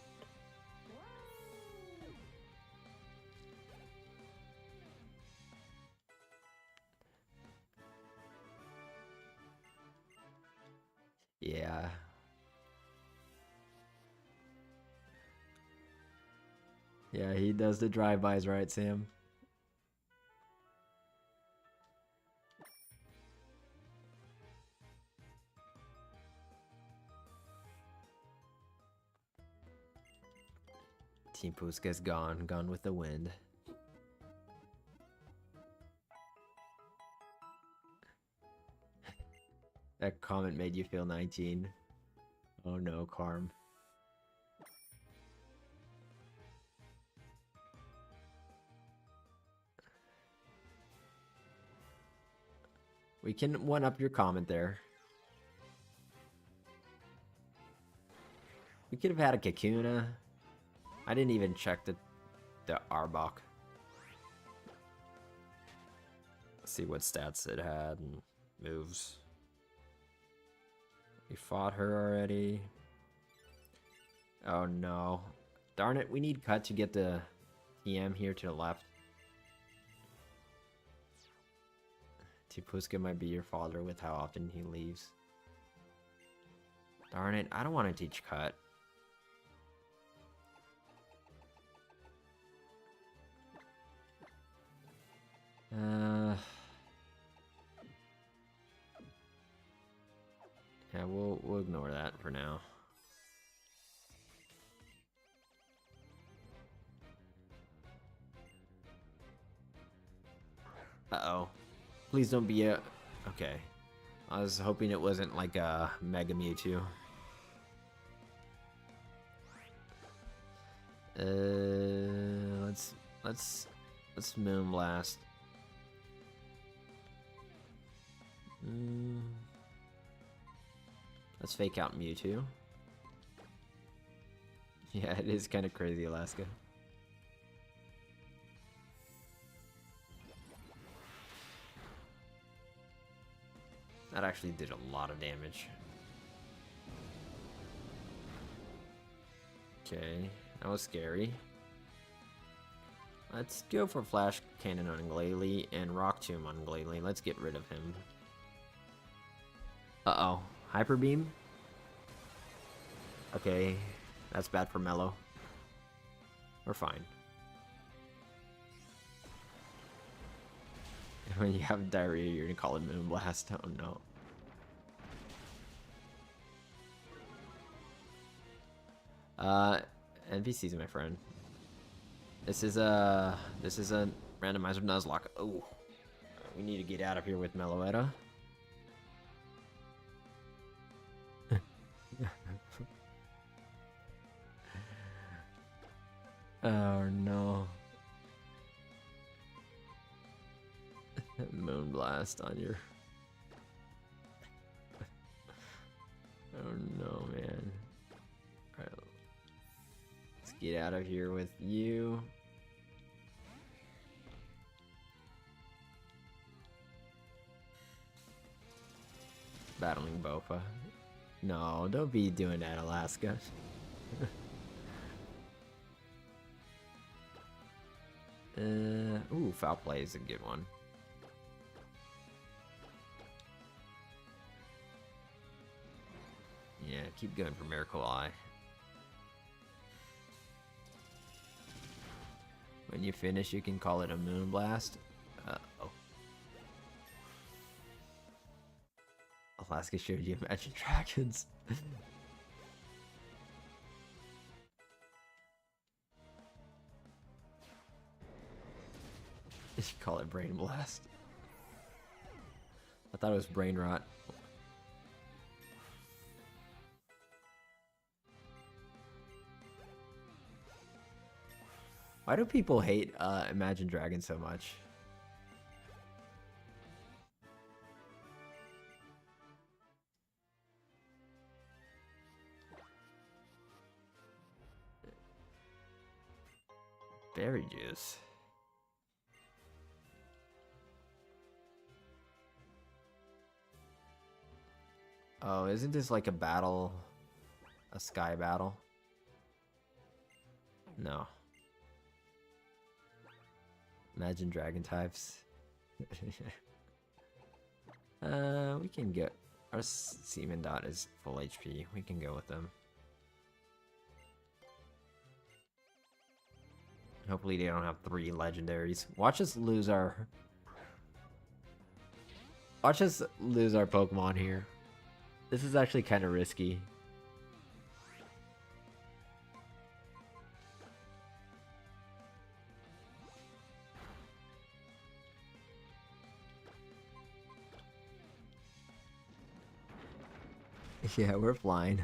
Yeah. Yeah, he does the drive-bys, right, Sam? Team Puska's gone with the wind. That comment made you feel 19. Oh no, Carm. We can one-up your comment there. We could have had a Kakuna. I didn't even check the Arbok. Let's see what stats it had and moves. We fought her already. Oh no. Darn it, we need cut to get the TM here to the left. Tipuska might be your father with how often he leaves. Darn it, I don't want to teach cut. Yeah, we'll ignore that for now. Uh-oh. Please don't be a... Okay. I was hoping it wasn't like a Mega Mewtwo. Let's Moonblast. Let's fake out Mewtwo. Yeah, it is kind of crazy, Alaska. That actually did a lot of damage. Okay, that was scary. Let's go for Flash Cannon on Glalie and Rock Tomb on Glalie. Let's get rid of him. Uh-oh. Hyper Beam? Okay, that's bad for Mellow. We're fine. When you have diarrhea, you're gonna call it Moonblast. Oh no. NPC's my friend. This is a randomizer Nuzlocke. Oh, we need to get out of here with Meloetta. Oh no. Moonblast on your... Oh no, man. Alright. Let's get out of here with you. Battling Bofa. No, don't be doing that, Alaska. Ooh, Foul Play is a good one. Yeah, keep going for Miracle Eye. When you finish, you can call it a Moonblast. Uh-oh. Alaska showed you Imagine Dragons. You should call it Brain Blast. I thought it was Brain Rot. Why do people hate Imagine Dragons so much? Berry juice. Oh, isn't this like a battle? A sky battle? No. Imagine Dragon types. We can get... Our Seaman Dot is full HP. We can go with them. Hopefully they don't have 3 legendaries. Watch us lose our Pokemon here. This is actually kind of risky. Yeah, we're flying.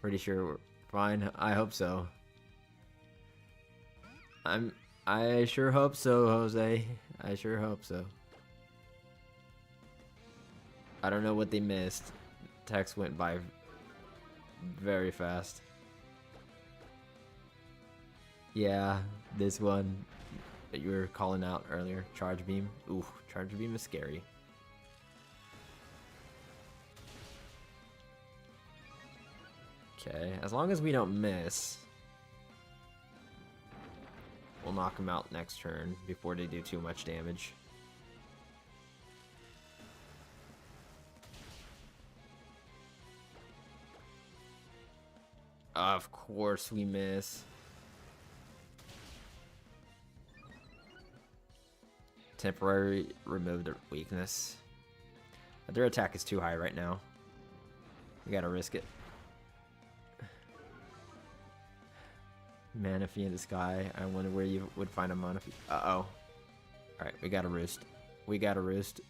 Pretty sure we're fine. I hope so. I sure hope so, Jose. I sure hope so. I don't know what they missed. Text went by very fast. Yeah, this one that you were calling out earlier, Charge Beam. Ooh, Charge Beam is scary. Okay, as long as we don't miss, we'll knock them out next turn before they do too much damage. Of course we miss. Temporary remove their weakness. Their attack is too high right now. We gotta risk it. Manaphy in the sky. I wonder where you would find a Manaphy. Uh-oh. Alright, we gotta roost. We gotta roost.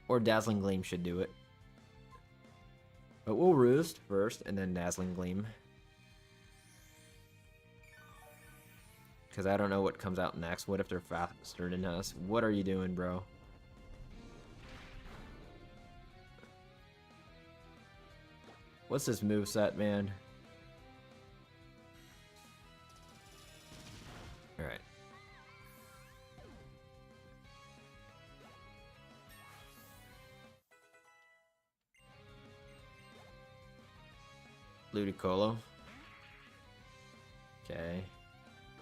Or Dazzling Gleam should do it. But we'll roost first, and then Dazzling Gleam. Because I don't know what comes out next. What if they're faster than us? What are you doing, bro? What's this moveset, man? Alright. Ludicolo. Okay.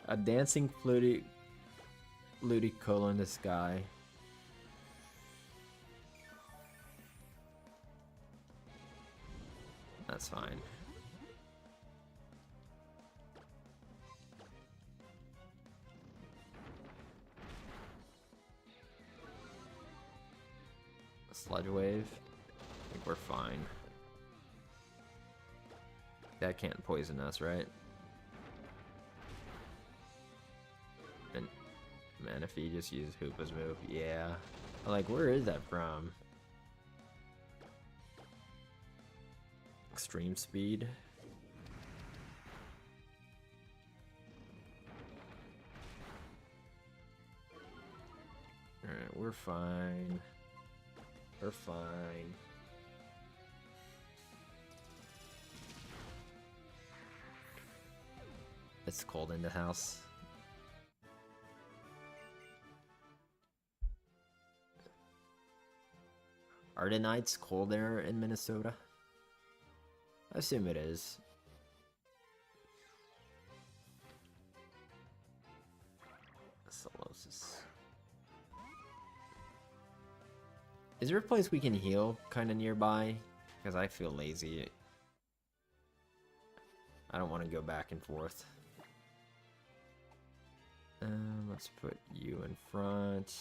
A dancing Ludicolo in the sky. That's fine. Sludge Wave. I think we're fine. That can't poison us, right? And Manaphy just used Hoopa's move. Yeah. Like, where is that from? Extreme Speed. Alright, we're fine. We're fine. It's cold in the house. Are the nights cold there in Minnesota? I assume it is. Solosis. Is there a place we can heal kind of nearby? Because I feel lazy. I don't want to go back and forth. Let's put you in front.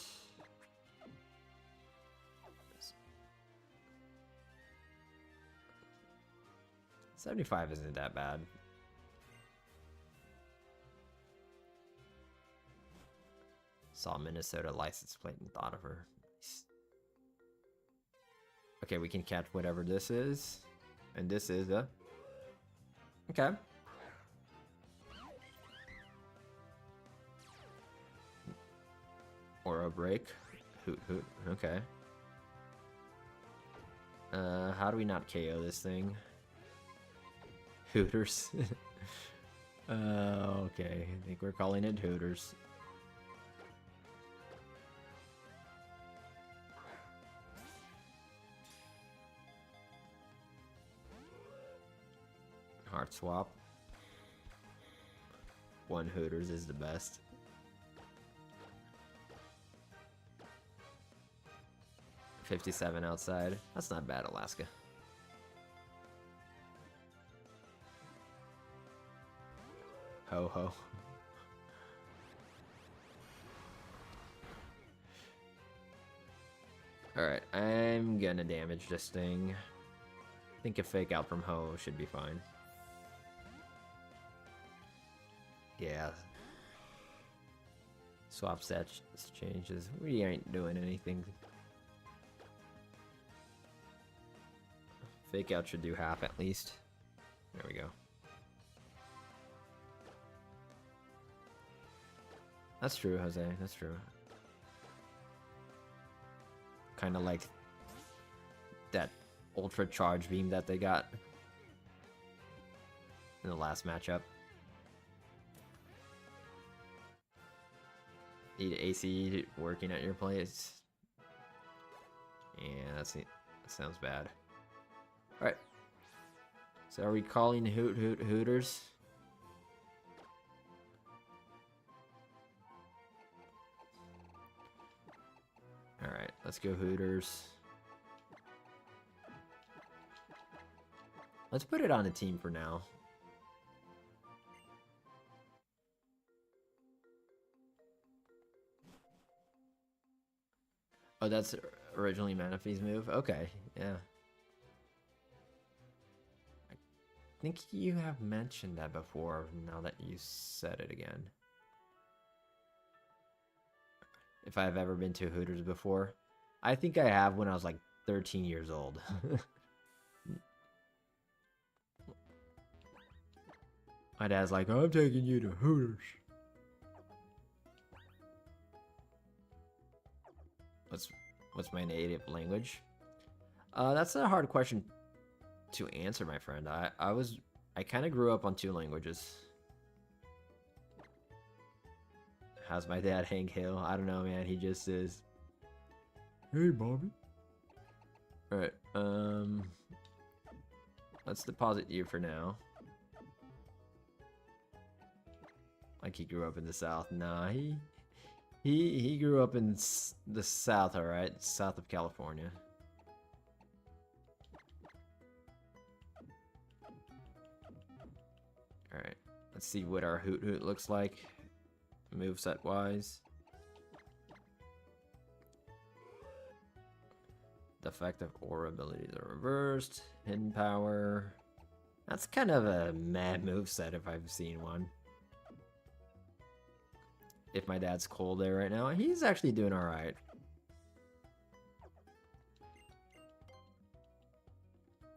75 isn't that bad. Saw Minnesota license plate and thought of her. Okay, we can catch whatever this is. And this is a... Okay. Or a break. Hoot hoot. Okay. How do we not KO this thing? Hooters. Okay. I think we're calling it Hooters. Heart swap. One Hooters is the best. $57 outside. That's not bad, Alaska. Ho ho. Alright, I'm gonna damage this thing. I think a fake out from Ho should be fine. Yeah. Swap stats changes. We ain't doing anything. Fake out should do half at least. There we go. That's true, Jose. That's true. Kind of like that ultra charge beam that they got in the last matchup. Need AC working at your place. Yeah, that sounds bad. Alright. So are we calling Hooters? Alright, let's go Hooters. Let's put it on a team for now. Oh, that's originally Manaphy's move? Okay, yeah. I think you have mentioned that before, now that you said it again. If I've ever been to Hooters before. I think I have when I was like 13 years old. My dad's like, I'm taking you to Hooters. What's my native language? That's a hard question to answer, my friend. I kind of grew up on 2 languages. How's my dad, Hank Hill? I don't know, man. He just says, "Hey, Bobby." All right. Let's deposit you for now. Like he grew up in the South. Nah, he grew up in the South, all right, south of California. All right. Let's see what our Hoot Hoot looks like. Moveset wise. Defective aura abilities are reversed. Hidden power. That's kind of a mad moveset if I've seen one. If my dad's cold there right now, he's actually doing alright.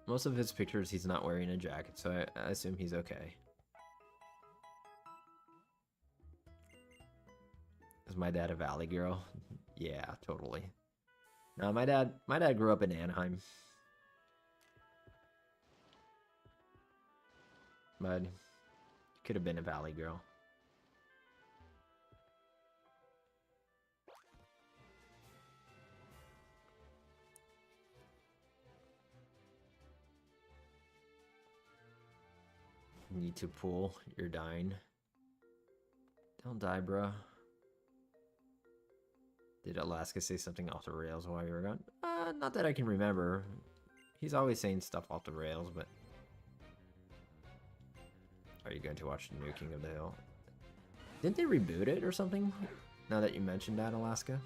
Most of his pictures, he's not wearing a jacket, so I assume he's okay. Is my dad a valley girl? Yeah, totally. No, my dad grew up in Anaheim. But could have been a Valley girl. Need to pull. You're dying. Don't die, bro. Did Alaska say something off the rails while you were gone? Not that I can remember. He's always saying stuff off the rails, but... Are you going to watch the new King of the Hill? Didn't they reboot it or something? Now that you mentioned that, Alaska.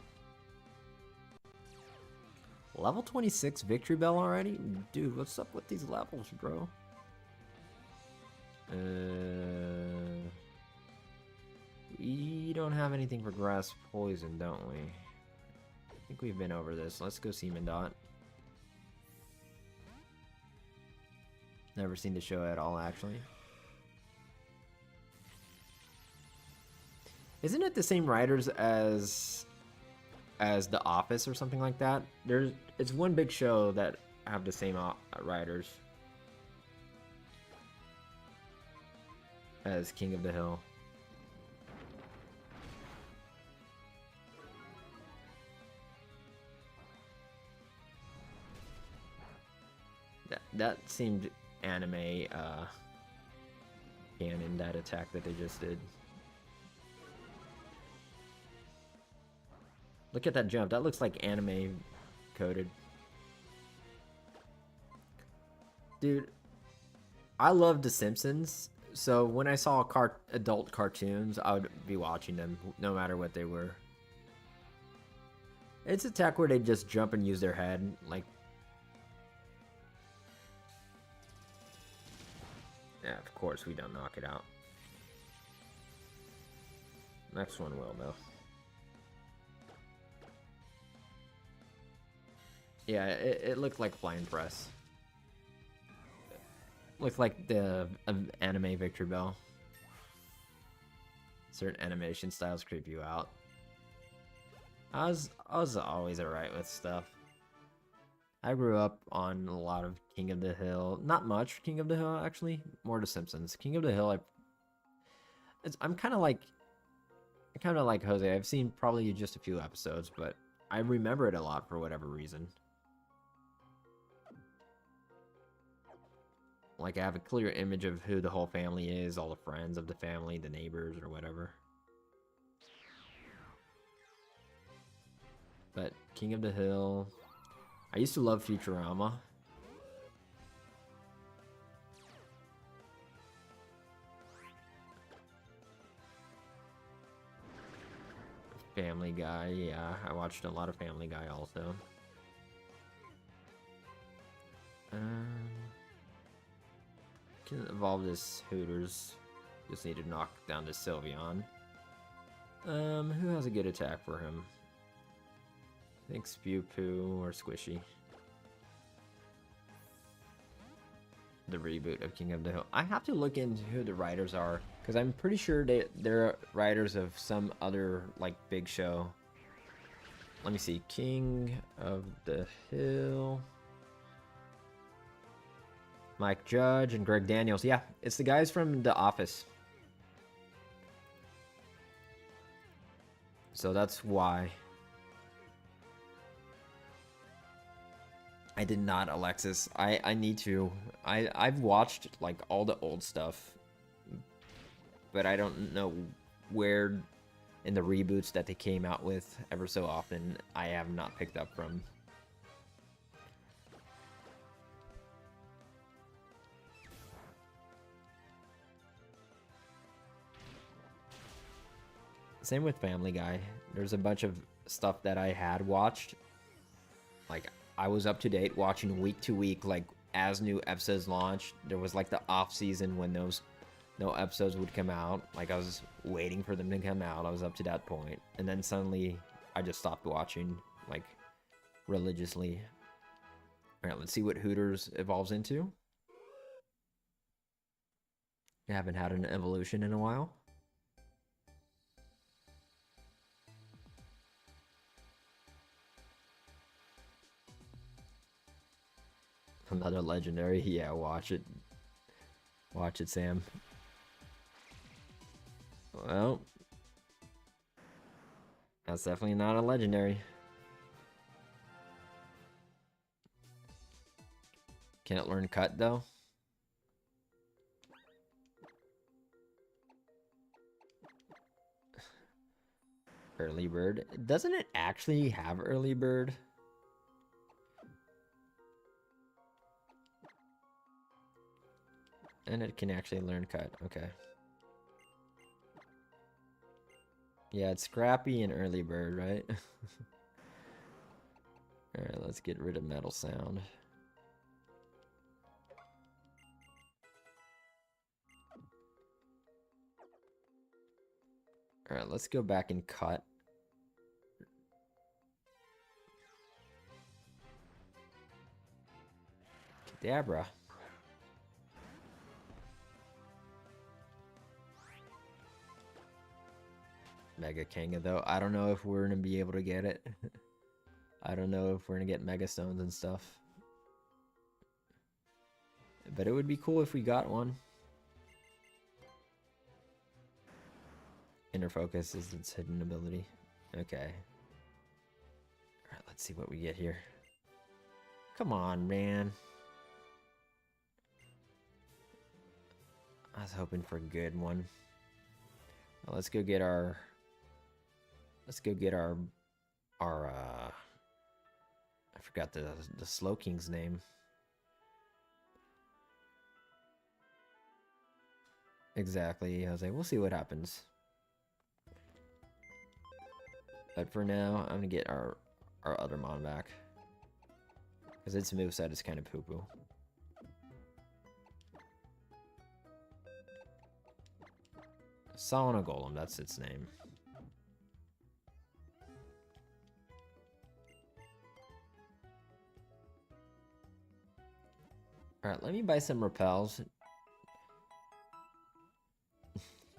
Level 26 Victory Bell already? Dude, what's up with these levels, bro? We don't have anything for Grass Poison, don't we? I think we've been over this. Let's go see Mindot. Never seen the show at all, actually. Isn't it the same writers as The Office or something like that? It's one big show that have the same writers as King of the Hill. That seemed anime canon, that attack that they just did. Look at that jump. That looks like anime coded. Dude, I love The Simpsons. So when I saw adult cartoons, I would be watching them no matter what they were. It's a attack where they just jump and use their head. Like, yeah, of course we don't knock it out. Next one will, though. Yeah, it looked like Flying Press. Looked like the anime Victory Bell. Certain animation styles creep you out. I was always alright with stuff. I grew up on a lot of King of the Hill. Not much King of the Hill, actually. More The Simpsons. King of the Hill, I'm kind of like Jose. I've seen probably just a few episodes, but I remember it a lot for whatever reason. Like, I have a clear image of who the whole family is, all the friends of the family, the neighbors, or whatever. But King of the Hill... I used to love Futurama. Family Guy, yeah. I watched a lot of Family Guy also. Can evolve this Hooters. Just need to knock down this Sylveon. Who has a good attack for him? I think Spew Poo or Squishy. The reboot of King of the Hill. I have to look into who the writers are, because I'm pretty sure they're writers of some other, like, big show. Let me see. King of the Hill. Mike Judge and Greg Daniels. Yeah, it's the guys from The Office. So that's why. I did not, Alexis. I need to. I've watched, like, all the old stuff. But I don't know where in the reboots that they came out with ever so often I have not picked up from. Same with Family Guy. There's a bunch of stuff that I had watched. Like, I was up to date watching week to week, like, as new episodes launched. There was, like, the off season when no episodes would come out. Like, I was waiting for them to come out. I was up to that point. And then suddenly, I just stopped watching, like, religiously. Alright, let's see what Hooters evolves into. I haven't had an evolution in a while. Another legendary. Yeah, watch it. Watch it, Sam. Well, that's definitely not a legendary. Can it learn cut though? Early bird. Doesn't it actually have early bird? And it can actually learn cut. Okay. Yeah, it's Scrappy and early bird, right? Alright, let's get rid of metal sound. Alright, let's go back and cut. Kadabra. Mega Kanga though. I don't know if we're gonna be able to get it. I don't know if we're gonna get Mega Stones and stuff. But it would be cool if we got one. Inner Focus is its hidden ability. Okay. Alright, let's see what we get here. Come on, man. I was hoping for a good one. Well, let's go get our... Let's go get our I forgot the Slowking's name. Exactly. I was like, we'll see what happens. But for now, I'm gonna get our other Mon back. Because its moveset is kind of poo-poo. Sauna Golem, that's its name. Alright, let me buy some repels.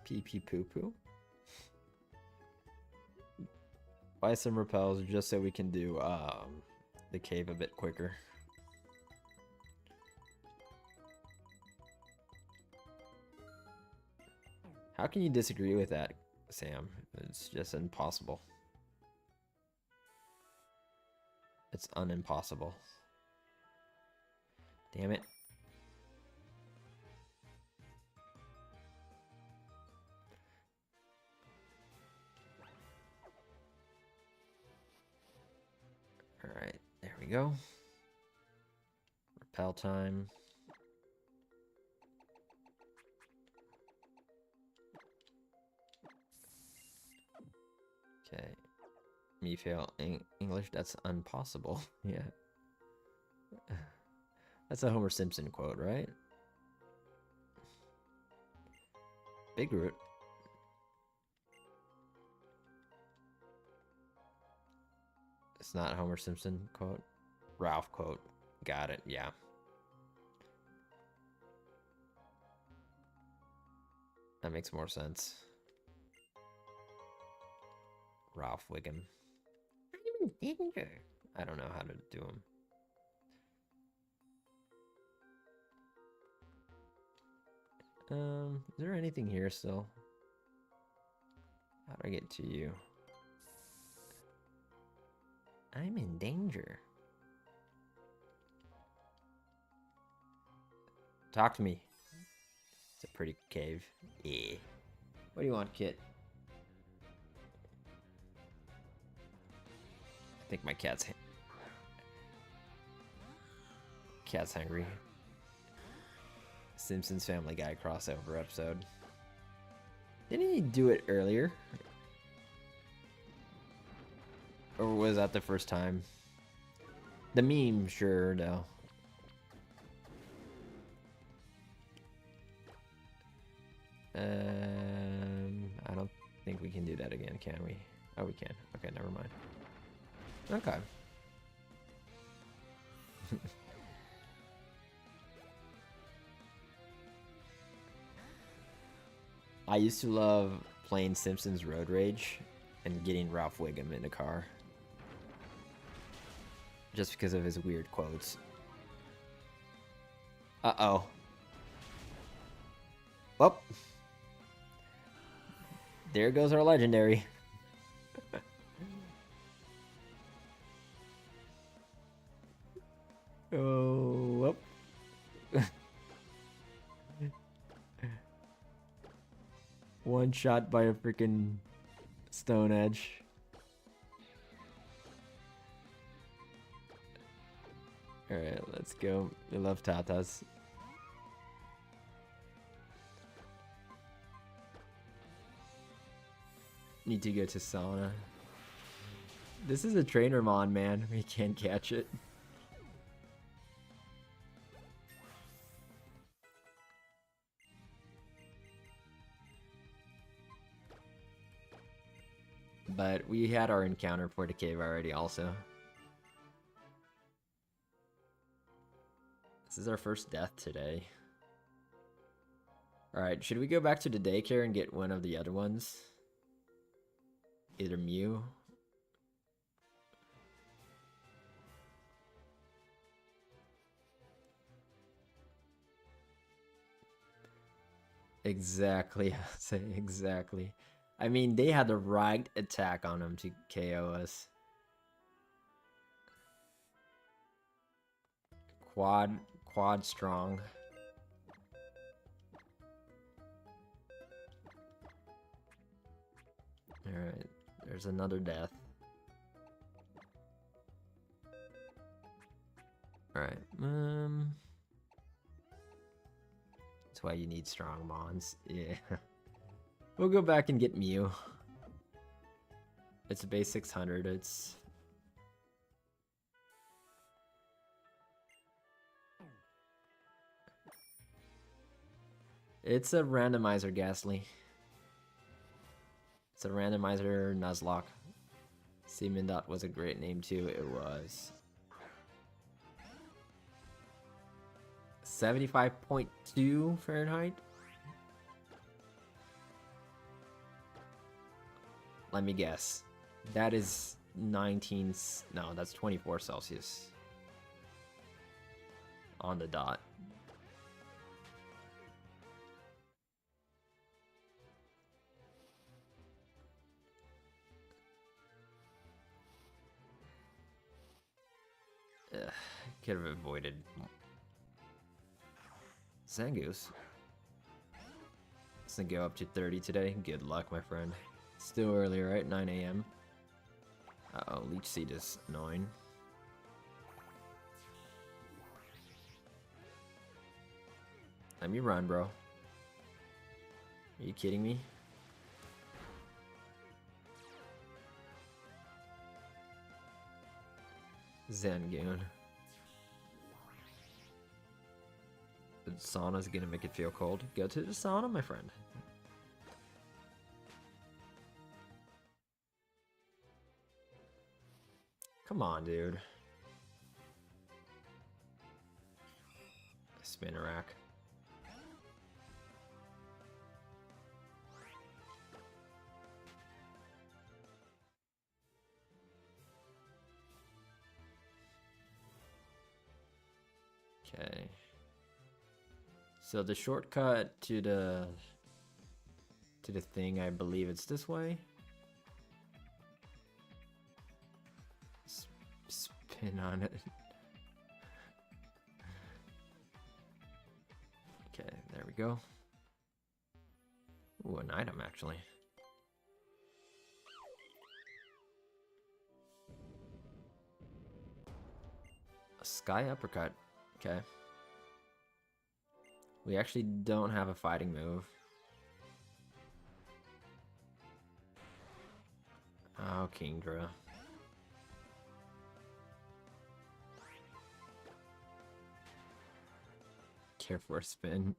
Pee pee poo poo. Buy some repels just so we can do the cave a bit quicker. How can you disagree with that, Sam? It's just impossible. It's unimpossible. Damn it. Alright, there we go. Repel time. Okay. Me fail English, that's impossible. Yeah. That's a Homer Simpson quote, right? Big Root. It's not a Homer Simpson quote. Ralph quote. Got it, yeah. That makes more sense. Ralph Wiggum. I'm in danger. I don't know how to do him. Is there anything here still? How do I get to you? I'm in danger. Talk to me. It's a pretty cave. Yeah. What do you want, Kit? I think my cat's hungry. Simpsons Family Guy crossover episode. Didn't he do it earlier? Or was that the first time? The meme, sure, no. I don't think we can do that again, can we? Oh, we can. Okay, never mind. Okay. I used to love playing Simpsons Road Rage and getting Ralph Wiggum in a car. Just because of his weird quotes. Uh-oh. Well, there goes our legendary. Oh, whoop. One shot by a freaking Stone Edge. Alright, let's go. We love Tatas. Need to go to sauna. This is a trainer mon, man. We can't catch it. But we had our encounter for the cave already also. This is our first death today. Alright, should we go back to the daycare and get one of the other ones? Either Mew. Exactly, say exactly. I mean, they had the right attack on him to KO us. Quad strong. Alright, there's another death. Alright, that's why you need strong mons. Yeah. We'll go back and get Mew. It's a base 600, It's a randomizer, Ghastly. It's a randomizer Nuzlocke. Seamindot was a great name too, it was. 75.2 Fahrenheit? Let me guess. That is 19... No, that's 24 Celsius. On the dot. Could have avoided Zangoose. It's gonna go up to 30 today. Good luck, my friend. Still early, right? 9 a.m. Uh-oh, Leech Seed is annoying. Let me run, bro. Are you kidding me? Zangoon. The sauna's gonna make it feel cold. Go to the sauna, my friend. Come on, dude. Spinner rack. Okay. So the shortcut to the thing, I believe it's this way. Spin on it. Okay, there we go. Ooh, an item actually. A sky uppercut. Okay. We actually don't have a fighting move. Oh, Kingdra. Care for a spin.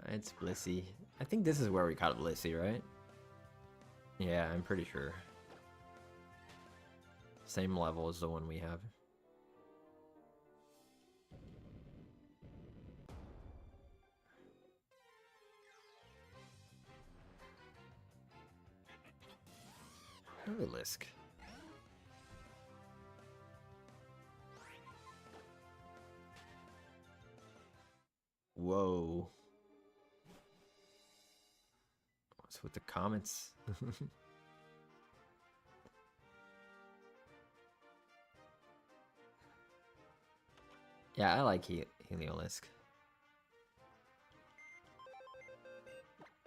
It's Blissey. I think this is where we caught Blissey, right? Yeah, I'm pretty sure. Same level as the one we have. Lisk. Whoa. What's with the comments? Yeah, I like Heliolisk.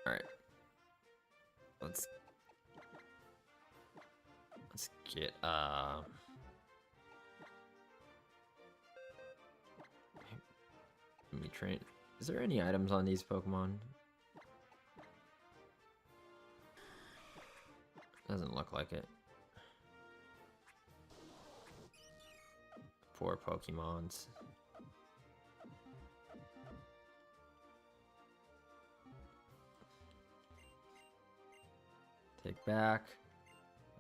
Alright. Let's get let me train. Is there any items on these Pokemon? Doesn't look like it. Poor Pokemons. Take back.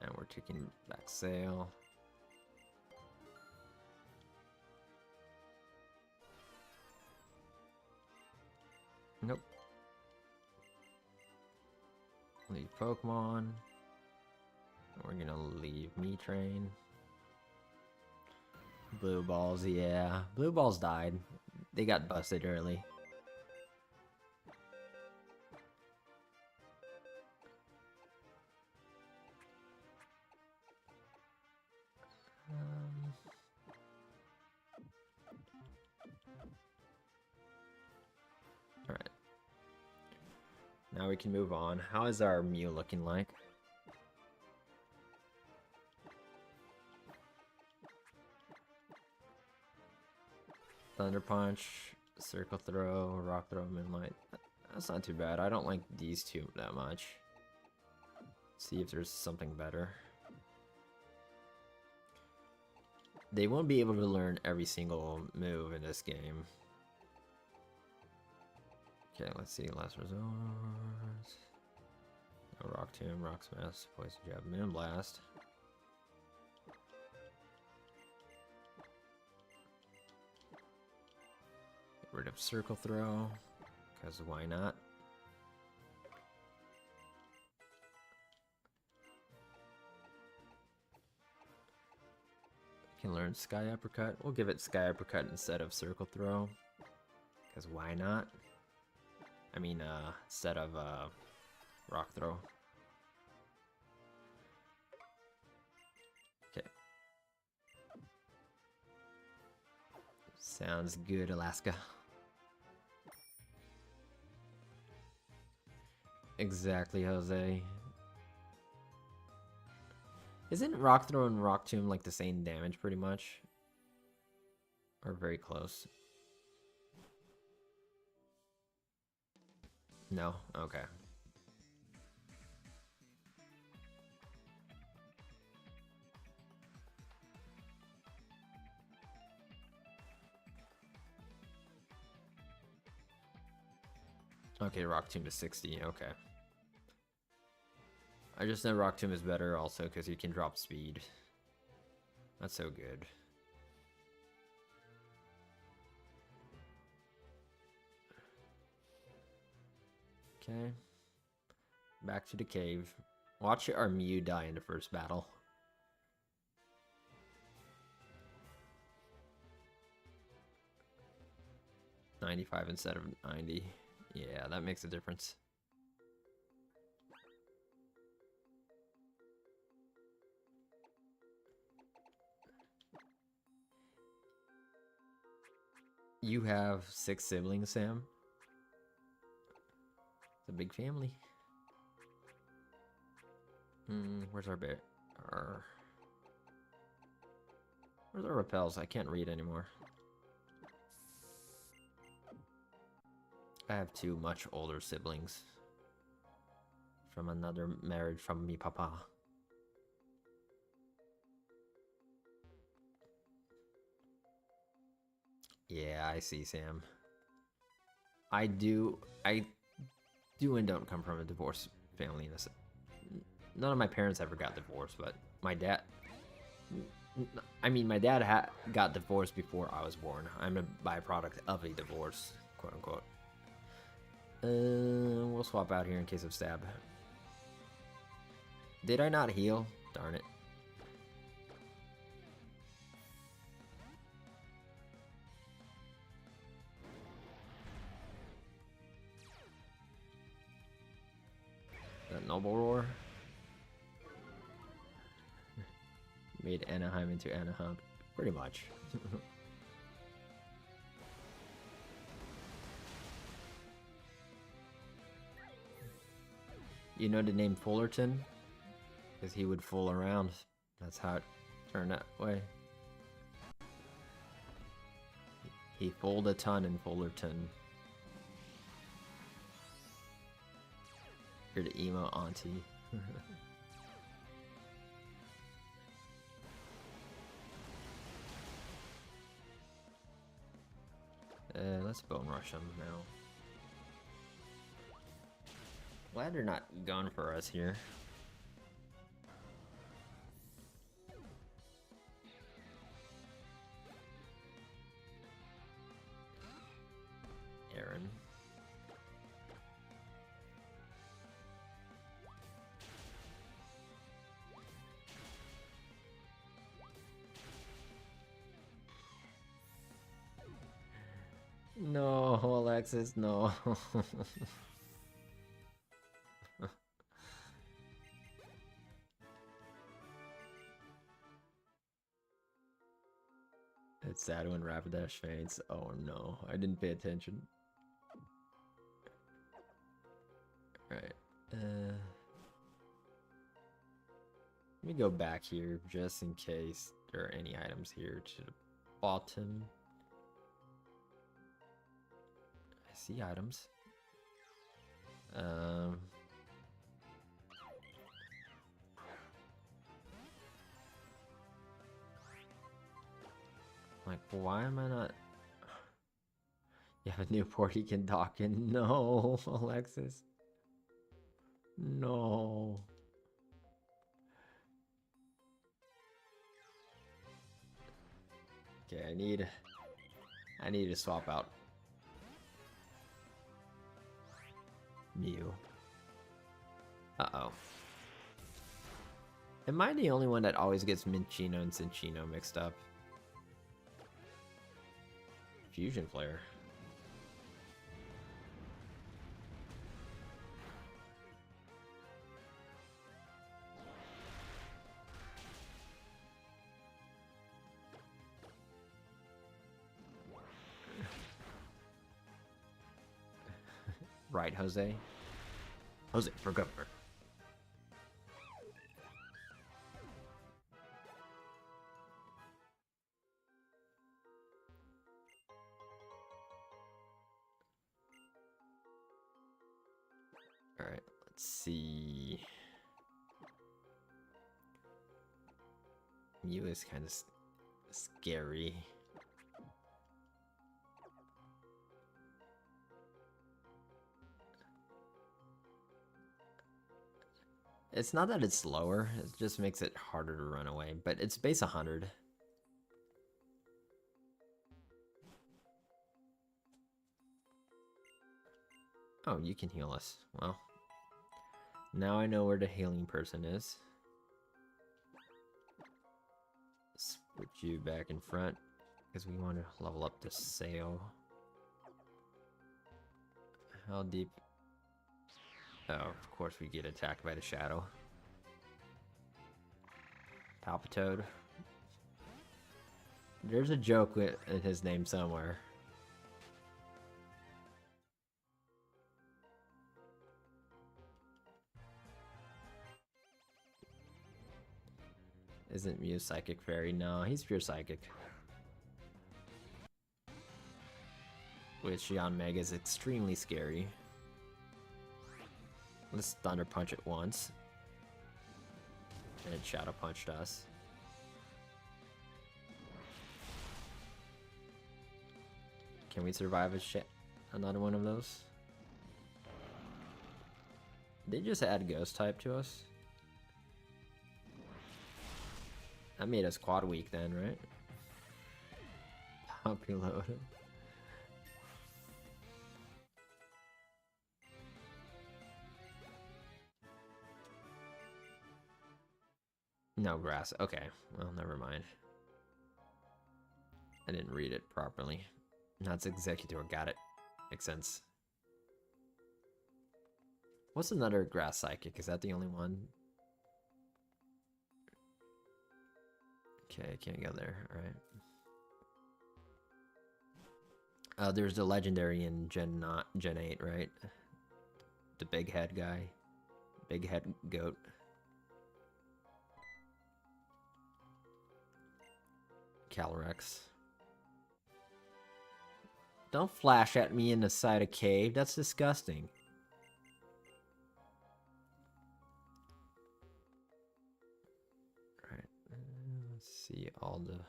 And we're taking back sale. Nope. Leave Pokemon. We're gonna leave Me-Train. Blue Balls, yeah. Blue Balls died. They got busted early. Alright. Now we can move on. How is our Mew looking like? Thunder Punch, Circle Throw, Rock Throw, Moonlight. That's not too bad. I don't like these two that much. See if there's something better. They won't be able to learn every single move in this game. Okay, let's see. Last Resort. No Rock Tomb, Rock Smash, Poison Jab, Moon Blast. Get rid of Circle Throw, because why not? Can learn Sky Uppercut. We'll give it Sky Uppercut instead of Circle Throw, because why not? I mean, instead of Rock Throw. Okay. Sounds good, Alaska. Exactly, Jose. Isn't Rock Throw and Rock Tomb like the same damage pretty much? Or very close? No? Okay. Okay, Rock Tomb is 60, okay. I just know Rock Tomb is better also because you can drop speed. That's so good. Okay. Back to the cave. Watch our Mew die in the first battle. $95 instead of $90. Yeah, that makes a difference. You have 6 siblings, Sam? It's a big family. Where's our bear? Where's our repels? I can't read anymore. I have 2 much older siblings. From another marriage from me papa. Yeah, I see, Sam. I do and don't come from a divorced family. None of my parents ever got divorced, but my dad... I mean, my dad got divorced before I was born. I'm a byproduct of a divorce, quote unquote. We'll swap out here in case of stab. Did I not heal? Darn it. Noble Roar. Made Anaheim into Anaheim, pretty much. You know the name Fullerton? Because he would fool around. That's how it turned that way. He fooled a ton in Fullerton. You're the emo auntie. Let's Bone Rush him now. Glad they're not going for us here. Aaron. No, Alexis, no. It's sad when Rapidash faints. Oh no, I didn't pay attention. Alright. Let me go back here just in case there are any items here to the bottom. I see items. Like, why am I not? You have a new port you can dock in? No, Alexis. No. Okay, I need to swap out Mew. Uh-oh. Am I the only one that always gets Minccino and Cinccino mixed up? Fusion Flare. Right, Jose? Jose, for governor. Alright, let's see. Mew is kind of scary. It's not that it's slower, it just makes it harder to run away, but it's base 100. Oh, you can heal us. Well, now I know where the healing person is. Let's put you back in front, because we want to level up the sail. How deep? Oh, of course we get attacked by the shadow. Palpitoad. There's a joke in his name somewhere. Isn't Mew Psychic Fairy? No, he's pure Psychic. Which on Mega is extremely scary. Let's Thunder Punch it once. And it Shadow Punched us. Can we survive another one of those? They just add Ghost type to us? That made us quad weak then, right? Puppy load. No grass. Okay. Well, never mind. I didn't read it properly. That's Executor. Got it. Makes sense. What's another grass psychic? Is that the only one? Okay, can't go there. Alright. There's the legendary in Gen 8, right? The big head guy. Big head goat. Calyrex. Don't flash at me in the side of cave. That's disgusting. Alright. Let's see all the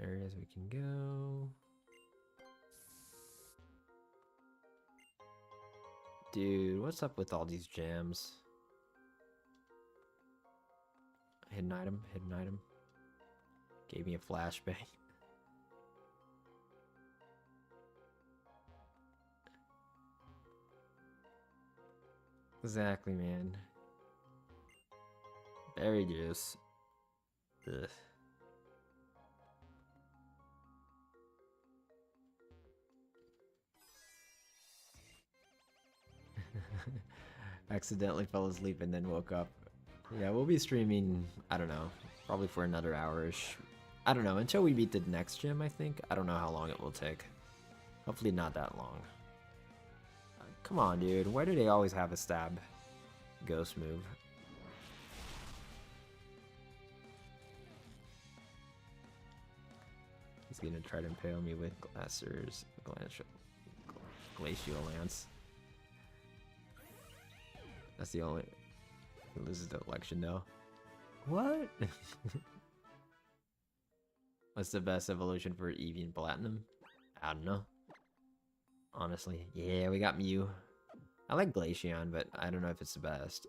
areas we can go. Dude, what's up with all these gems? Hidden item, hidden item. Gave me a flashbang. Exactly, man. Berry juice. Ugh. Accidentally fell asleep and then woke up. Yeah, we'll be streaming, I don't know, probably for another hour-ish. I don't know, until we beat the next gym, I think. I don't know how long it will take. Hopefully not that long. Come on, dude. Why do they always have a stab ghost move? He's gonna try to impale me with glacial lance. That's the only... He loses the election though. What? What's the best evolution for Eevee and Platinum? I don't know. Honestly. Yeah, we got Mew. I like Glaceon, but I don't know if it's the best.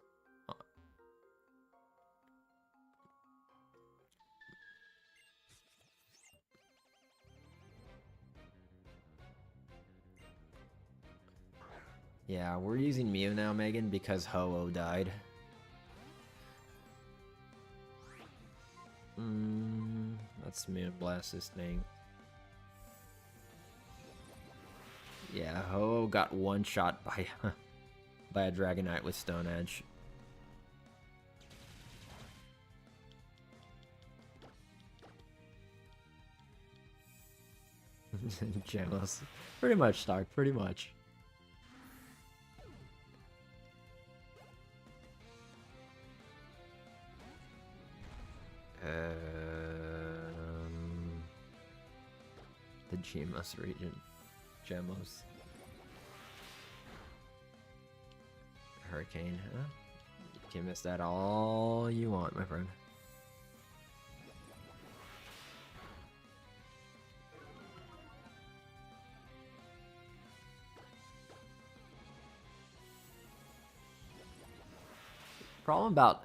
Yeah, we're using Mew now, Megan, because Ho-Oh died. Let's Moonblast this thing. Yeah, Ho-Oh got one shot by by a Dragonite with Stone Edge. Jamos. Pretty much, Stark, pretty much. The Jamos region. Jamos. Hurricane, huh? You can miss that all you want, my friend. Problem about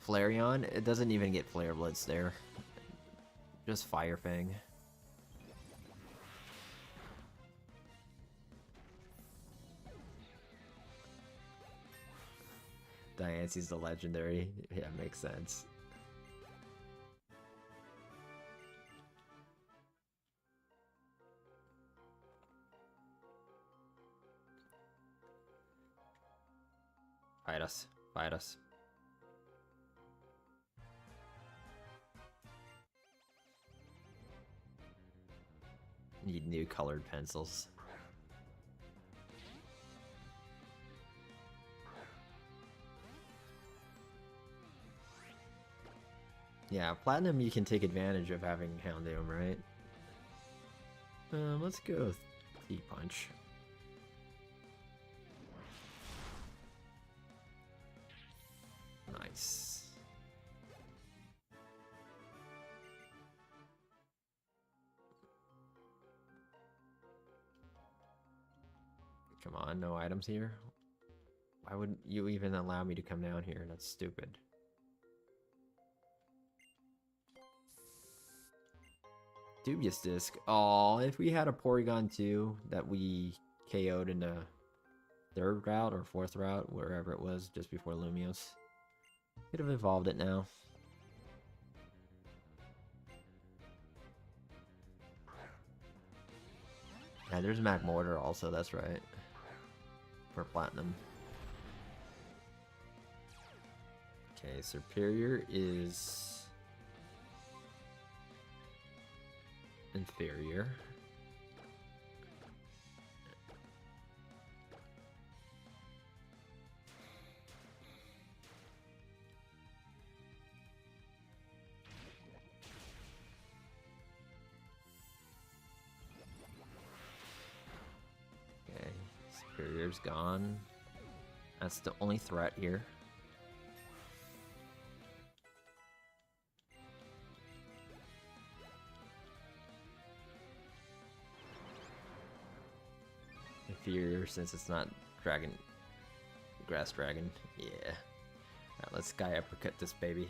Flareon, it doesn't even get Flare Blitz there. Just Fire Fang. Diance's the legendary. Yeah, makes sense. Fight us. Fight us. Need new colored pencils. Yeah, Platinum you can take advantage of having Houndoom, right? Let's go with T-Punch. Nice. Come on, no items here? Why would you even allow me to come down here? That's stupid. Dubious Disc. Aw, if we had a Porygon 2 that we KO'd in the third route or fourth route, wherever it was, just before Lumios, could have evolved it now. Yeah, there's Magmortar also, that's right. for platinum. Okay, superior is inferior. Okay, superior's gone. That's the only threat here. Inferior since it's not dragon, grass dragon. Yeah. Alright, let's sky uppercut this baby.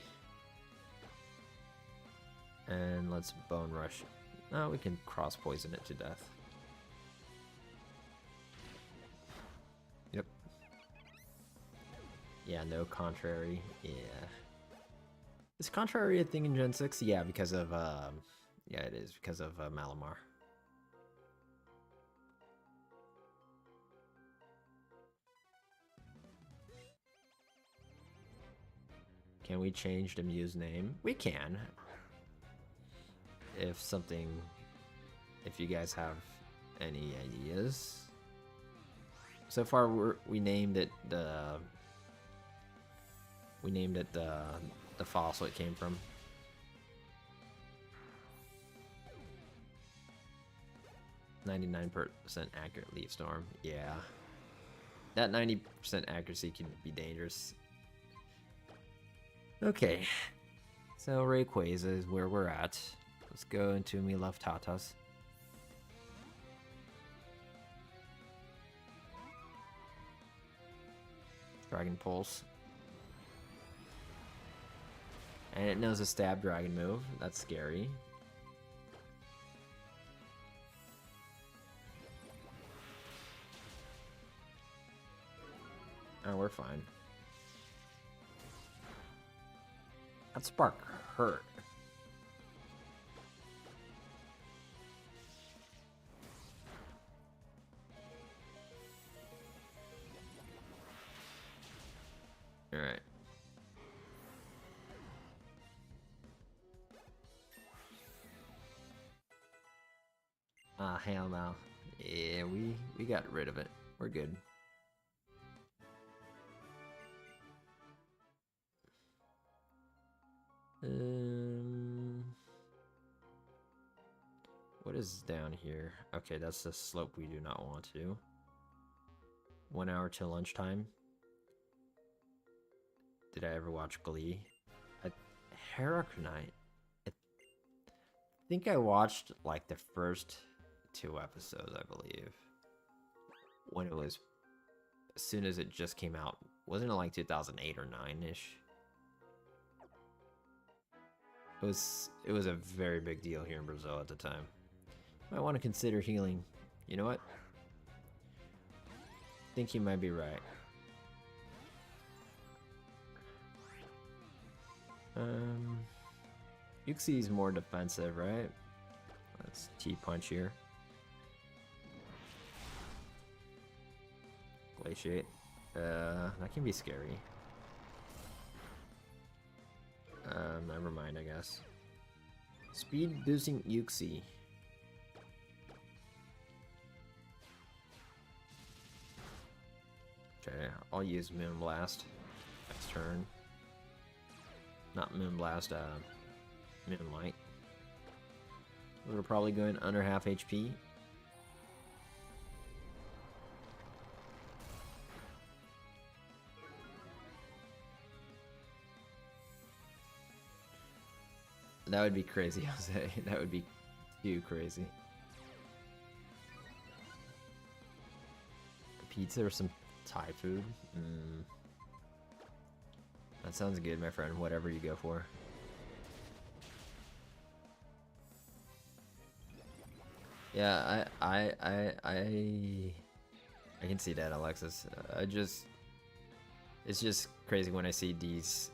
And let's bone rush. No, we can cross poison it to death. Yep. Yeah, no contrary. Yeah. Is contrary a thing in Gen 6? Yeah, because of yeah, it is because of Malamar. Can we change the Mew's name? We can. If you guys have any ideas. So far, we named it the fossil it came from. "99% accurate leaf storm." Yeah, that 90% accuracy can be dangerous. Okay, so Rayquaza is where we're at. Let's go into Me Love Tatas. Dragon Pulse. And it knows a stab dragon move. That's scary. Oh, we're fine. That spark hurt. Alright. Ah, hell no. Yeah, we got rid of it. We're good. What is down here? Okay, that's the slope we do not want to. 1 hour till lunchtime. Did I ever watch Glee? Heracronite. I think I watched like the first 2 episodes, I believe. When it was, as soon as it just came out. Wasn't it like 2008 or 9-ish? It was a very big deal here in Brazil at the time. Might want to consider healing. You know what? I think you might be right. Uxie's more defensive, right? Let's T-punch here. Glaciate. That can be scary. Never mind, I guess. Speed boosting Uxie. Okay, I'll use Moonblast next turn. Not Moonblast, Moonlight. We're probably going under half HP. That would be crazy, Jose. That would be too crazy. Pizza or some Thai food? That sounds good, my friend. Whatever you go for. Yeah, I can see that, Alexis. It's just crazy when I see these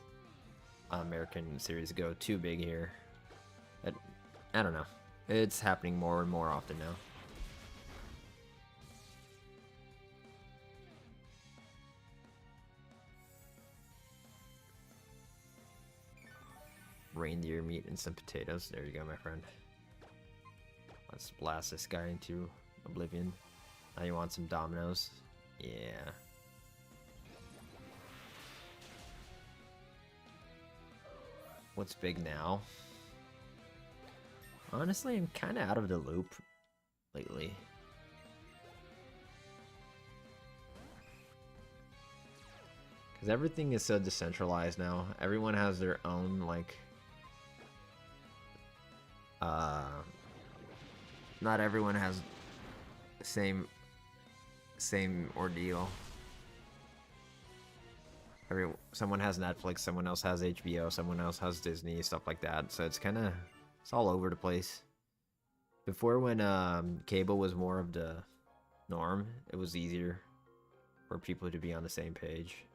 American series go too big here. I don't know. It's happening more and more often now. reindeer meat and some potatoes. There you go, my friend. Let's blast this guy into oblivion. Now you want some dominoes? Yeah. What's big now? Honestly, I'm kind of out of the loop lately. Because everything is so decentralized now. Everyone has their own, like... Not everyone has the same ordeal. Someone has Netflix, someone else has HBO, someone else has Disney, stuff like that. So it's it's all over the place. Before, when cable was more of the norm, it was easier for people to be on the same page.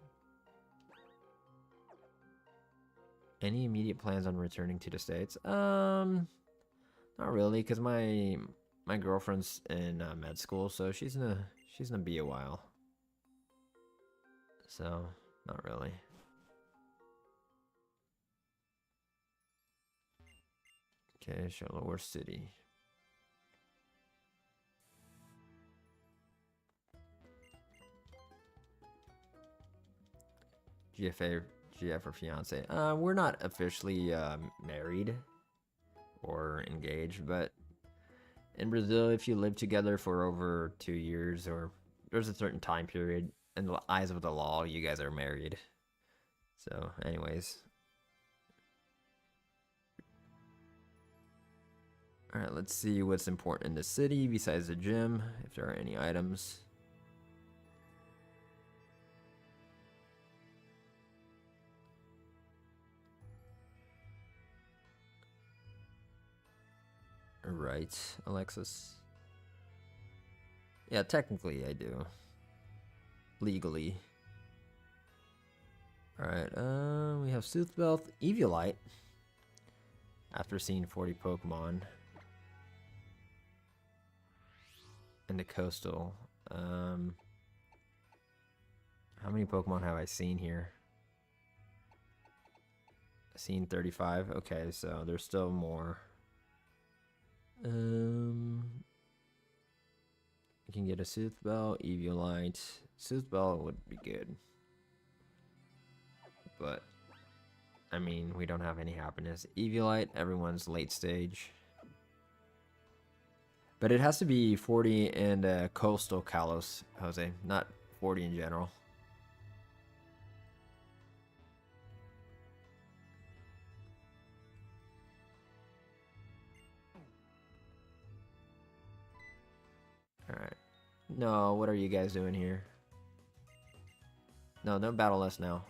Any immediate plans on returning to the States? Not really, because my girlfriend's in med school, so she's gonna be a while. So, not really. Okay, Charlotte City. GF or fiance. We're not officially married or engaged, but in Brazil, if you live together for over 2 years, or there's a certain time period, in the eyes of the law, you guys are married. So, anyways. Alright, let's see what's important in the city besides the gym, if there are any items. Right, Alexis. Yeah, technically I do. Legally. Alright, we have Soothbelt, Eviolite. After seeing 40 Pokemon. And the Coastal. How many Pokemon have I seen here? I've seen 35. Okay, so there's still more. You can get a Soothbelt, Eviolite. Soothbelt would be good. But, I mean, we don't have any happiness. Eviolite, everyone's late stage. But it has to be 40 and Coastal Kalos, Jose. Not 40 in general. Alright. No, what are you guys doing here? No, don't battle us now.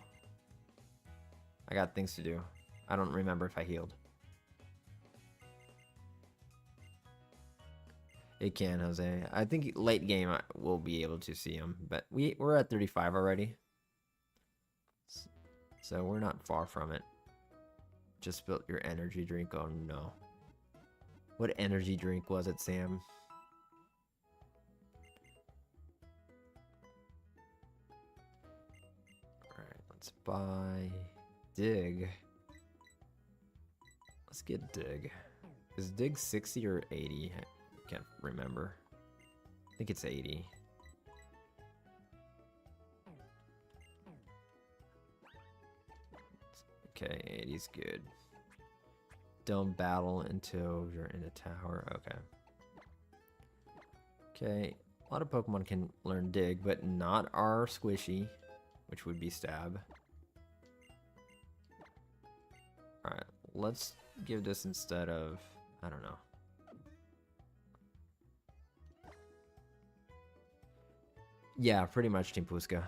I got things to do. I don't remember if I healed. It can, Jose. I think late game we'll be able to see him. But we're at 35 already. So we're not far from it. Just spilled your energy drink. Oh no. What energy drink was it, Sam? Alright, let's buy Dig. Let's get Dig. Is Dig 60 or 80? I can't remember. I think it's 80. Okay, 80's good. Don't battle until you're in a tower. Okay. Okay, a lot of Pokemon can learn Dig, but not our Squishy, which would be Stab. Alright, let's give this instead of, I don't know. Yeah, pretty much Team Puska.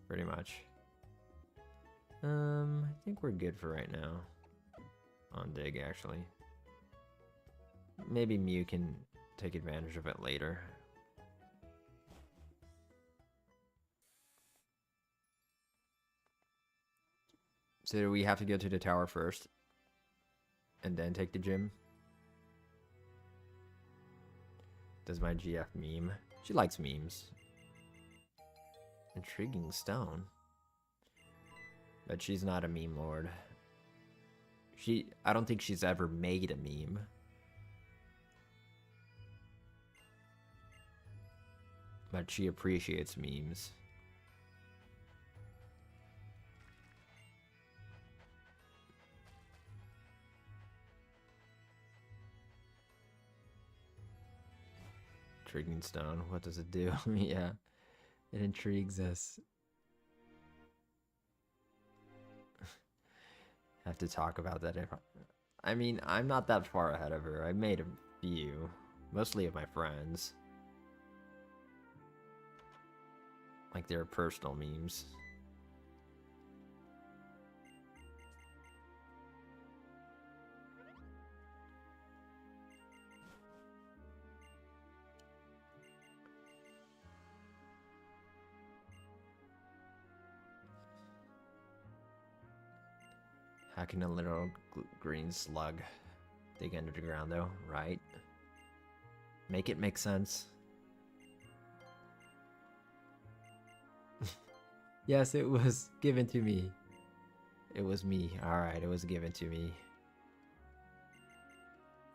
Pretty much. I think we're good for right now. On Dig, actually. Maybe Mew can take advantage of it later. So do we have to go to the tower first? And then take the gym? Does my GF meme? She likes memes. Intriguing stone. But she's not a meme lord. I don't think she's ever made a meme. But she appreciates memes. Intriguing stone, what does it do? Yeah, it intrigues us. Have to talk about that. I mean, I'm not that far ahead of her. I made a few, mostly of my friends. Like their personal memes. How can a little green slug dig under the ground though, right? Make it make sense. Yes, it was given to me. It was me. Alright, it was given to me.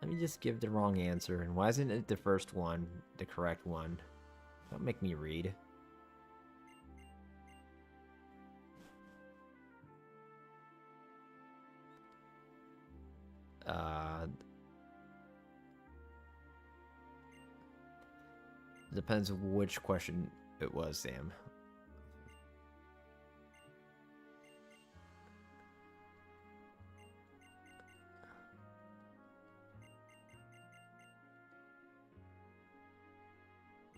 Let me just give the wrong answer. And why isn't it the first one, the correct one? Don't make me read. Depends which question it was, Sam.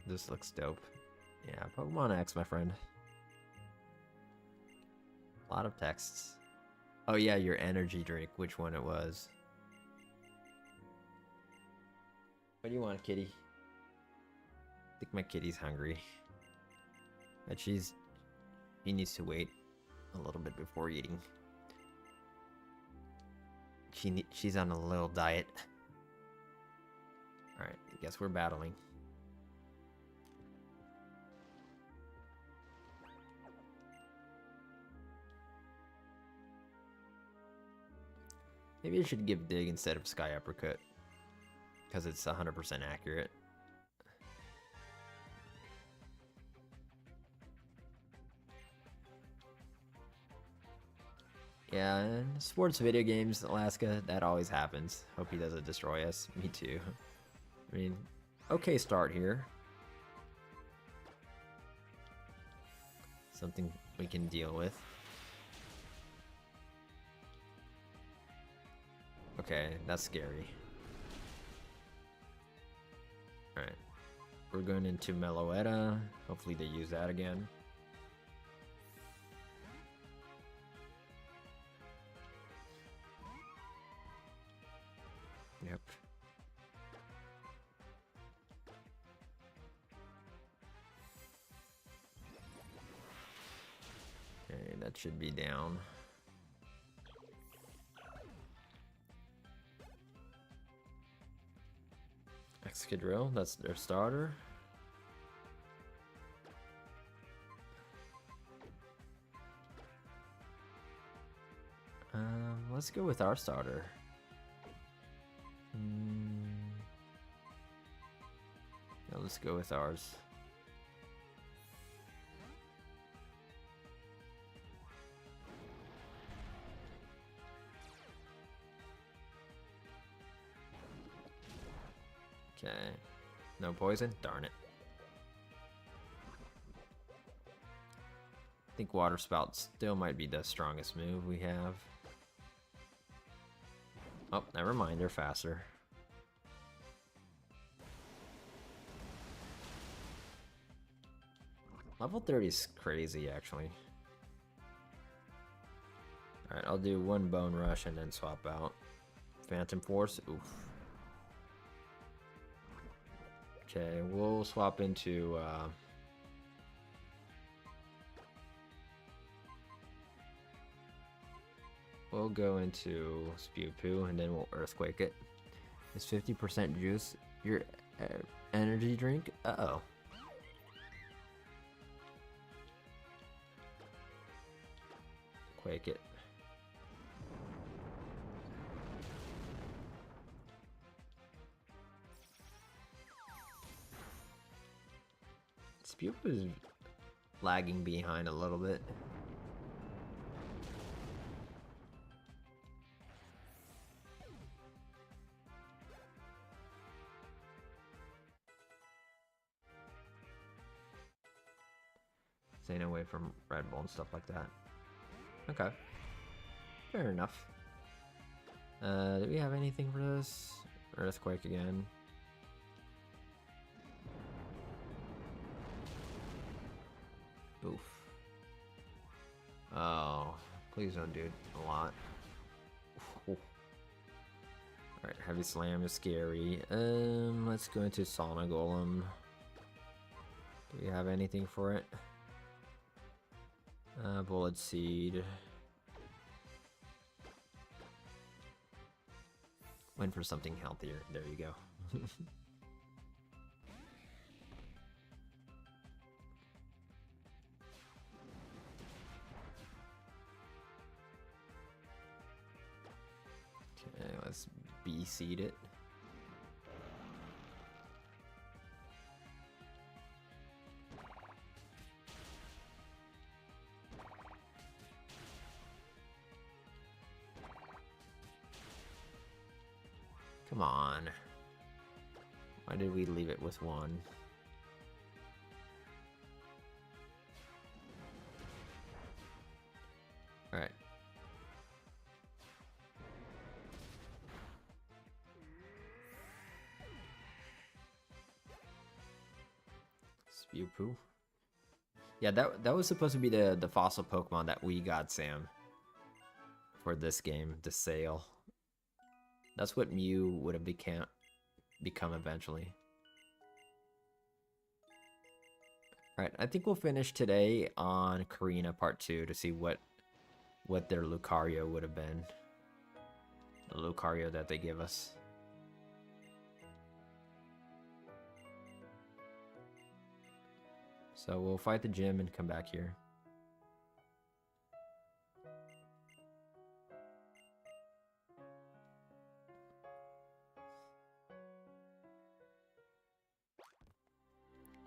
This looks dope. Yeah, Pokemon X, my friend. A lot of texts. Oh yeah, your energy drink, which one it was. What do you want, kitty? I think my kitty's hungry. But she needs to wait a little bit before eating. She's on a little diet. Alright, I guess we're battling. Maybe I should give Dig instead of Sky Uppercut. Because it's 100% accurate. Yeah, in sports video games, Alaska, that always happens. Hope he doesn't destroy us. Me too. I mean, okay start here. Something we can deal with. Okay, that's scary. Alright. We're going into Meloetta. Hopefully they use that again. Yep. Okay, that should be down. Excadrill, that's their starter. Let's go with our starter. Yeah, let's go with ours. Okay. No poison? Darn it. I think Water Spout still might be the strongest move we have. Oh, never mind, they're faster. Level 30 is crazy, actually. Alright, I'll do one Bone Rush and then swap out. Phantom Force, oof. Okay, we'll swap into we'll go into Spew Poo and then we'll Earthquake it. It's 50% juice. Your energy drink? Uh-oh. Quake it. Spew is lagging behind a little bit. Staying away from Red Bull and stuff like that. Okay. Fair enough. Do we have anything for this? Earthquake again. Oof. Oh, please don't do it a lot. Alright, Heavy Slam is scary. Let's go into Sauna Golem. Do we have anything for it? Bullet Seed. Went for something healthier. There you go. Okay, let's B-seed it. Come on. Why did we leave it with one? Alright. Spew Poo. Yeah, that was supposed to be the fossil Pokemon that we got, Sam. For this game, the sale. That's what Mew would have become eventually. Alright, I think we'll finish today on Karina Part 2 to see what their Lucario would have been. The Lucario that they give us. So we'll fight the gym and come back here.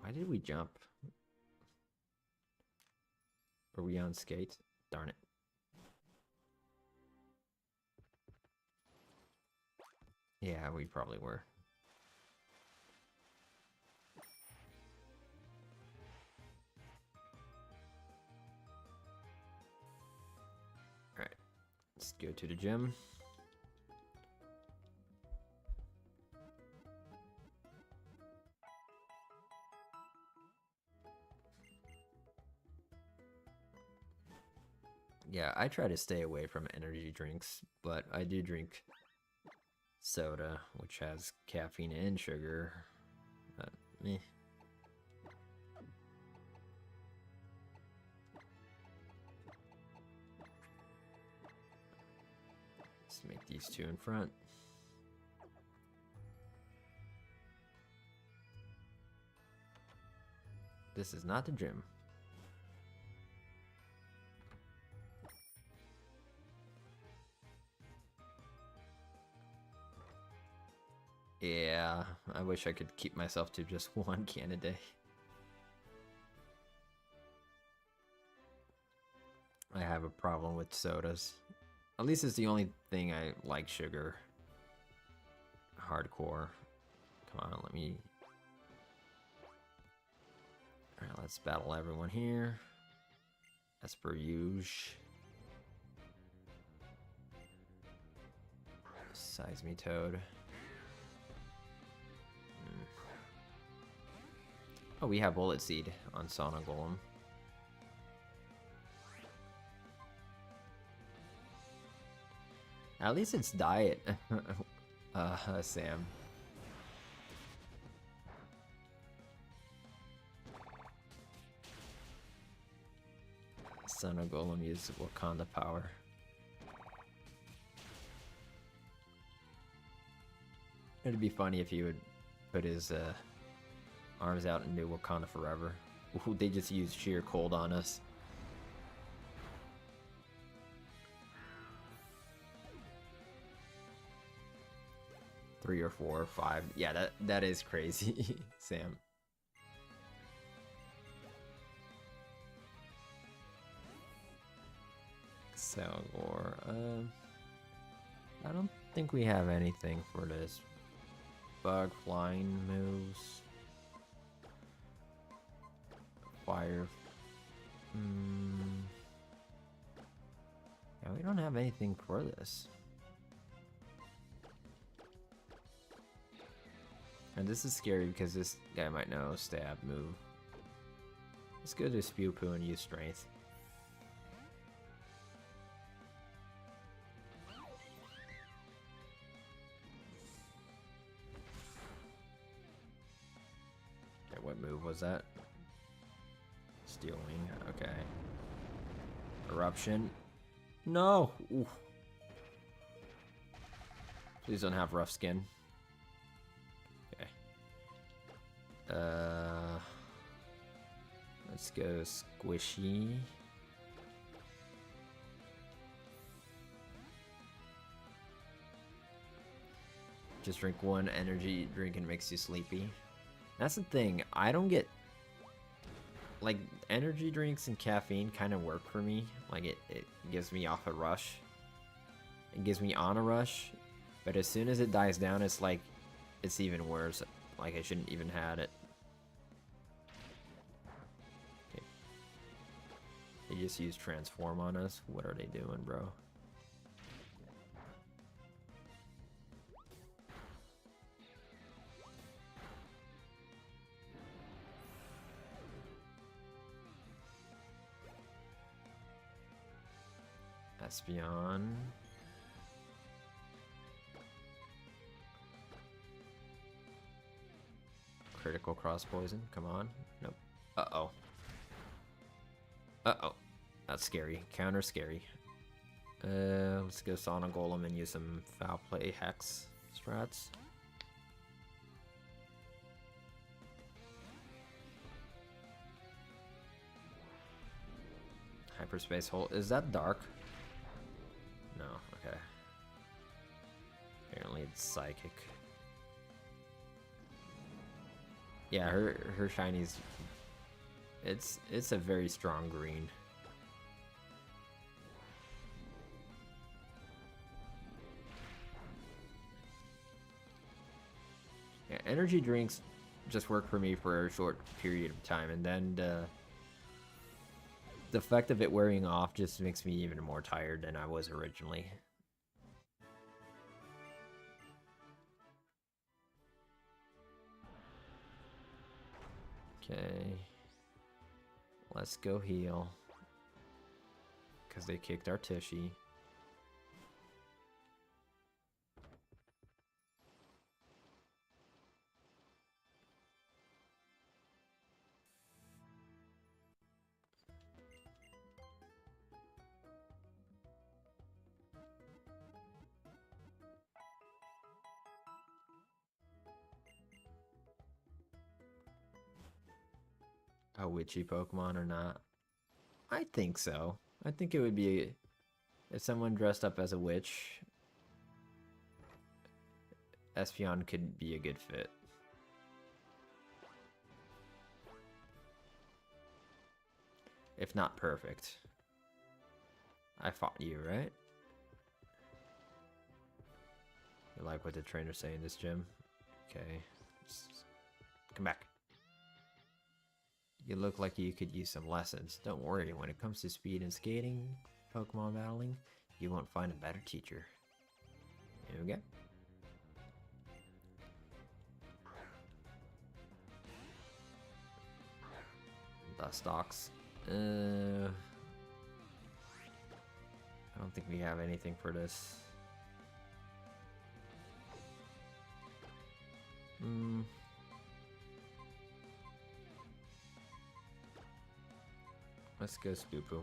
Why did we jump? Were we on skate? Darn it. Yeah, we probably were. Alright, let's go to the gym. Yeah, I try to stay away from energy drinks, but I do drink soda, which has caffeine and sugar. But, meh. Let's make these two in front. This is not the gym. Yeah, I wish I could keep myself to just one can a day. I have a problem with sodas. At least it's the only thing I like sugar. Hardcore. Come on, let me... Alright, let's battle everyone here. As per usual. Size me, Toad. Oh, we have Bullet Seed on Sauna Golem. At least it's diet, Sam. Sauna Golem uses Wakanda power. It'd be funny if he would put his arms out and do Wakanda forever. Ooh, they just used sheer cold on us. Three or four or five. Yeah, that is crazy, Sam. Salgor. I don't think we have anything for this. Bug, flying moves. Fire. Yeah, we don't have anything for this. And this is scary because this guy might know stab move. Let's go to Spew Poo and use strength. Okay, what move was that? Steel Wing, okay. Eruption. No! Oof. Please don't have rough skin. Okay. Let's go Squishy. Just drink one energy drink and it makes you sleepy. That's the thing. I don't get... Like, energy drinks and caffeine kind of work for me. Like, it gives me off a rush. It gives me on a rush. But as soon as it dies down, it's like... It's even worse. Like, I shouldn't even had it. Okay. They just used Transform on us. What are they doing, bro? Espeon. Critical cross poison. Come on. Nope. Uh-oh. Uh-oh. That's scary. Counter scary. Let's go Sonic Golem and use some foul play hex strats. Hyperspace hole. Is that dark? No, okay. Apparently it's psychic. Yeah, her shiny's it's a very strong green. Yeah, energy drinks just work for me for a short period of time, and then the effect of it wearing off just makes me even more tired than I was originally. Okay. Let's go heal. Because they kicked our Tushy. A witchy Pokemon or not? I think so. I think it would be if someone dressed up as a witch. Espeon could be a good fit. If not perfect. I fought you, right? You like what the trainer's saying in this gym? Okay. Come back. You look like you could use some lessons. Don't worry, when it comes to speed and skating, Pokemon battling, you won't find a better teacher. Here we go. Dustox. I don't think we have anything for this. Let's go Spew Poo.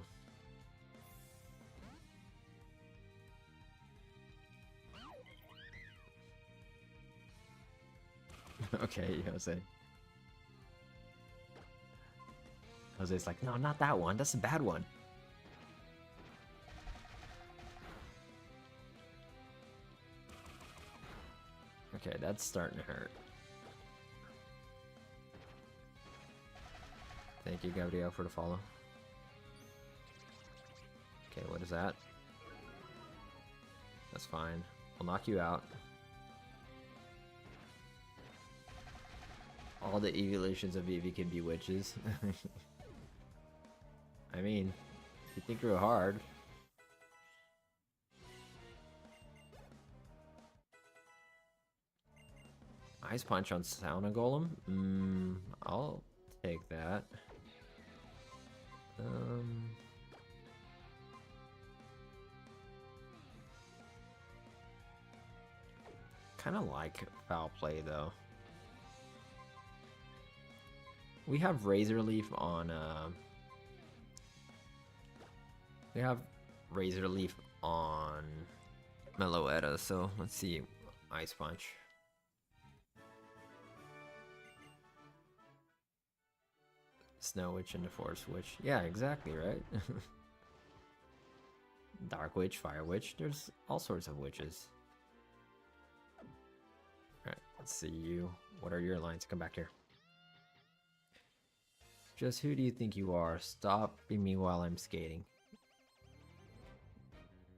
Okay, Jose. Jose's like, no, not that one. That's a bad one. Okay, that's starting to hurt. Thank you, Gabriel, for the follow. Okay, what is that? That's fine. We'll knock you out. All the evolutions of Eevee can be witches. I mean, if you think real hard. Ice Punch on Sauna Golem? I'll take that. Kind of like Foul Play though. We have Razor Leaf on Meloetta, so let's see. Ice Punch. Snow Witch and the Forest Witch. Yeah, exactly, right? Dark Witch, Fire Witch. There's all sorts of witches. Alright, let's see you. What are your lines? Come back here. Just who do you think you are? Stopping me while I'm skating.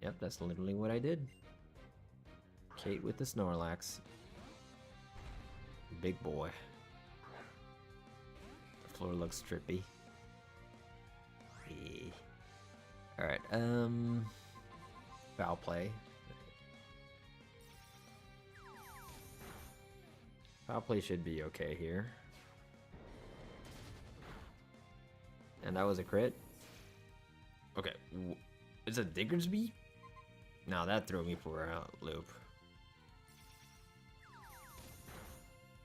Yep, that's literally what I did. Kate with the Snorlax. Big boy. The floor looks trippy. Hey. Alright, Foul Play. Foul Play should be okay here. And that was a crit. Okay, is it Diggersby? No, that threw me for a loop.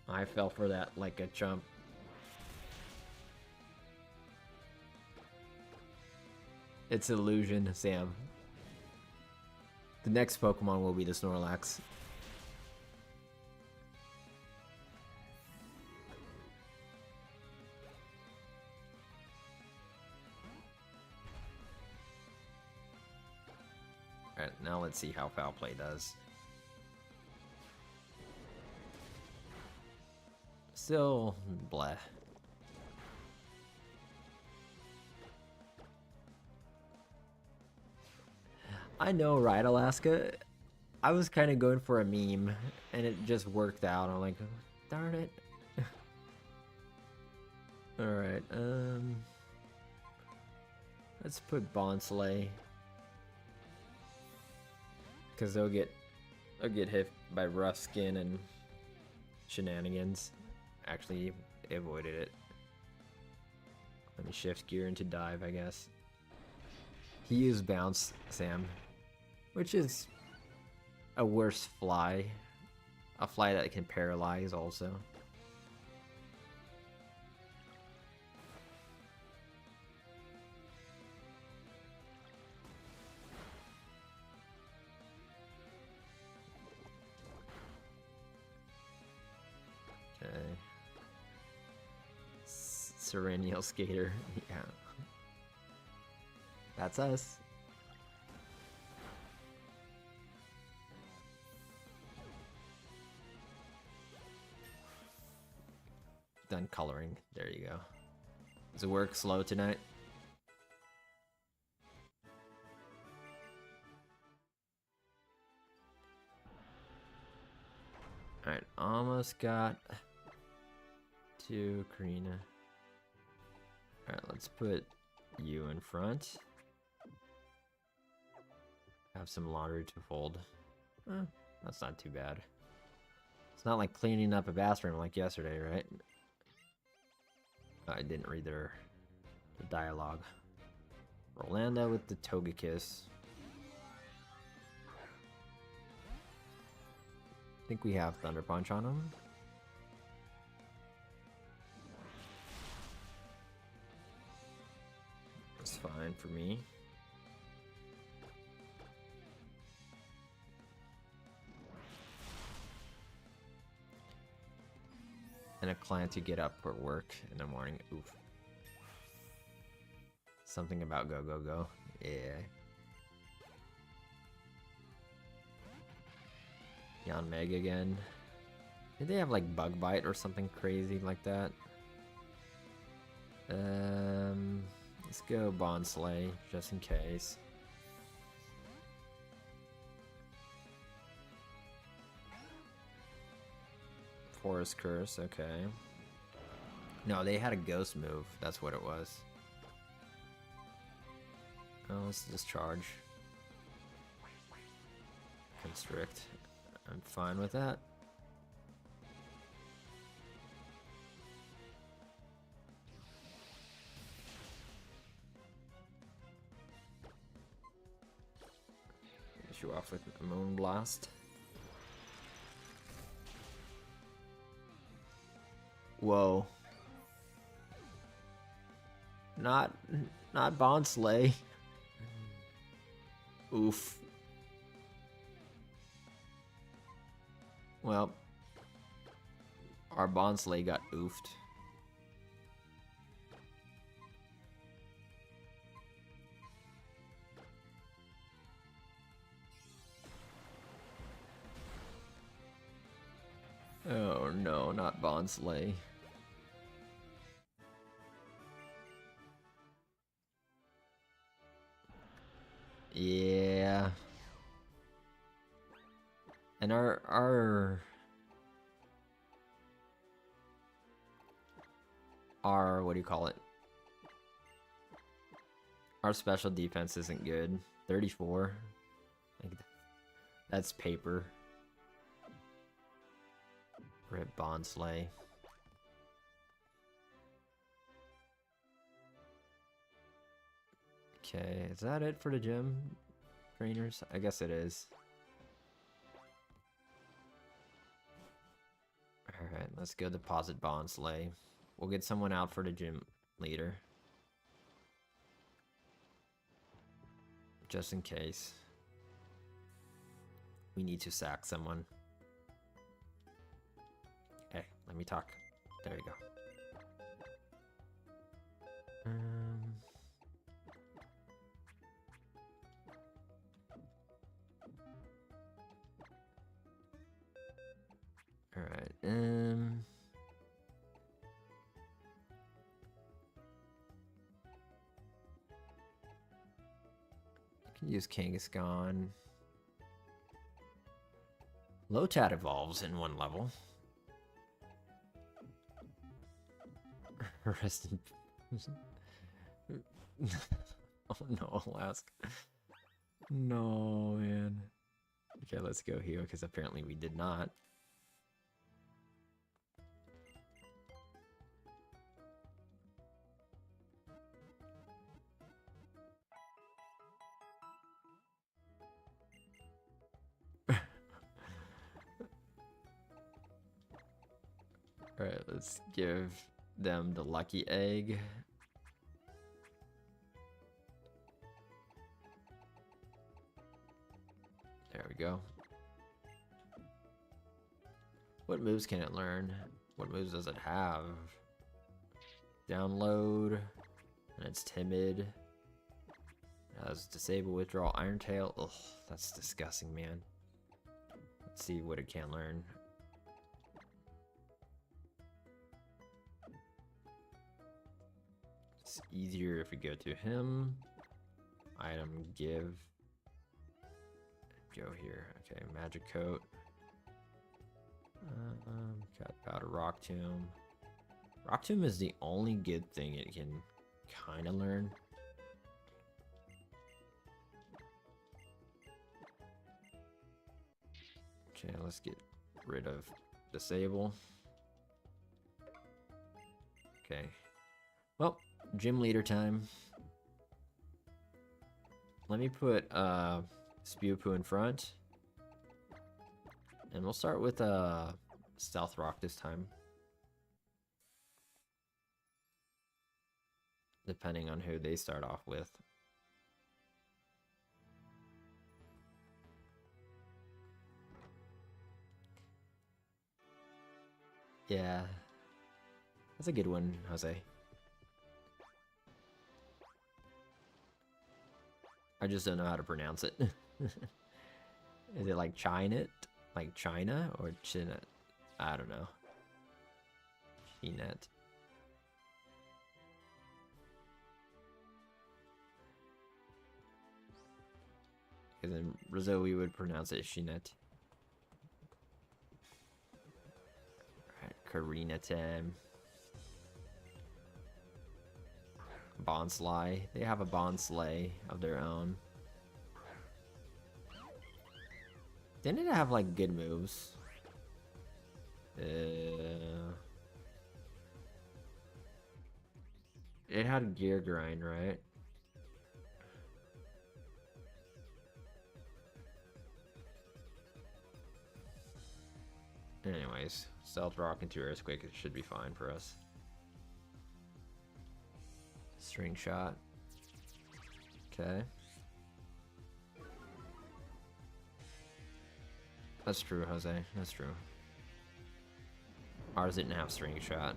I fell for that like a chump. It's illusion, Sam. The next Pokemon will be the Snorlax. Alright, now let's see how Foul Play does. Still, bleh. I know, right, Alaska? I was kind of going for a meme, and it just worked out. I'm like, darn it. Alright, let's put Bonsly. Because they'll get hit by Rough Skin and Shenanigans. Actually, avoided it. Let me shift gear into dive, I guess. He used Bounce, Sam. Which is a worse fly. A fly that can paralyze also. Okay. Serenial Skater. Yeah. That's us. Done coloring. There you go. Does it work slow tonight? Alright, almost got to Karina. Alright, let's put you in front. Have some laundry to fold. That's not too bad. It's not like cleaning up a bathroom like yesterday, right? I didn't read the dialogue. Rolanda with the Togekiss. I think we have Thunder Punch on him. That's fine for me. And a client to get up for work in the morning. Oof. Something about go, go, go. Yeah. Yon Meg again. Did they have like Bug Bite or something crazy like that? Let's go Bonsly, just in case. Forest Curse, okay. No, they had a ghost move. That's what it was. Oh, let's discharge. Constrict. I'm fine with that. Finish you off with a Moon Blast. Whoa. Not Bonsley. Oof. Well, our Bonsley got oofed. Oh no, not Bonsley. Yeah. And our what do you call it? Our special defense isn't good. 34. Like, that's paper. Rip Bonsley. Okay, is that it for the gym trainers? I guess it is. Alright, let's go deposit Bonsley. We'll get someone out for the gym leader. Just in case. We need to sack someone. Hey, let me talk. There you go. Alright, can use Kangaskhan. Lotad evolves in one level. Rest in oh no, Alaska. No, man. Okay, let's go here, because apparently we did not. Alright, let's give them the lucky egg. There we go. What moves can it learn? What moves does it have? Download. And it's timid. It has disable, withdraw, Iron Tail. Ugh, that's disgusting, man. Let's see what it can learn. It's easier if we go to him. Item give. Go here. Okay, Magic Coat. Got Powder Rock Tomb. Rock Tomb is the only good thing it can kind of learn. Okay, let's get rid of Disable. Okay. Well, gym leader time. Let me put Spewpoo in front. And we'll start with Stealth Rock this time. Depending on who they start off with. Yeah. That's a good one, Jose. I just don't know how to pronounce it. Is it like Chinet? Like China or Chinet? I don't know. Chinet. Because in Brazil we would pronounce it Chinet. Karina Tem. Bonsly. They have a Bonslay of their own. Didn't it have like good moves? It had Gear Grind, right? Anyways, Stealth Rock into Earthquake, it should be fine for us. String Shot. Okay. That's true, Jose. That's true. Ours didn't have String Shot.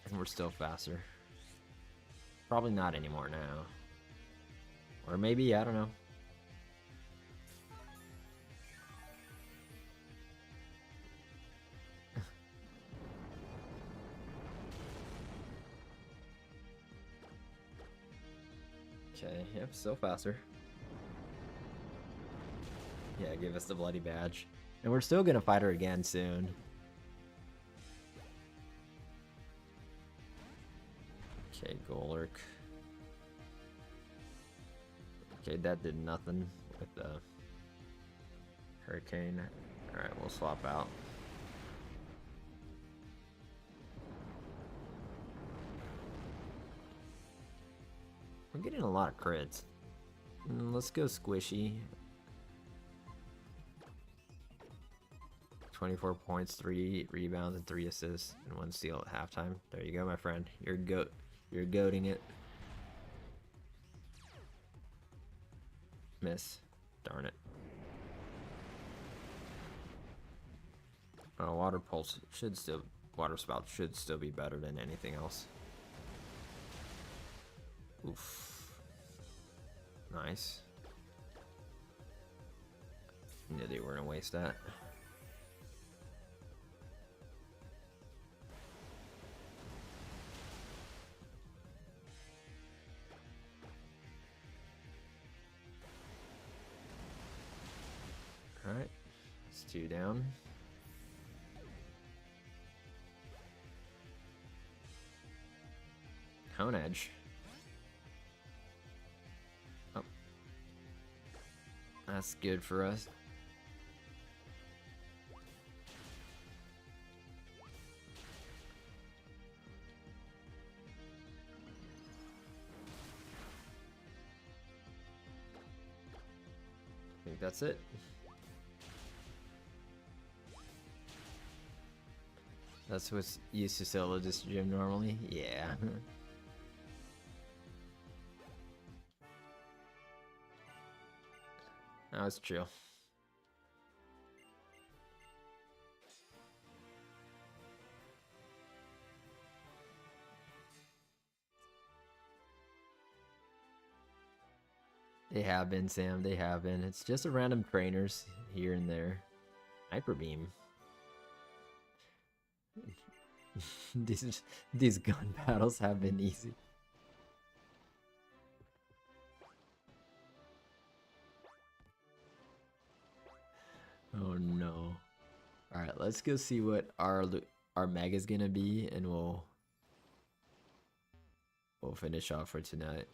And we're still faster. Probably not anymore now. Or maybe, I don't know. Okay, yep, still faster. Yeah, give us the bloody badge. And we're still gonna fight her again soon. Okay, Golurk. Okay, that did nothing with the Hurricane. Alright, we'll swap out. We're getting a lot of crits. Let's go Squishy. 24 points, 3 rebounds, and 3 assists, and 1 steal at halftime. There you go, my friend. You're goating it. Miss. Darn it. Water Pulse should still... Water Spout should still be better than anything else. Oof. Nice. Knew they were gonna waste that. Alright. It's 2 down. Cone Edge. Oh. That's good for us. I think that's it. That's what's used to sell at this gym normally? Yeah. That was chill. They have been, Sam. They have been. It's just a random trainers here and there. Hyper Beam. These gun battles have been easy. Oh no. Alright, let's go see what our mega's gonna be, and we'll finish off for tonight.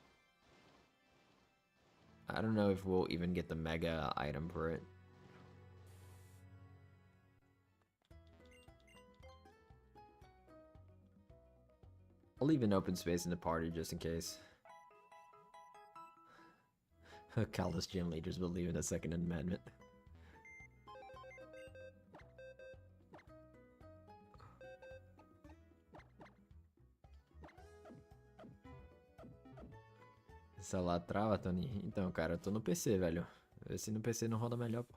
I don't know if we'll even get the mega item for it. I'll leave an open space in the party just in case. College gym leaders believe in the Second Amendment. Essa lá trava, Tony? Então, cara, eu tô no PC, velho. Vê se no PC não roda melhor, pô.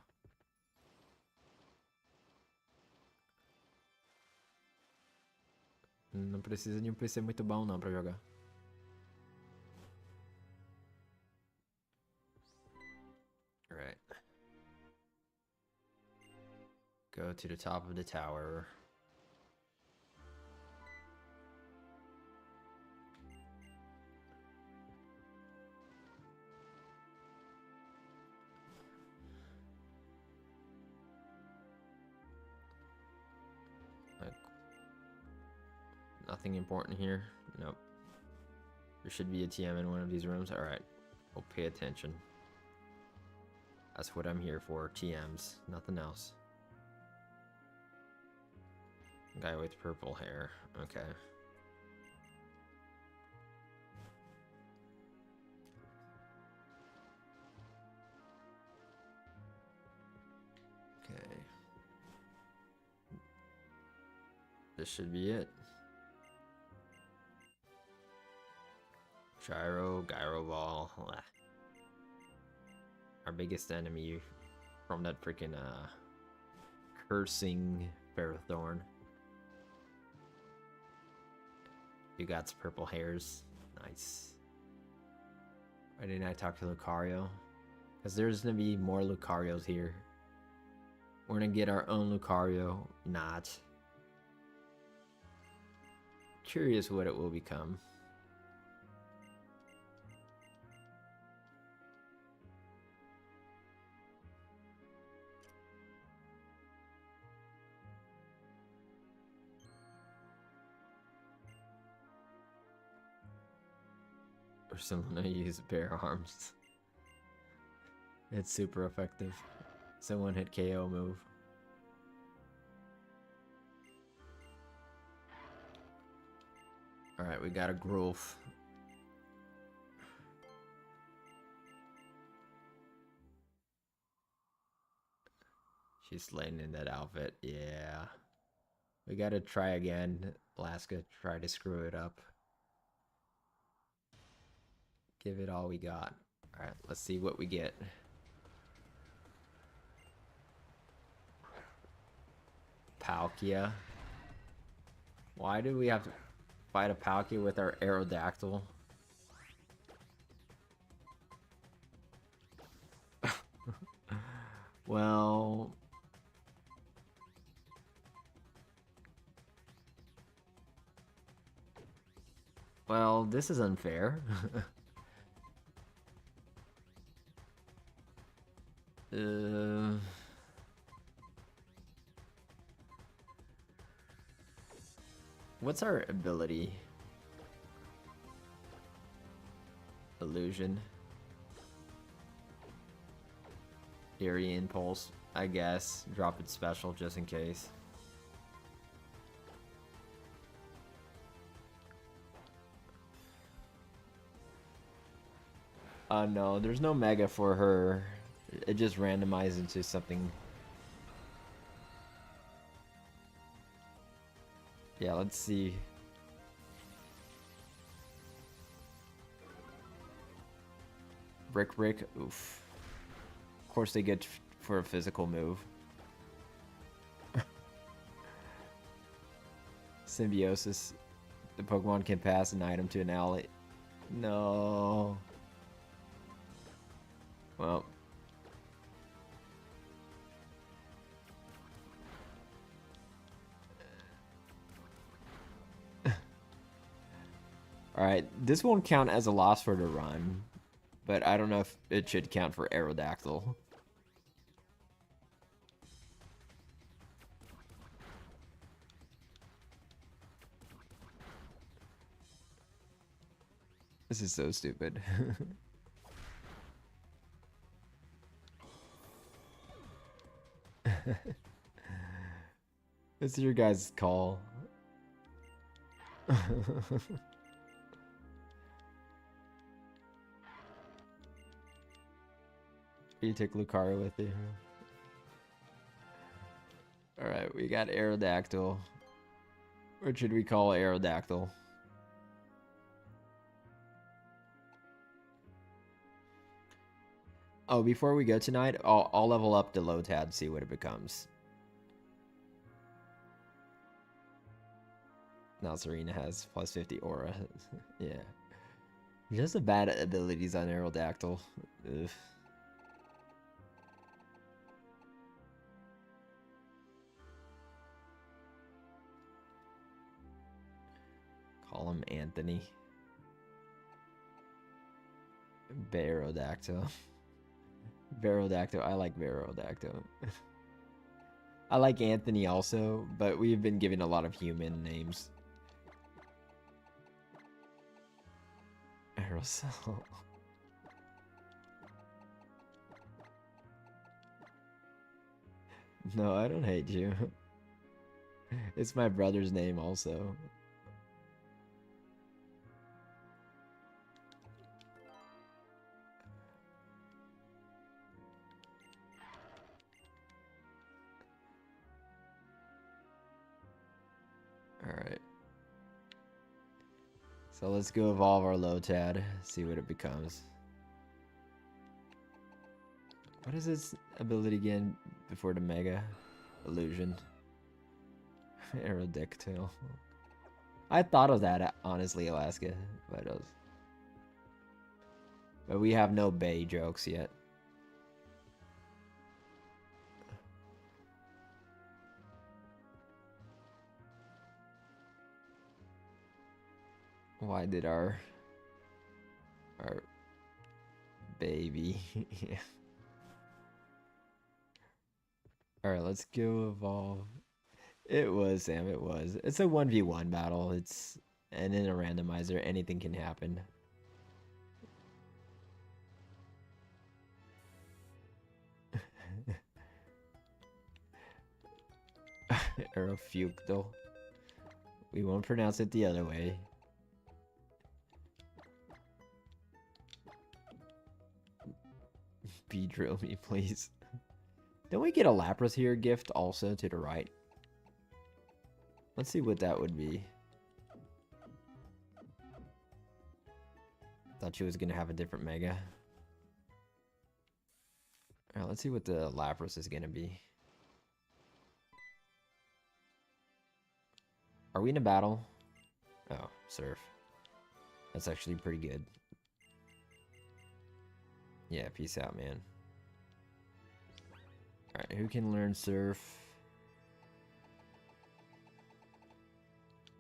Não precisa de um PC muito bom não pra jogar. Alright. Go to the top of the tower. Nothing important here. Nope. There should be a TM in one of these rooms. Alright. We'll pay attention. That's what I'm here for. TMs. Nothing else. Guy with purple hair. Okay. Okay. This should be it. Gyro ball. Our biggest enemy from that freaking cursing Ferrothorn. You got some purple hairs. Nice. Why didn't I talk to Lucario? Because there's gonna be more Lucarios here. We're gonna get our own Lucario. Not. Curious what it will become. Or someone to use bare arms. It's super effective. Someone hit KO move. Alright, we got a Growth. She's slaying in that outfit. Yeah. We gotta try again. Alaska, try to screw it up. Give it all we got. Alright, let's see what we get. Palkia. Why do we have to fight a Palkia with our Aerodactyl? Well... Well, this is unfair. What's our ability? Illusion. Eerie Impulse, I guess. Drop it special just in case. No, there's no Mega for her. It just randomized into something. Yeah, let's see. Brick. Oof. Of course they get for a physical move. Symbiosis. The Pokemon can pass an item to an ally. No. Well. Alright, this won't count as a loss for the run, but I don't know if it should count for Aerodactyl. This is so stupid. It's your guys' call. You take Lucario with you. Alright, we got Aerodactyl. What should we call Aerodactyl? Oh, before we go tonight, I'll level up the Lotad, see what it becomes. Now Serena has plus 50 aura. Yeah. Just the bad abilities on Aerodactyl. Ugh. Call him Anthony. Barodactyl. Barodactyl. I like Barodactyl. I like Anthony also, but we've been given a lot of human names. Aerosol. No, I don't hate you. It's my brother's name also. Alright. So let's go evolve our Lotad, see what it becomes. What is its ability again before the Mega? Illusion. Aerodactyl. I thought of that, honestly, Alaska. But we have no Bay jokes yet. Why did our baby? Yeah. Alright, let's go evolve. It was, Sam, it was. It's a 1v1 battle. And in a randomizer, anything can happen. Aerofuctal. We won't pronounce it the other way. Drill me, please. Don't we get a Lapras here gift also to the right? Let's see what that would be. Thought she was gonna have a different Mega. Alright, let's see what the Lapras is gonna be. Are we in a battle? Oh, Surf. That's actually pretty good. Yeah, peace out, man. Alright, who can learn Surf?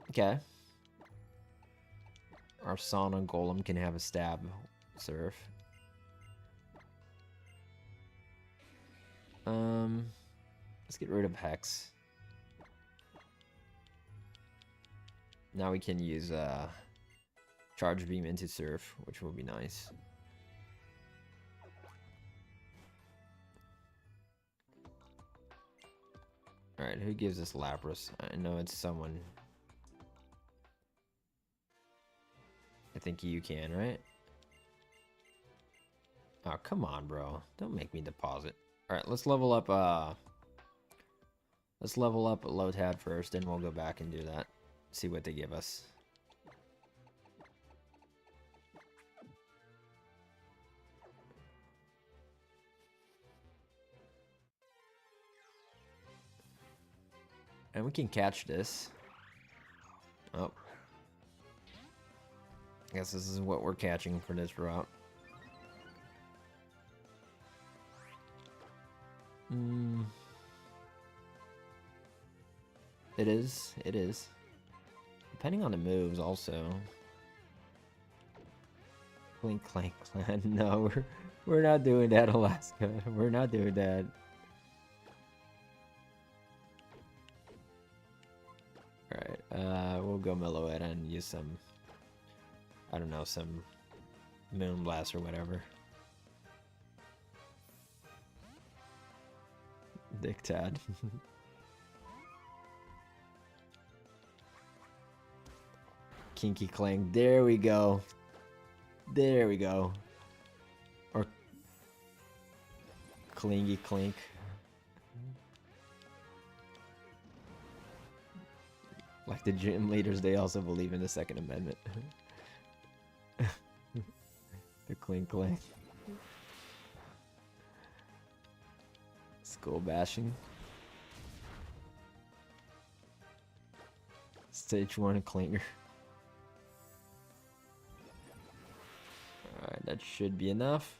Okay. Our Sauna Golem can have a stab Surf. Let's get rid of Hex. Now we can use Charge Beam into Surf, which will be nice. Alright, who gives us Lapras? I know it's someone. I think you can, right? Oh, come on, bro. Don't make me deposit. Alright, let's level up Lotad first, and we'll go back and do that. See what they give us. And we can catch this. Oh. I guess this is what we're catching for this route. It is. It is. Depending on the moves, also. Clink, clank, clan. No, we're not doing that, Alaska. We're not doing that. Alright, we'll go Meloetta and use some, I don't know, some Moonblast or whatever. Dictad. Kinky Clang. There we go. There we go. Or Clingy Clink. Like the gym leaders, they also believe in the Second Amendment. The Clink Clink. Skull bashing. Stage 1 Clinger. Alright, that should be enough.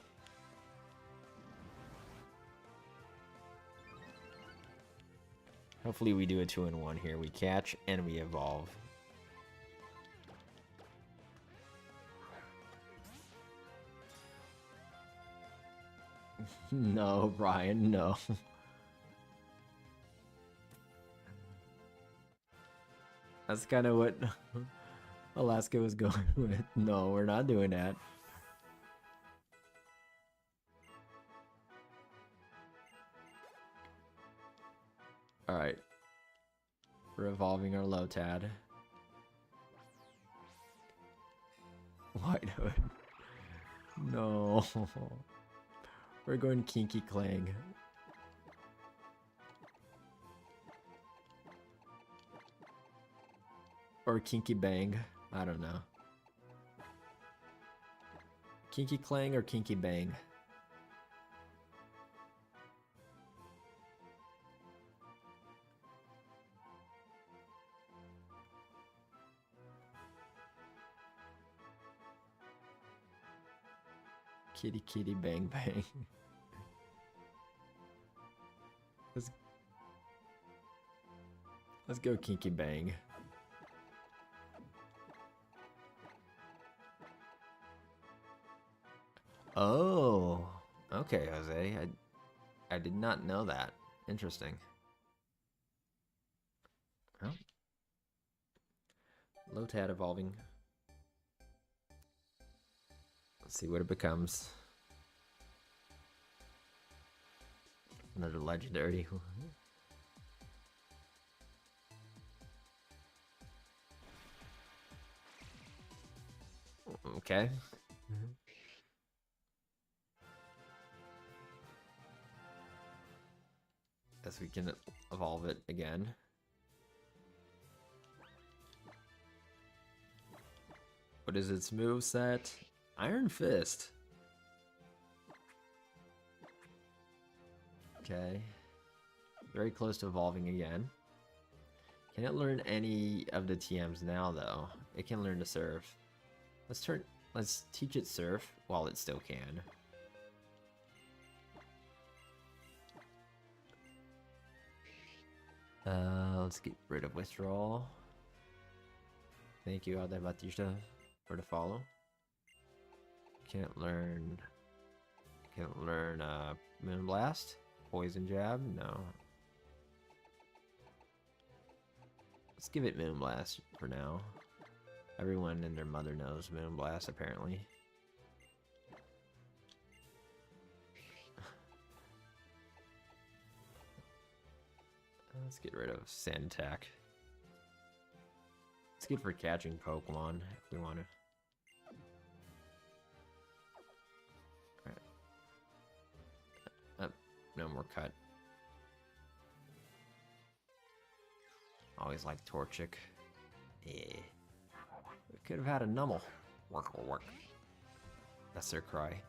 Hopefully we do a 2-in-1 here. We catch and we evolve. No, Brian, no. That's kind of what Alaska was going with. No, we're not doing that. Alright. We're evolving our Lotad. White Hood. No. We're going Kinky Clang. Or Kinky Bang. I don't know. Kinky Clang or Kinky Bang? Kitty Kitty Bang Bang. Let's go Kinky Bang. Oh, okay, Jose. I did not know that. Interesting. Well, Lotad evolving. Let's see what it becomes. Another legendary. Okay. Guess we can evolve it again. What is its moveset? Iron Fist. Okay. Very close to evolving again. Can it learn any of the TMs now though? It can learn to surf. Let's teach it surf while it still can. Let's get rid of withdrawal. Thank you, Alde Batista, for the follow. Can't learn Moonblast? Poison Jab? No. Let's give it Moonblast for now. Everyone and their mother knows Moonblast, apparently. Let's get rid of Sand Attack. It's good for catching Pokemon if we want to. Alright. No more cut. Always like Torchic. Yeah. We could have had a Numel. Work will work. That's their cry.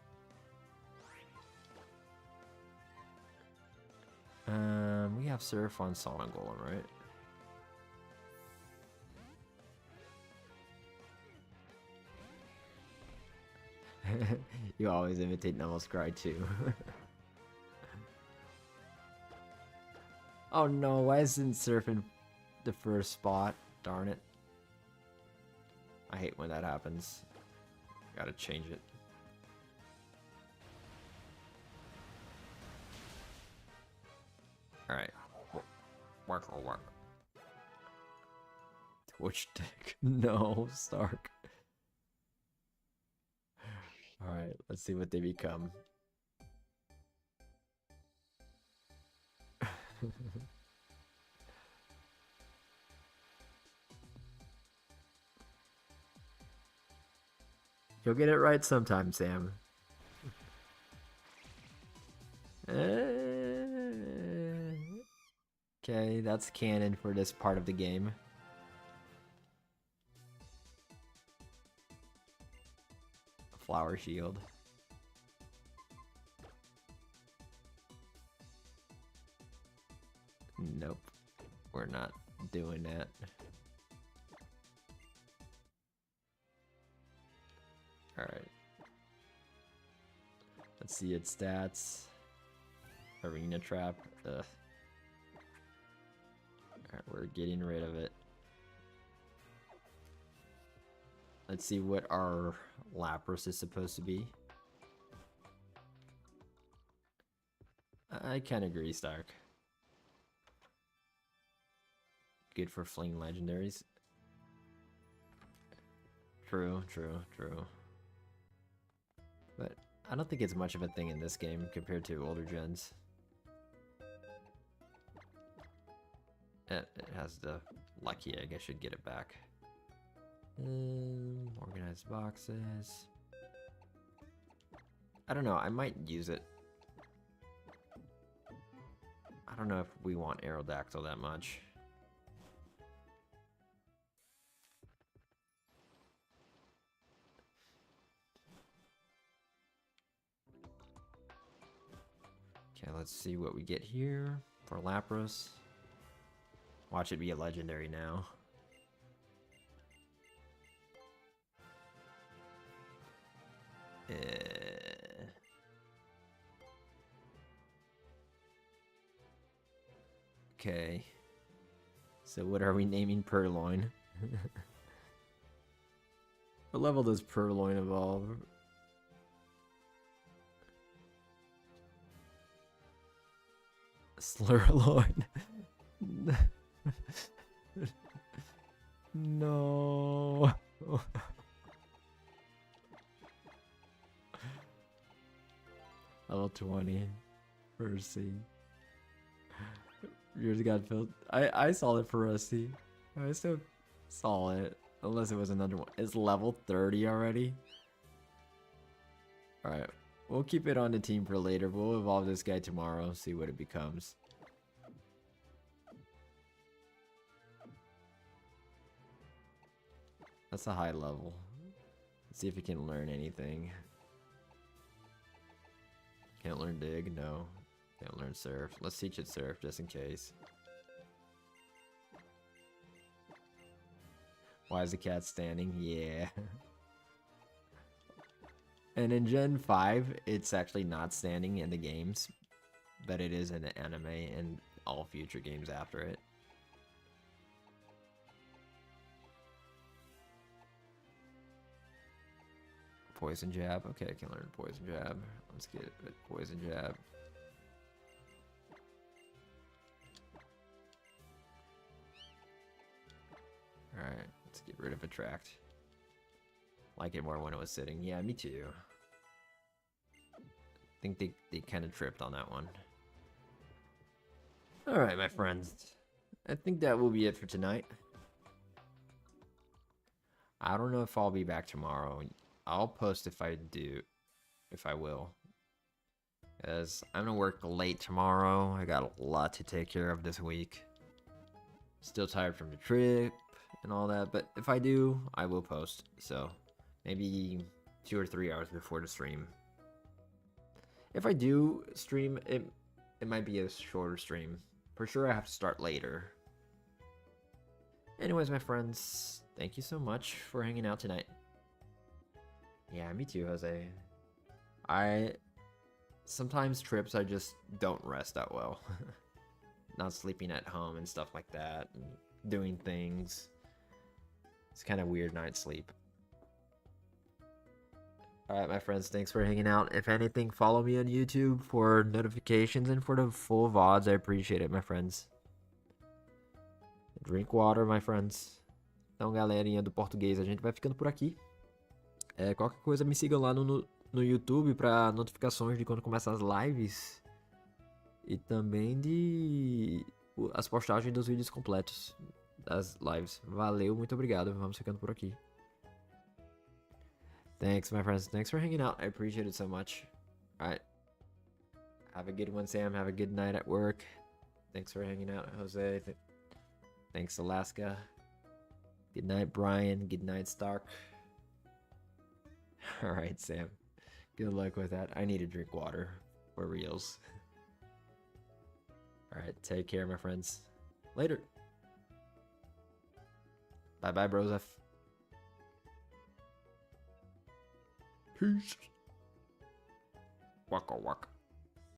We have Surf on Sonic Golem, right? You always imitate Numel's cry too. Oh no, why isn't Surf in the first spot? Darn it. I hate when that happens. Gotta change it. Alright. Work will work. Twitch dick. No, Stark. Alright, let's see what they become. You'll get it right sometime, Sam. Okay, that's canon for this part of the game. Flower Shield. Nope. We're not doing that. Alright. Let's see its stats. Arena Trap. Ugh. Alright, we're getting rid of it. Let's see what our Lapras is supposed to be. I kinda agree, Stark. Good for fling legendaries. True, true, true. But I don't think it's much of a thing in this game compared to older gens. It has the lucky egg. I should get it back. Organized boxes. I don't know. I might use it. I don't know if we want Aerodactyl that much. Okay, let's see what we get here for Lapras. Watch it be a legendary now. Okay. So what are we naming Purloin? What level does Purloin evolve? Slurloin. No. Level 20. Percy. Yours got filled. I saw it for Rusty. I still saw it. Unless it was another one. It's level 30 already. Alright. We'll keep it on the team for later. We'll evolve this guy tomorrow. See what it becomes. That's a high level. Let's see if it can learn anything. Can't learn dig? No. Can't learn surf. Let's teach it surf just in case. Why is the cat standing? Yeah. And in Gen 5, it's actually not standing in the games, but it is in the anime and all future games after it. Poison jab. Okay, I can learn poison jab. Let's get it. Poison jab. Alright, let's get rid of attract. Like it more when it was sitting. Yeah, me too. I think they kind of tripped on that one. Alright, my friends. I think that will be it for tonight. I don't know if I'll be back tomorrow. I'll post if I do. If I will. As I'm gonna work late tomorrow. I got a lot to take care of this week. Still tired from the trip and all that. But if I do, I will post. So maybe 2 or 3 hours before the stream. If I do stream, it might be a shorter stream. For sure I have to start later. Anyways, my friends, thank you so much for hanging out tonight. Yeah, me too, Jose. Sometimes trips I just don't rest that well. Not sleeping at home and stuff like that, and doing things. It's kind of weird night's sleep. Alright, my friends, thanks for hanging out. If anything, follow me on YouTube for notifications and for the full VODs. I appreciate it, my friends. Drink water, my friends. Então, galerinha do português, a gente vai ficando por aqui. Qualquer coisa, me sigam lá no YouTube para notificações de quando começar as lives. E também de as postagens dos vídeos completos das lives. Valeu, muito obrigado. Vamos ficando por aqui. Thanks, my friends. Thanks for hanging out. I appreciate it so much. Alright. Have a good one, Sam. Have a good night at work. Thanks for hanging out, Jose. Thanks, Alaska. Good night, Brian. Good night, Stark. Alright, Sam. Good luck with that. I need to drink water. For reals. Alright, take care, my friends. Later. Bye-bye, Broseph. Peace. Waka waka.